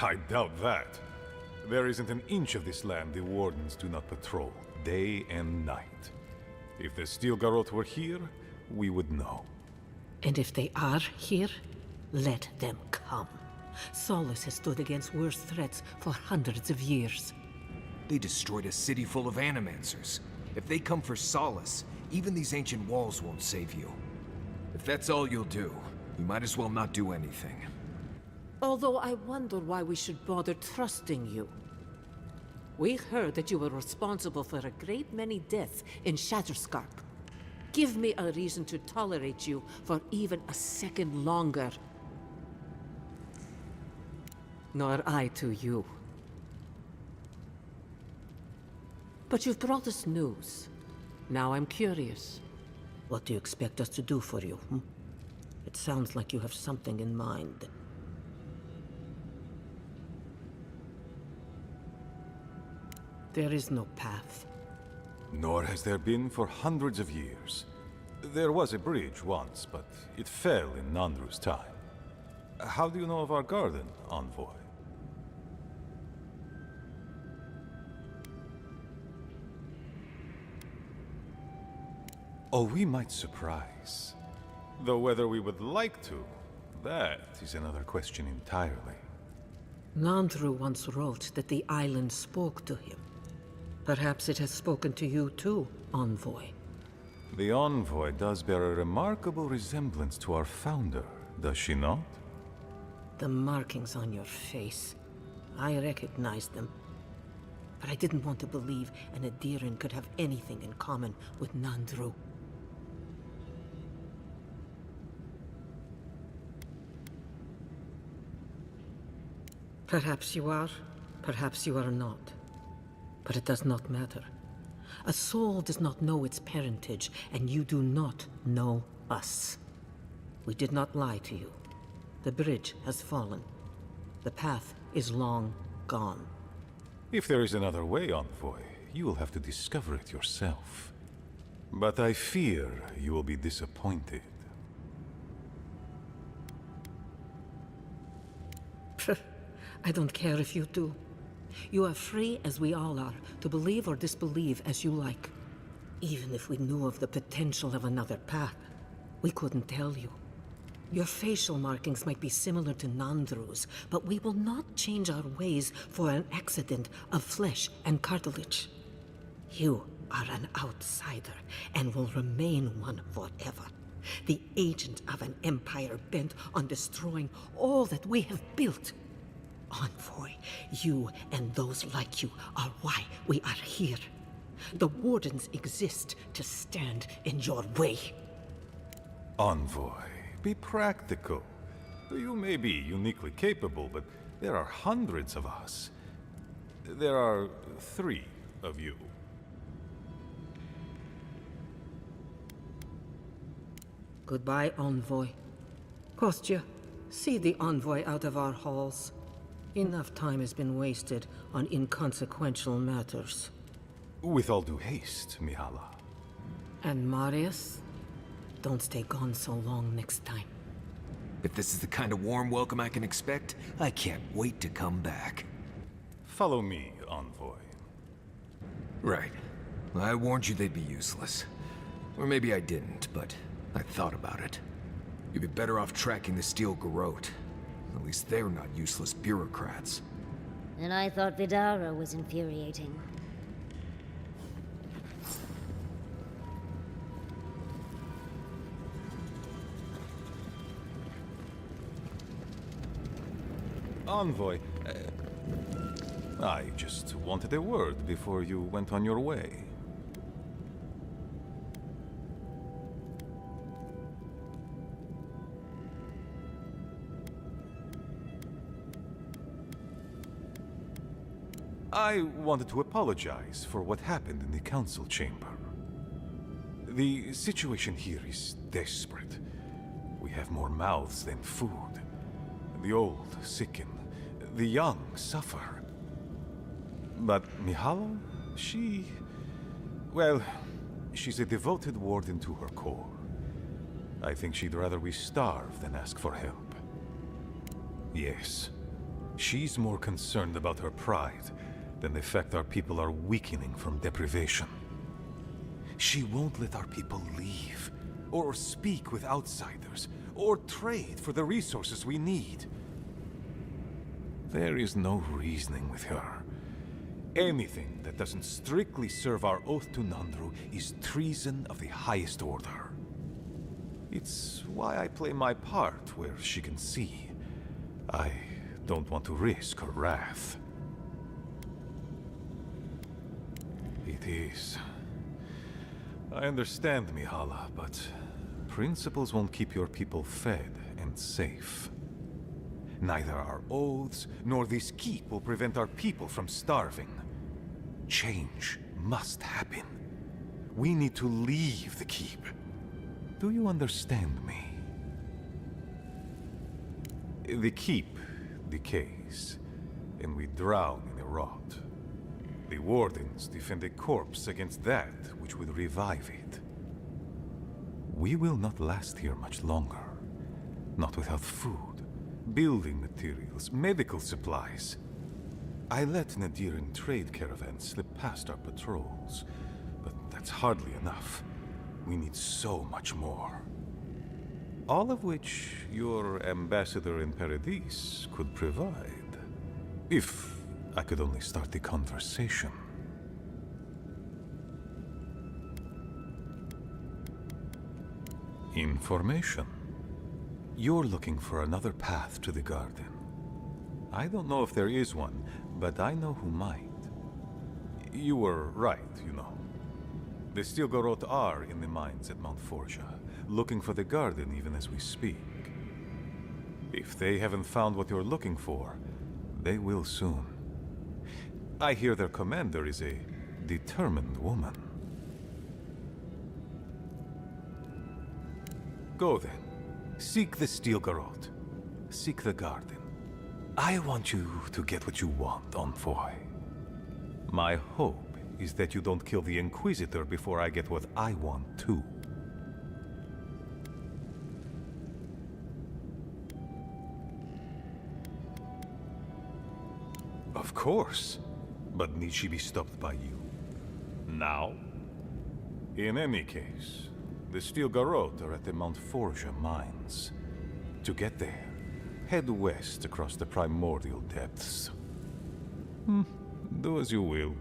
Speaker 15: I doubt that. There isn't an inch of this land the Wardens do not patrol, day and night. If the Steel Garrote were here, we would know.
Speaker 9: And if they are here, let them come. Solus has stood against worse threats for hundreds of years.
Speaker 6: They destroyed a city full of animancers. If they come for Solace, even these ancient walls won't save you. If that's all you'll do, you might as well not do anything.
Speaker 9: Although I wonder why we should bother trusting you. We heard that you were responsible for a great many deaths in Shatterscarp. Give me a reason to tolerate you for even a second longer. Nor I to you. But you've brought us news. Now I'm curious. What do you expect us to do for you, It sounds like you have something in mind. There is no path.
Speaker 15: Nor has there been for hundreds of years. There was a bridge once, but it fell in Nandru's time. How do you know of our garden, Envoy? Oh, we might surprise. Though whether we would like to, that is another question entirely.
Speaker 9: Nandru once wrote that the island spoke to him. Perhaps it has spoken to you too, Envoy.
Speaker 15: The Envoy does bear a remarkable resemblance to our founder, does she not?
Speaker 9: The markings on your face. I recognized them. But I didn't want to believe an Adiran could have anything in common with Nandru. Perhaps you are, perhaps you are not. But it does not matter. A soul does not know its parentage, and you do not know us. We did not lie to you. The bridge has fallen. The path is long gone.
Speaker 15: If there is another way, Envoy, you will have to discover it yourself. But I fear you will be disappointed.
Speaker 9: I don't care if you do. You are free, as we all are, to believe or disbelieve as you like. Even if we knew of the potential of another path, we couldn't tell you. Your facial markings might be similar to Nandru's, but we will not change our ways for an accident of flesh and cartilage. You are an outsider, and will remain one forever. The agent of an empire bent on destroying all that we have built. Envoy, you and those like you are why we are here. The Wardens exist to stand in your way.
Speaker 15: Envoy, be practical. You may be uniquely capable, but there are hundreds of us. There are 3 of you.
Speaker 9: Goodbye, Envoy. Kostya, see the Envoy out of our halls. Enough time has been wasted on inconsequential matters.
Speaker 15: With all due haste, Mihala.
Speaker 9: And Marius? Don't stay gone so long next time.
Speaker 6: If this is the kind of warm welcome I can expect, I can't wait to come back.
Speaker 15: Follow me, Envoy.
Speaker 6: Right. I warned you they'd be useless. Or maybe I didn't, but I thought about it. You'd be better off tracking the Steel Garrote. At least they're not useless bureaucrats.
Speaker 1: And I thought Vidara was infuriating.
Speaker 15: Envoy, I just wanted a word before you went on your way. I wanted to apologize for what happened in the council chamber. The situation here is desperate. We have more mouths than food. The old sicken, the young suffer. But Mihala, well, she's a devoted warden to her core. I think she'd rather we starve than ask for help. Yes, she's more concerned about her pride than the fact our people are weakening from deprivation. She won't let our people leave, or speak with outsiders, or trade for the resources we need. There is no reasoning with her. Anything that doesn't strictly serve our oath to Nandru is treason of the highest order. It's why I play my part where she can see. I don't want to risk her wrath. It is. I understand, Mihala, but principles won't keep your people fed and safe. Neither our oaths nor this keep will prevent our people from starving. Change must happen. We need to leave the keep. Do you understand me? The keep decays, and we drown in a rot. The wardens defend a corpse against that which would revive it. We will not last here much longer. Not without food, building materials, medical supplies. I let Nadiran trade caravans slip past our patrols, but that's hardly enough. We need so much more. All of which your ambassador in Paradis could provide. If I could only start the conversation. Information. You're looking for another path to the garden. I don't know if there is one, but I know who might. You were right, you know. The Stilgarot are in the mines at Mount Forja, looking for the garden even as we speak. If they haven't found what you're looking for, they will soon. I hear their commander is a determined woman. Go then. Seek the Stilgarot. Seek the garden. I want you to get what you want, Envoy. My hope is that you don't kill the Inquisitor before I get what I want too. Of course. But need she be stopped by you? Now? In any case, the Stilgarot are at the Mount Forja mines. To get there, head west across the primordial depths. Do as you will.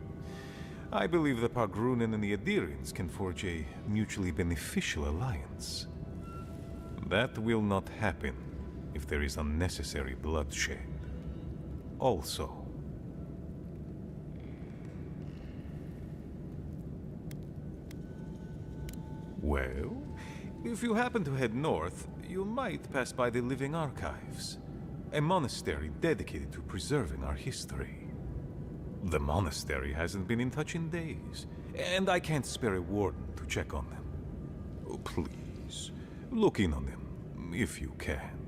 Speaker 15: I believe the Pargrunen and the Adirins can forge a mutually beneficial alliance. That will not happen if there is unnecessary bloodshed. Also, well, if you happen to head north, you might pass by the Living Archives, a monastery dedicated to preserving our history. The monastery hasn't been in touch in days, and I can't spare a warden to check on them. Oh, please, look in on them, if you can.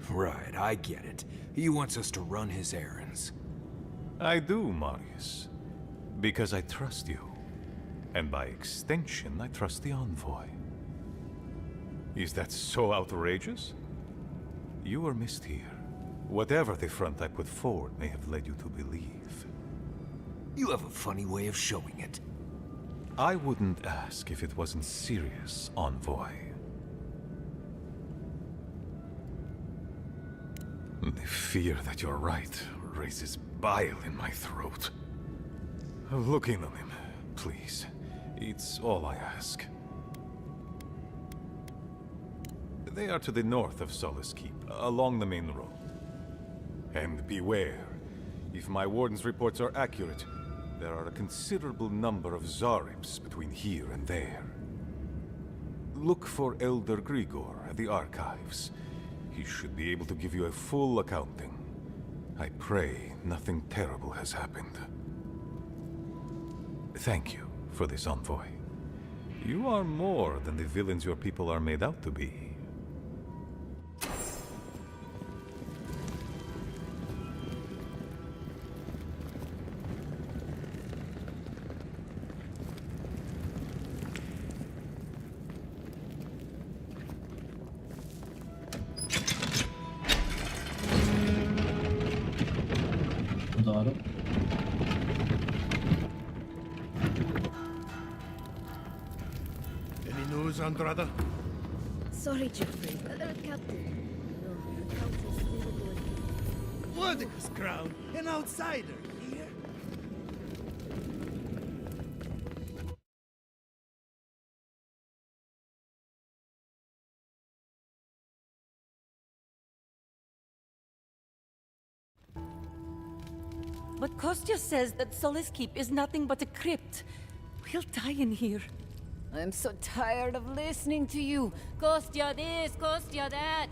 Speaker 6: Right, I get it. He wants us to run his errands.
Speaker 15: I do, Marius, because I trust you. And by extension, I trust the Envoy. Is that so outrageous? You were missed here. Whatever the front I put forward may have led you to believe.
Speaker 6: You have a funny way of showing it.
Speaker 15: I wouldn't ask if it wasn't serious, Envoy. The fear that you're right raises bile in my throat. Look in on him, please. It's all I ask. They are to the north of Solace Keep, along the main road. And beware, if my warden's reports are accurate, there are a considerable number of Zaribs between here and there. Look for Elder Grigor at the archives. He should be able to give you a full accounting. I pray nothing terrible has happened. Thank you for this envoy. You are more than the villains your people are made out to be.
Speaker 4: Adoro.
Speaker 8: Any news, Andrada?
Speaker 23: Sorry, Jeffrey. Captain. No, the council's still going.
Speaker 12: Mordecai's crown, an outsider here.
Speaker 11: But Kostya says that Solace Keep is nothing but a crypt. We'll die in here.
Speaker 23: I'm so tired of listening to you. Kostya this, Kostya that.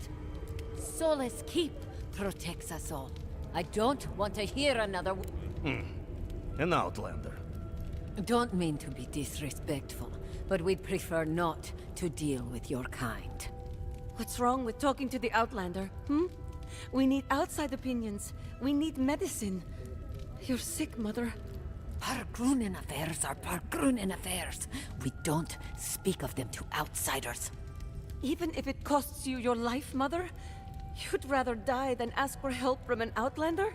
Speaker 23: Solace Keep protects us all. I don't want to hear another...
Speaker 16: An outlander.
Speaker 23: Don't mean to be disrespectful, but we'd prefer not to deal with your kind.
Speaker 11: What's wrong with talking to the Outlander, We need outside opinions. We need medicine. You're sick, Mother.
Speaker 23: Pargrunen affairs are Pargrunen affairs. We don't speak of them to outsiders.
Speaker 11: Even if it costs you your life, Mother? You'd rather die than ask for help from an Outlander?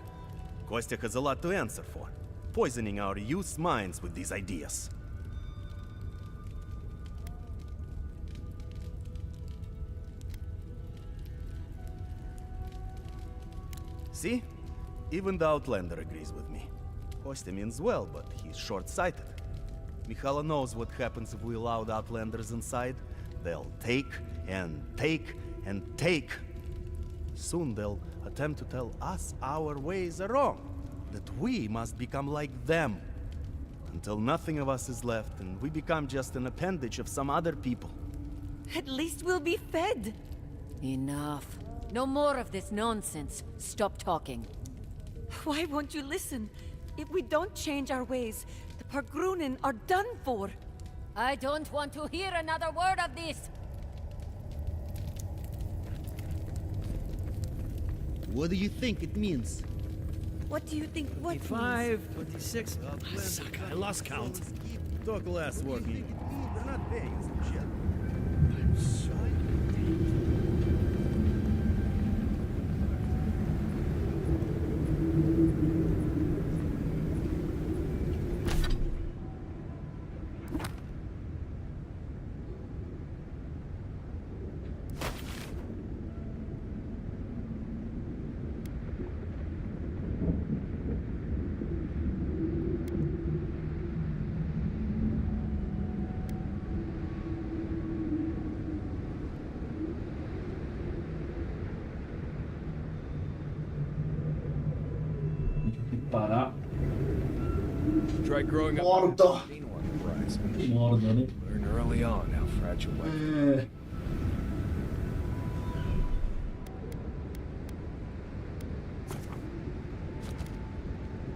Speaker 16: Kostya has a lot to answer for, poisoning our youth's minds with these ideas. See? Even the Outlander agrees with me. Kostya means well, but he's short-sighted. Mikhaila knows what happens if we allow the Outlanders inside. They'll take and take and take. Soon they'll attempt to tell us our ways are wrong, that we must become like them, until nothing of us is left and we become just an appendage of some other people.
Speaker 11: At least we'll be fed.
Speaker 23: Enough. No more of this nonsense. Stop talking.
Speaker 11: Why won't you listen? If we don't change our ways, the Pargrunen are done for.
Speaker 23: I don't want to hear another word of this.
Speaker 24: What do you think it means?
Speaker 11: What do you think what
Speaker 18: 25, 26...
Speaker 16: Suck,
Speaker 18: I lost count.
Speaker 16: Talk less, Warden. They're not paying us for shit.
Speaker 4: Parar.
Speaker 6: Try growing up.
Speaker 4: Morto. Morto, né?
Speaker 6: Learn early on how fragile life is.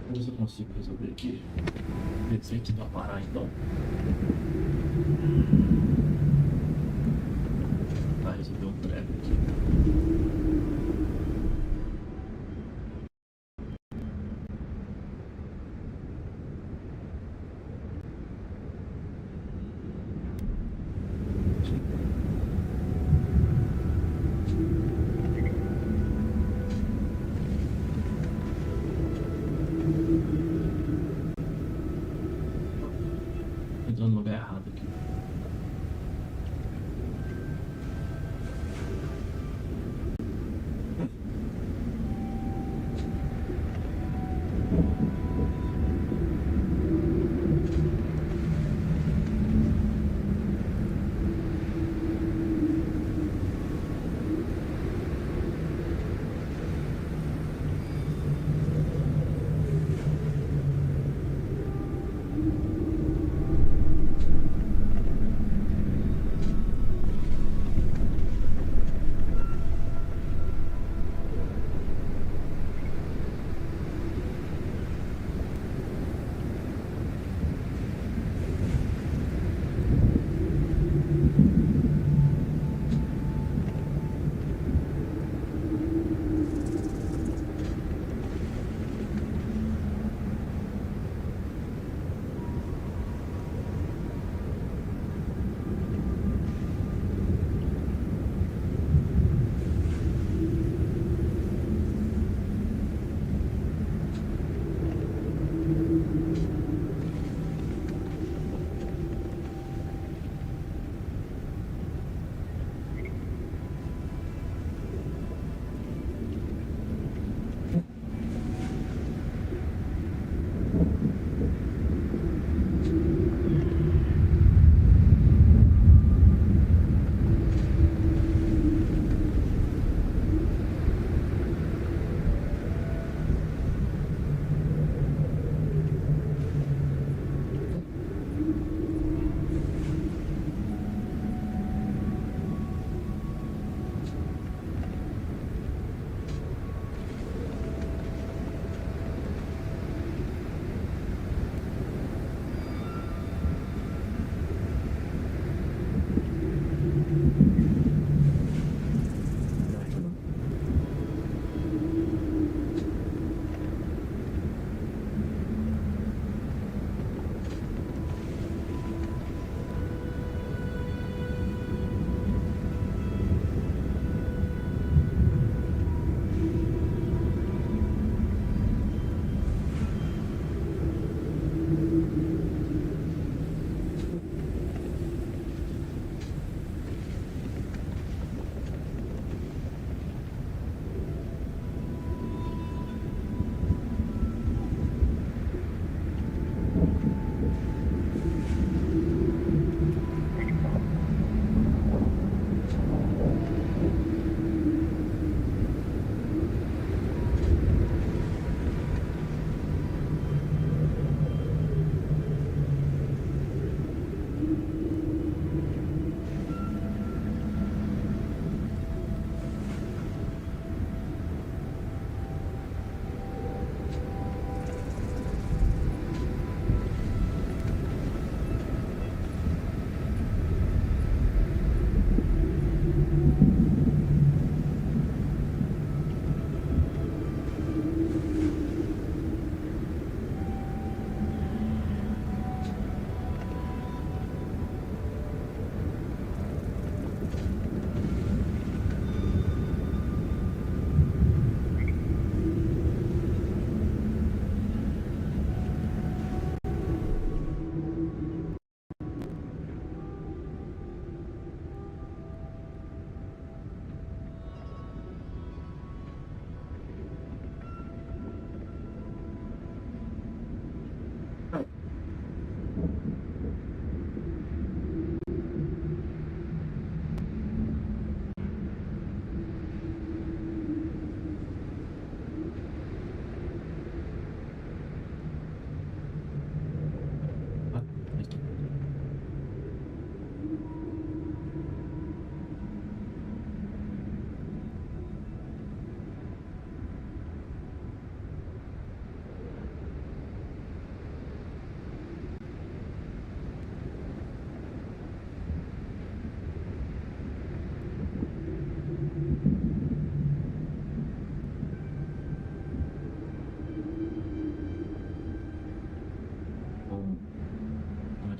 Speaker 4: Vamos ver se eu consigo resolver aqui. Defeito da parar então. Vai resolver um prego aqui. Entrou no lugar errado aqui.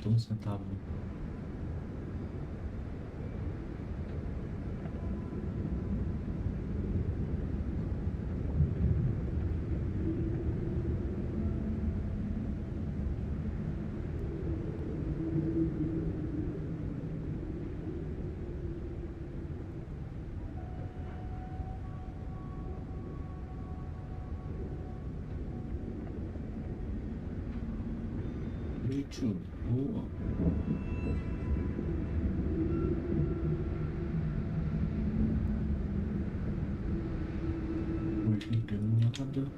Speaker 4: faltou um centavo. YouTube. Boa. Não entendeu nada.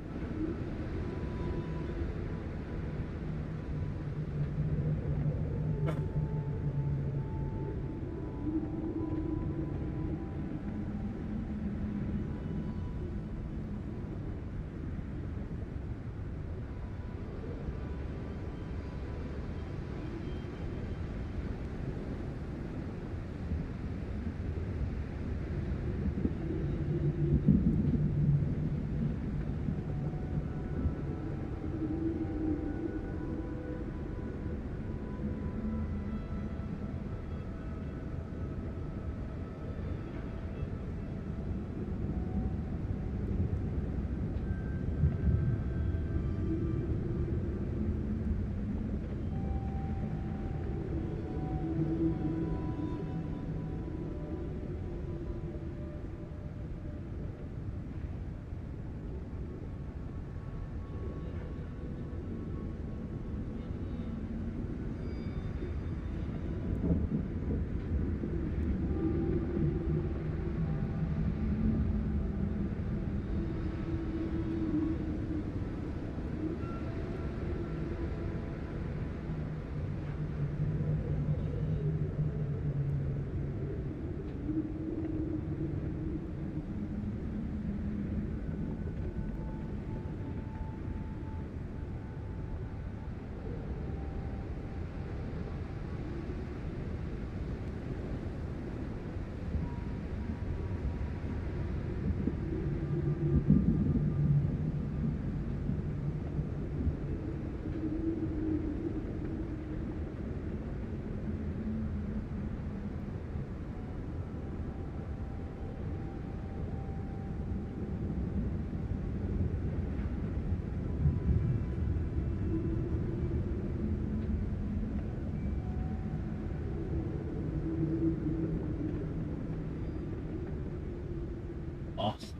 Speaker 4: Nossa.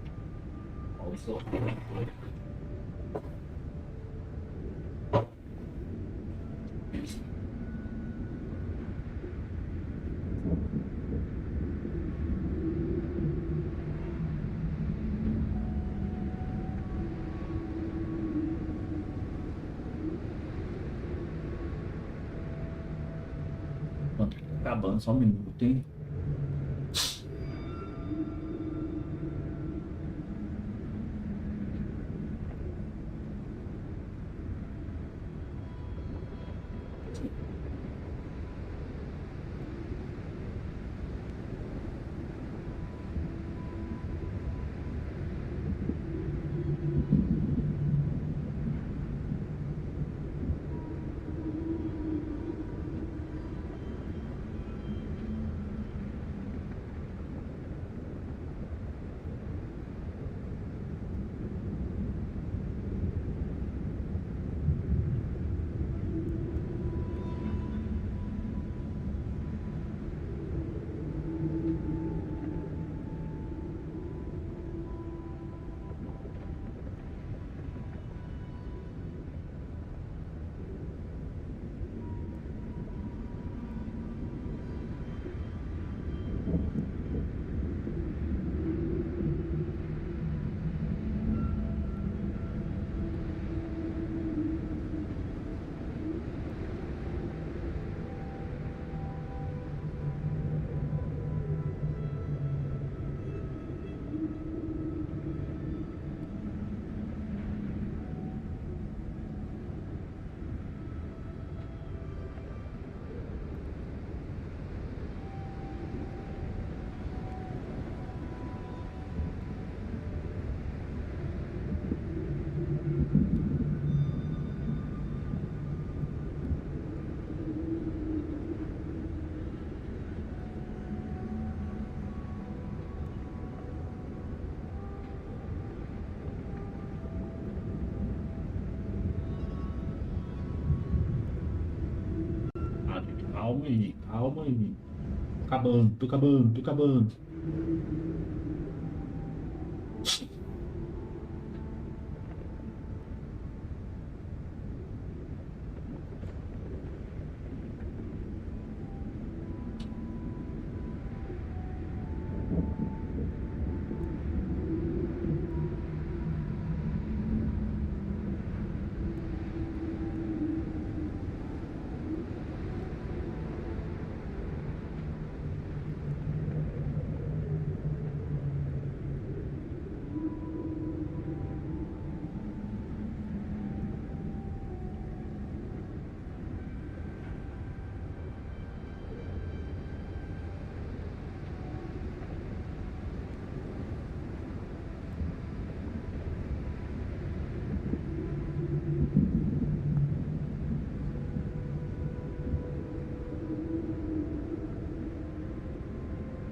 Speaker 4: Olha só. Pronto, acabando, só um minuto, hein? Calma aí, calma aí. Tô acabando.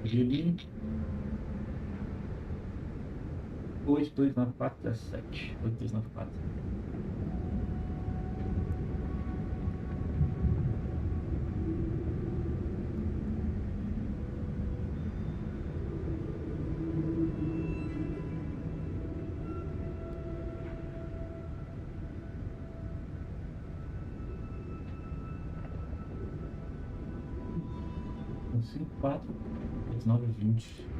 Speaker 4: Gili 829417. 8294. Um 54 8920.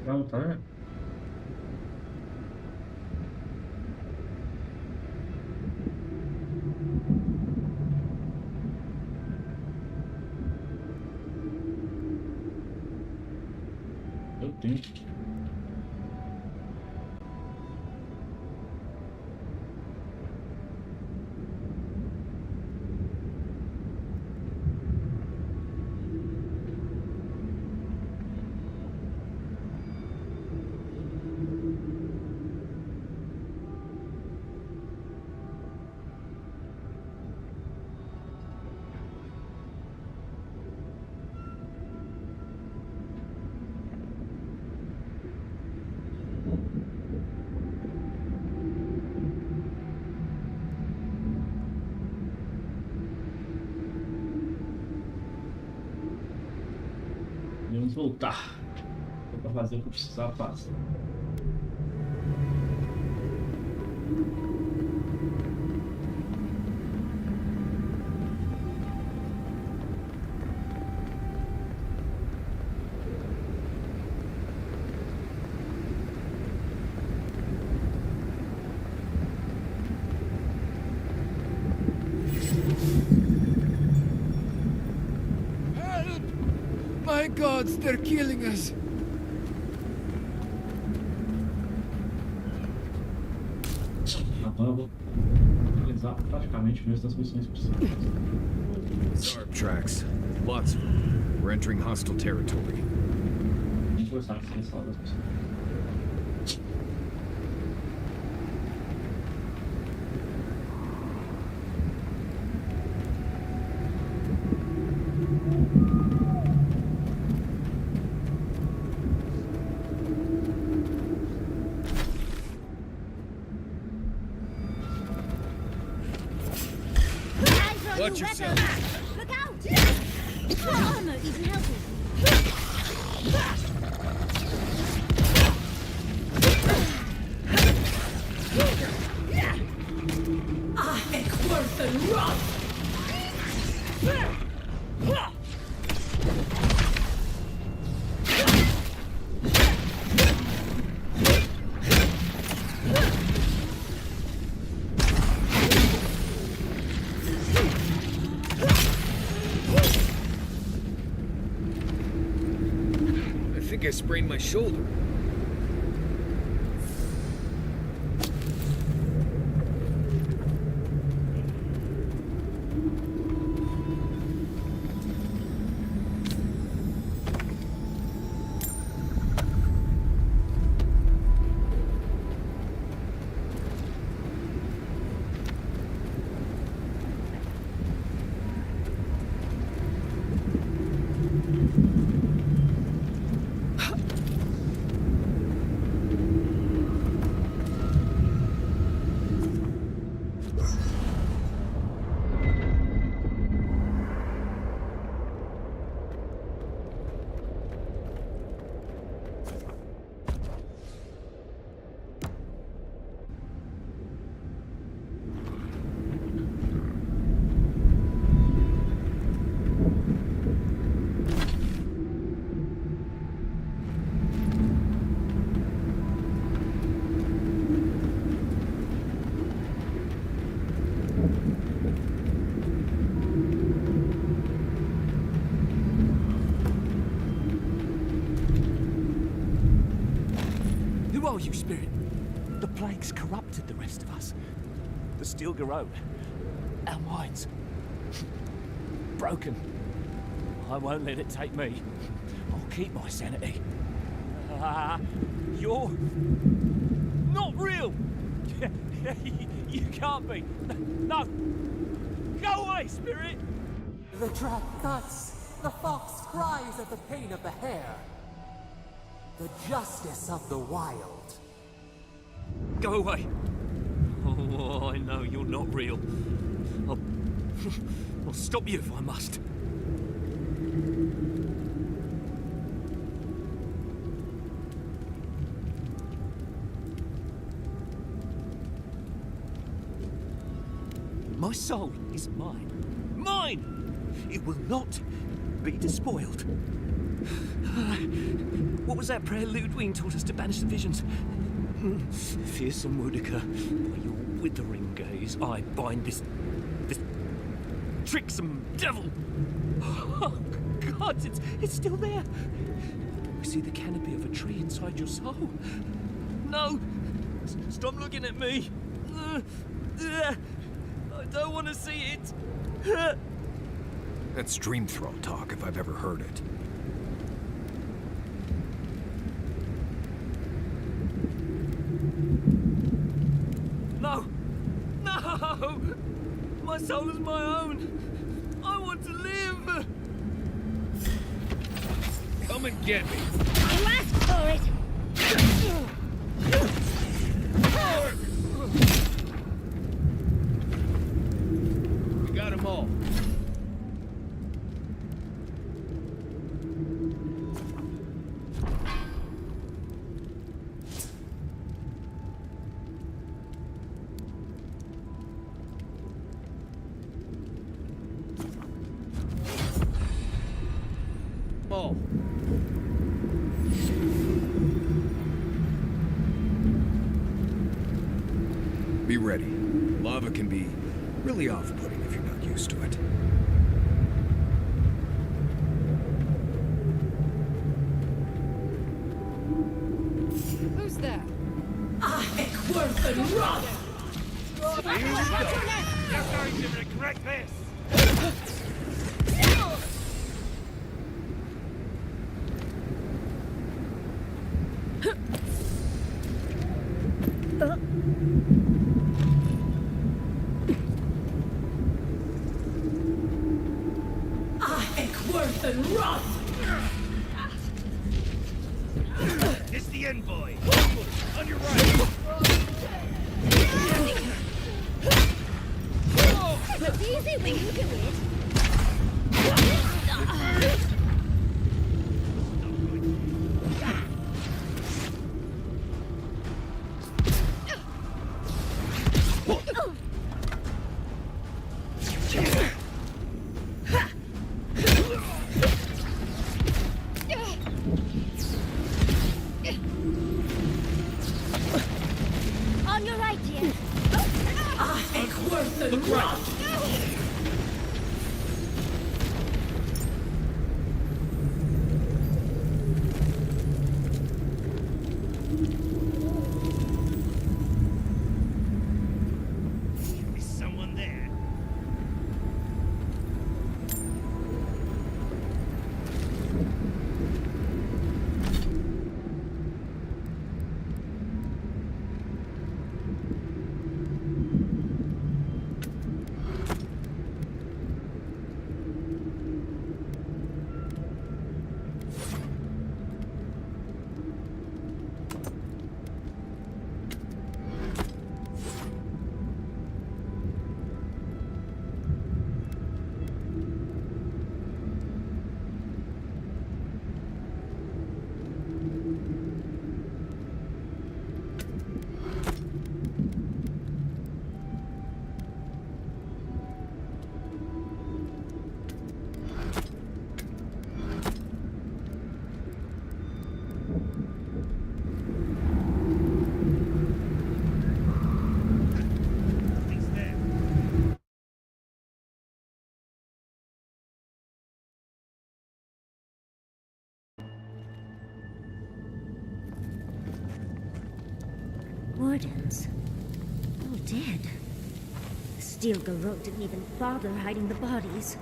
Speaker 4: Não, tá? Eu tenho. Vamos voltar para fazer o que eu precisava fazer.
Speaker 8: My gods, they're killing us.
Speaker 4: Então eu vou utilizar praticamente o resto das missões possíveis.
Speaker 6: Zarb tracks. Lots of them. We're entering hostile territory.
Speaker 4: Vamos forçar que seja das missões.
Speaker 8: Watch yourself.
Speaker 1: Look out! Armor isn't helping.
Speaker 8: I sprained my shoulder.
Speaker 7: Who are you, Spirit? The plague's corrupted the rest of us. The steel garrote. Our minds. Broken. I won't let it take me. I'll keep my sanity. You're not real! You can't be. No! Go away, Spirit!
Speaker 10: The trap cuts. The fox cries at the pain of the hare. The justice of the wild.
Speaker 7: Go away! Oh, I know you're not real. I'll stop you if I must. My soul is mine. Mine! It will not be despoiled. What was that prayer Ludwig taught us to banish the visions? Fearsome Woodica, by your withering gaze, I bind this tricksome devil. Oh, God, it's still there. I see the canopy of a tree inside your soul. No! Stop looking at me. I don't want to see it.
Speaker 6: That's dream thrall talk if I've ever heard it.
Speaker 7: No! No! My soul is my own. I want to live.
Speaker 22: Come and get me.
Speaker 1: You asked for it.
Speaker 22: We got them all. All.
Speaker 6: Be ready. Lava can be really off-putting if you're not used to it.
Speaker 17: Who's there?
Speaker 10: Worth and run!
Speaker 22: Here we go. You're going to regret this.
Speaker 10: Worth and run!
Speaker 22: It's the envoy. On your right.
Speaker 1: It's easy when you do it. On your right, dear.
Speaker 10: Worth and run!
Speaker 22: Is someone there?
Speaker 1: wardens. All dead. The Steel Garrote didn't even bother hiding the bodies.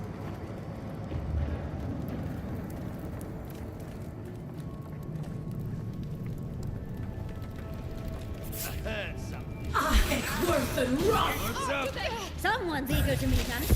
Speaker 17: Worth and
Speaker 1: What's up? Someone's eager to meet us.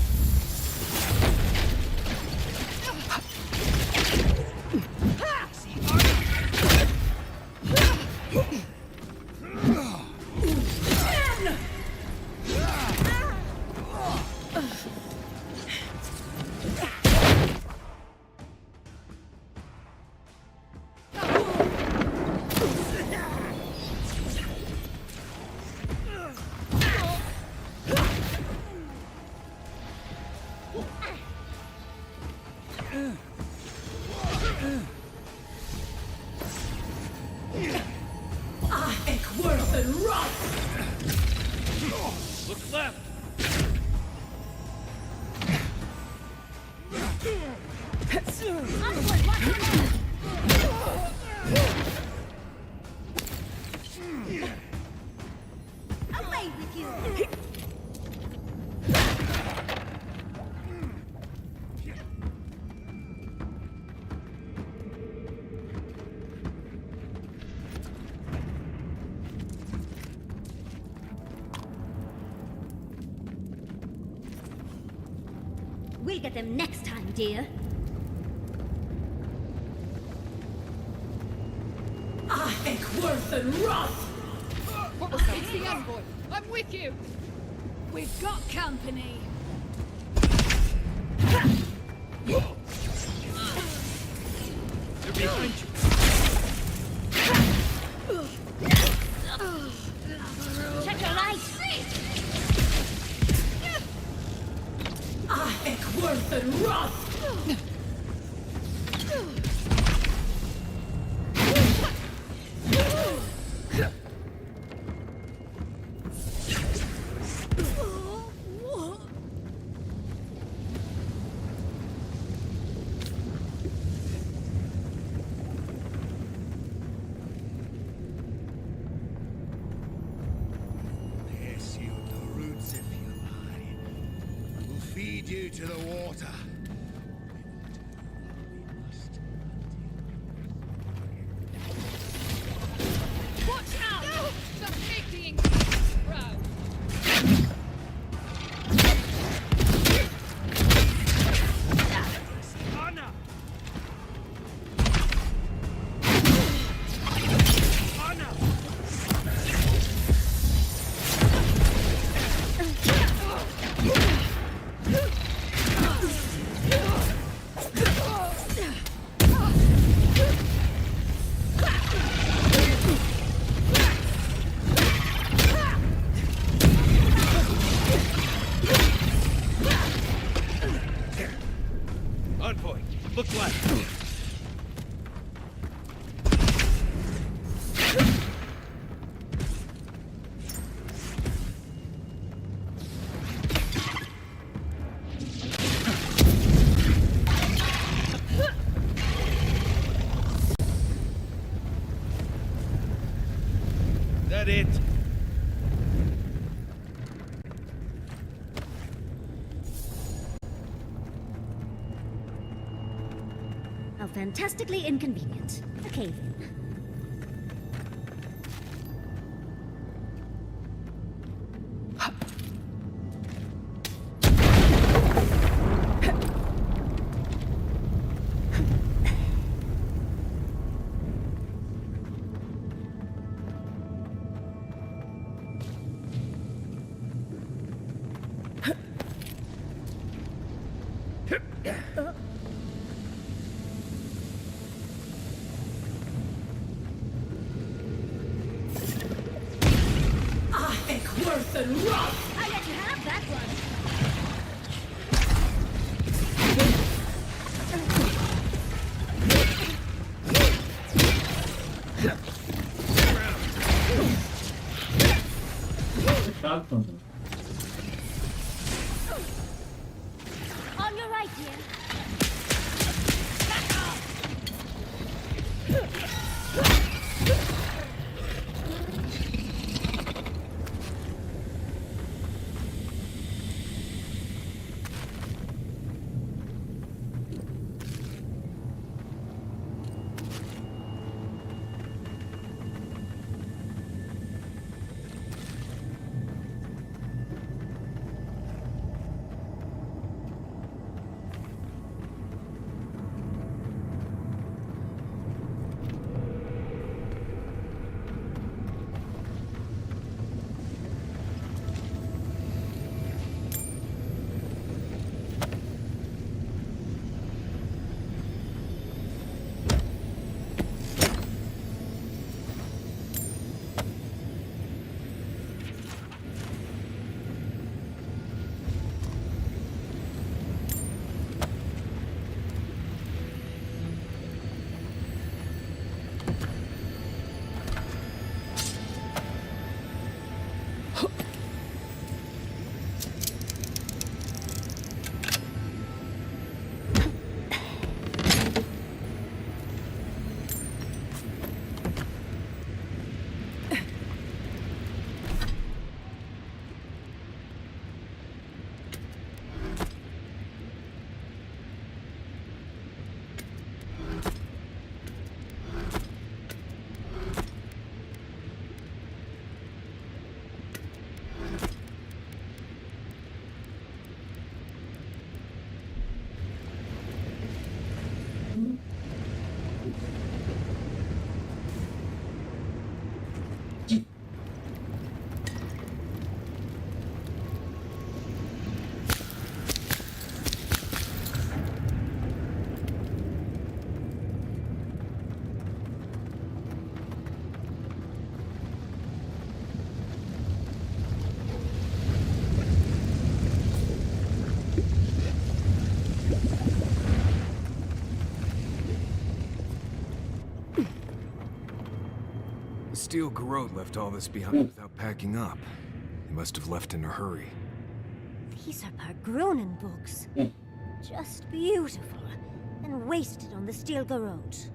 Speaker 22: Look left!
Speaker 1: Away with you! We'll get them next time, dear.
Speaker 17: Worth and Roth!
Speaker 5: It's the envoy. I'm with you. We've got company.
Speaker 22: They're behind you.
Speaker 1: Check your light!
Speaker 17: Worth and Roth!
Speaker 12: Pierce you at the roots if you like. We'll feed you to the water.
Speaker 5: Watch out! The picking row.
Speaker 22: Anna! Anna! Envoy, look left. That it?
Speaker 1: How fantastically inconvenient. A cave-in.
Speaker 17: Worth and Roth!
Speaker 1: I let you have that one.
Speaker 4: Fechado, Phantom.
Speaker 1: On your right, dear.
Speaker 6: steel garrote left all this behind without packing up. He must have left in a hurry.
Speaker 1: These are Pargronen books. Just beautiful. And wasted on the steel garrote.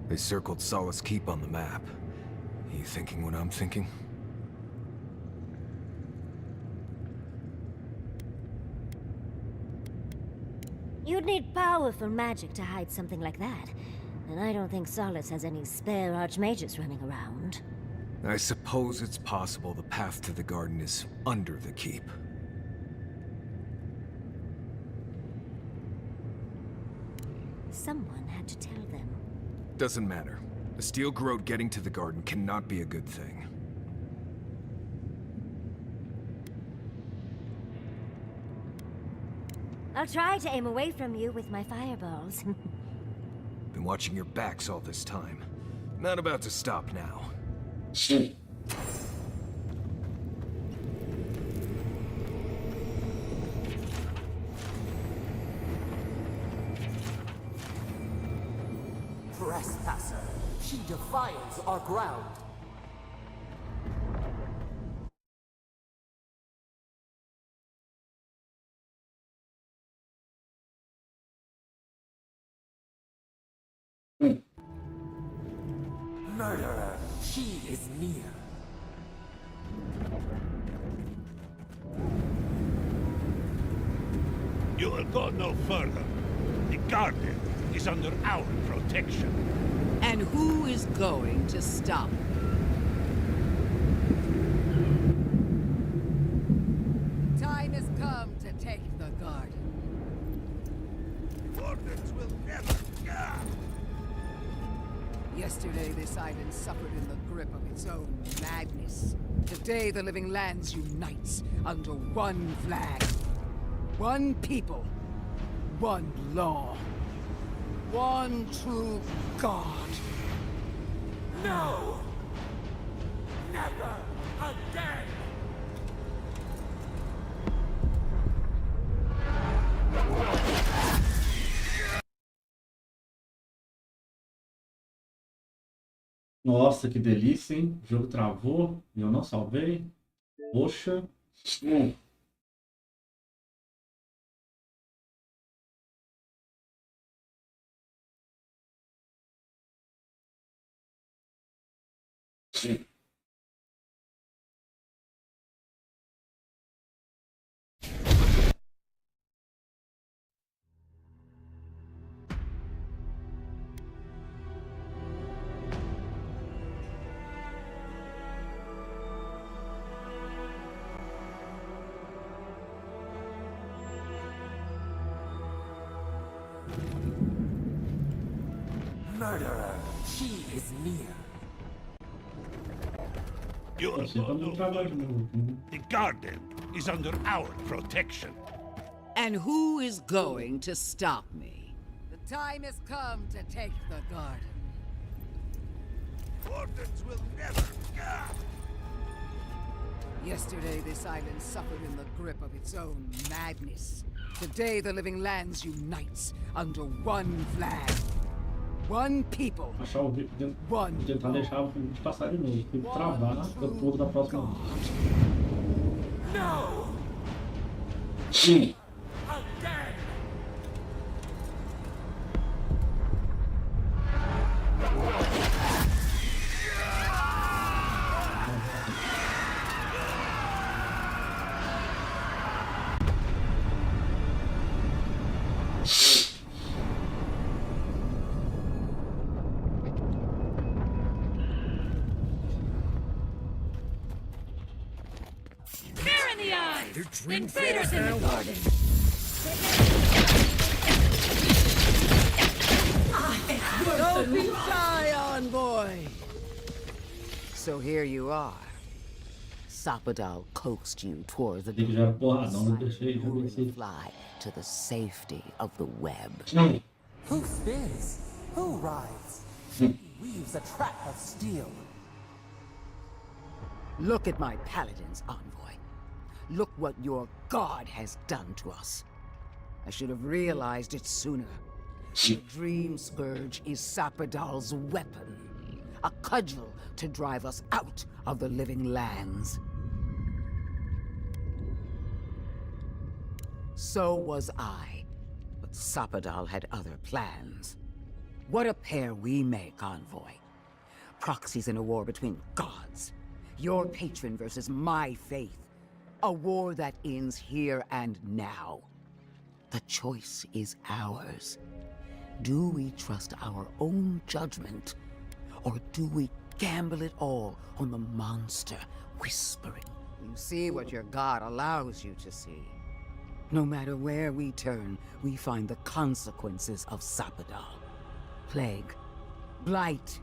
Speaker 6: They circled Solace Keep on the map. Are you thinking what I'm thinking?
Speaker 1: You'd need powerful magic to hide something like that. And I don't think Solace has any spare archmages running around.
Speaker 6: I suppose it's possible the path to the garden is under the keep.
Speaker 1: Someone had to tell them.
Speaker 6: Doesn't matter. The steel garrote getting to the garden cannot be a good thing.
Speaker 1: I'll try to aim away from you with my fireballs.
Speaker 6: Been watching your backs all this time. Not about to stop now.
Speaker 10: Trespasser, she defiles our ground. Murderer, she is near.
Speaker 22: You will go no further. The garden is under our protection.
Speaker 9: And who is going to stop me? Time has come to take the garden.
Speaker 22: Wardens will never...
Speaker 9: Yesterday, this island suffered in the grip of its own madness. Today, the living lands unites under one flag. One people. One law. One true God.
Speaker 10: No! Never again!
Speaker 4: Nossa, que delícia, hein? O jogo travou e eu não salvei. Poxa.
Speaker 10: Murderer, she is near.
Speaker 22: You will go no further. The garden is under our protection.
Speaker 9: And who is going to stop me? The time has come to take the garden.
Speaker 22: Wardens will never...
Speaker 9: Yesterday, this island suffered in the grip of its own madness. Today, the living lands unites under one flag. One people.
Speaker 4: Achar o vídeo, tentar deixar o vídeo passar de novo. Tem que travar, eu pulo da próxima vez.
Speaker 10: No!
Speaker 17: Invaders in the garden!
Speaker 9: Don't be shy, envoy! So here you are. Sapadal coaxed you toward the fly to the safety of the web.
Speaker 10: Who spins? Who rides? He weaves a trap of steel.
Speaker 9: Look at my paladins, envoy. Look what your god has done to us. I should have realized it sooner. The Dream Scourge is Sapadal's weapon.
Speaker 14: a cudgel to drive us out of the living lands. So was I, but Sapadal had other plans. What a pair we make, Envoy. Proxies in a war between gods. Your patron versus my faith. A war that ends here and now. The choice is ours. Do we trust our own judgment, or do we gamble it all on the monster whispering? You see what your god allows you to see. No matter where we turn, we find the consequences of Sapadal. Plague, blight,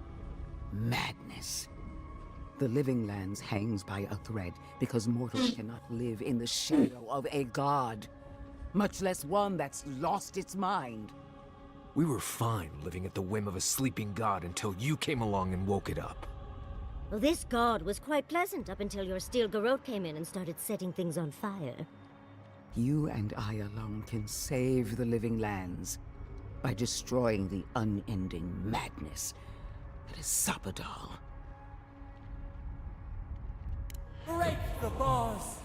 Speaker 14: madness. The living lands hangs by a thread because mortals cannot live in the shadow of a god, much less one that's lost its mind.
Speaker 6: We were fine living at the whim of a sleeping god until you came along and woke it up.
Speaker 1: Well, this god was quite pleasant up until your steel garrote came in and started setting things on fire.
Speaker 14: You and I alone can save the living lands by destroying the unending madness that is Sapadal.
Speaker 10: Break the bars!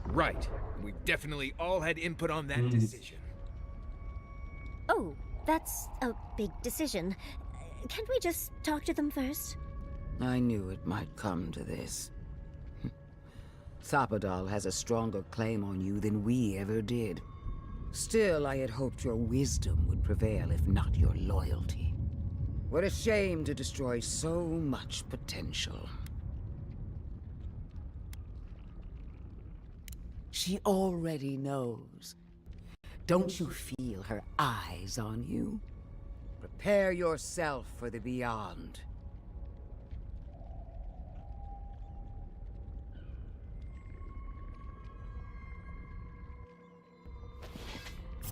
Speaker 6: Right. We definitely all had input on that decision.
Speaker 1: Oh, that's a big decision. Can't we just talk to them first?
Speaker 14: I knew it might come to this. Sapadal has a stronger claim on you than we ever did. Still, I had hoped your wisdom would prevail, if not your loyalty. What a shame to destroy so much potential. She already knows. Don't you feel her eyes on you? Prepare yourself for the beyond.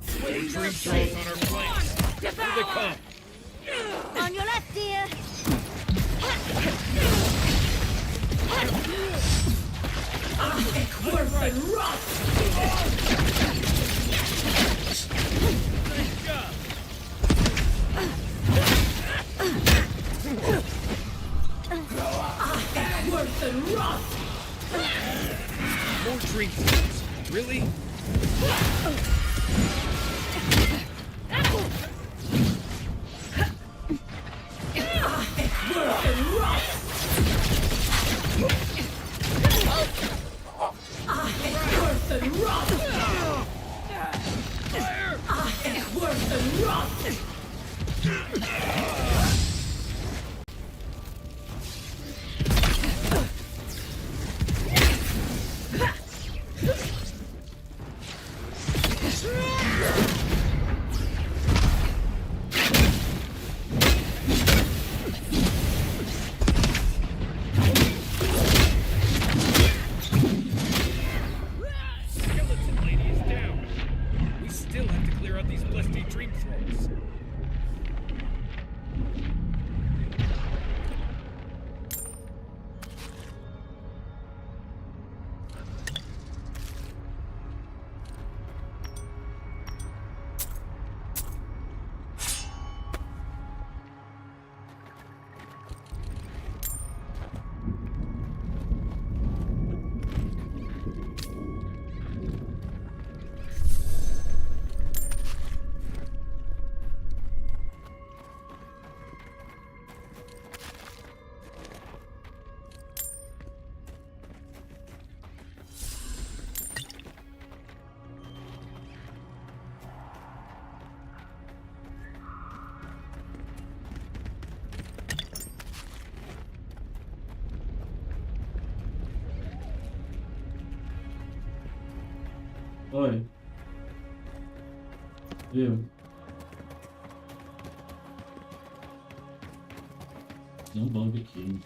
Speaker 18: Tree trolls on our flanks. Here they come.
Speaker 1: On your left, dear.
Speaker 18: More tree trolls. Really?
Speaker 4: Oi. Eu. Tem um bug aqui.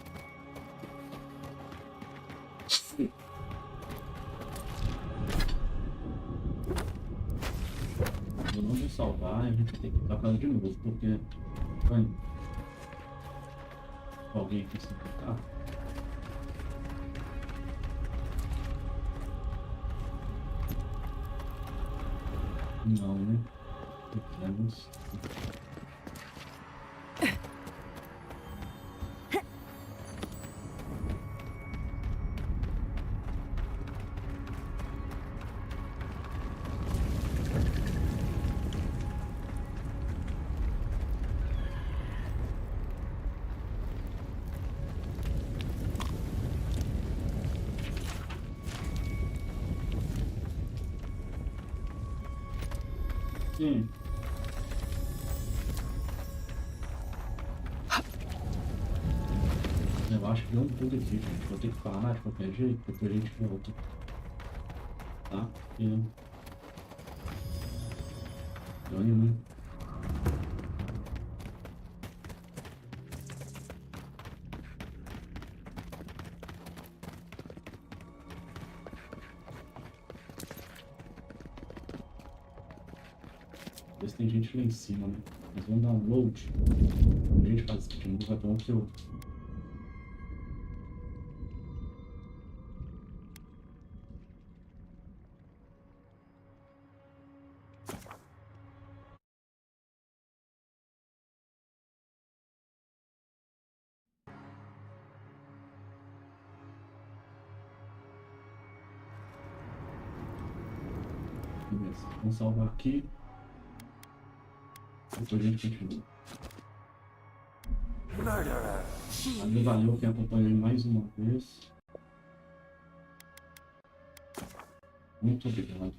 Speaker 4: Eu não vou salvar, a gente vai ter que tocar de novo, porque... Vai. Alguém aqui se tocar. Não, né? Pequenos. Sim. Eu acho que deu um pulo aqui, gente. Vou ter que parar de qualquer jeito, depois a gente volta. Tá? E... Ganho, né? Vê se tem gente lá em cima, né? Mas vamos dar um load. Quando a gente faz isso de novo, é bom que eu... Beleza, vamos salvar aqui. Depois a gente continua. Valeu quem acompanhou mais uma vez. Muito obrigado.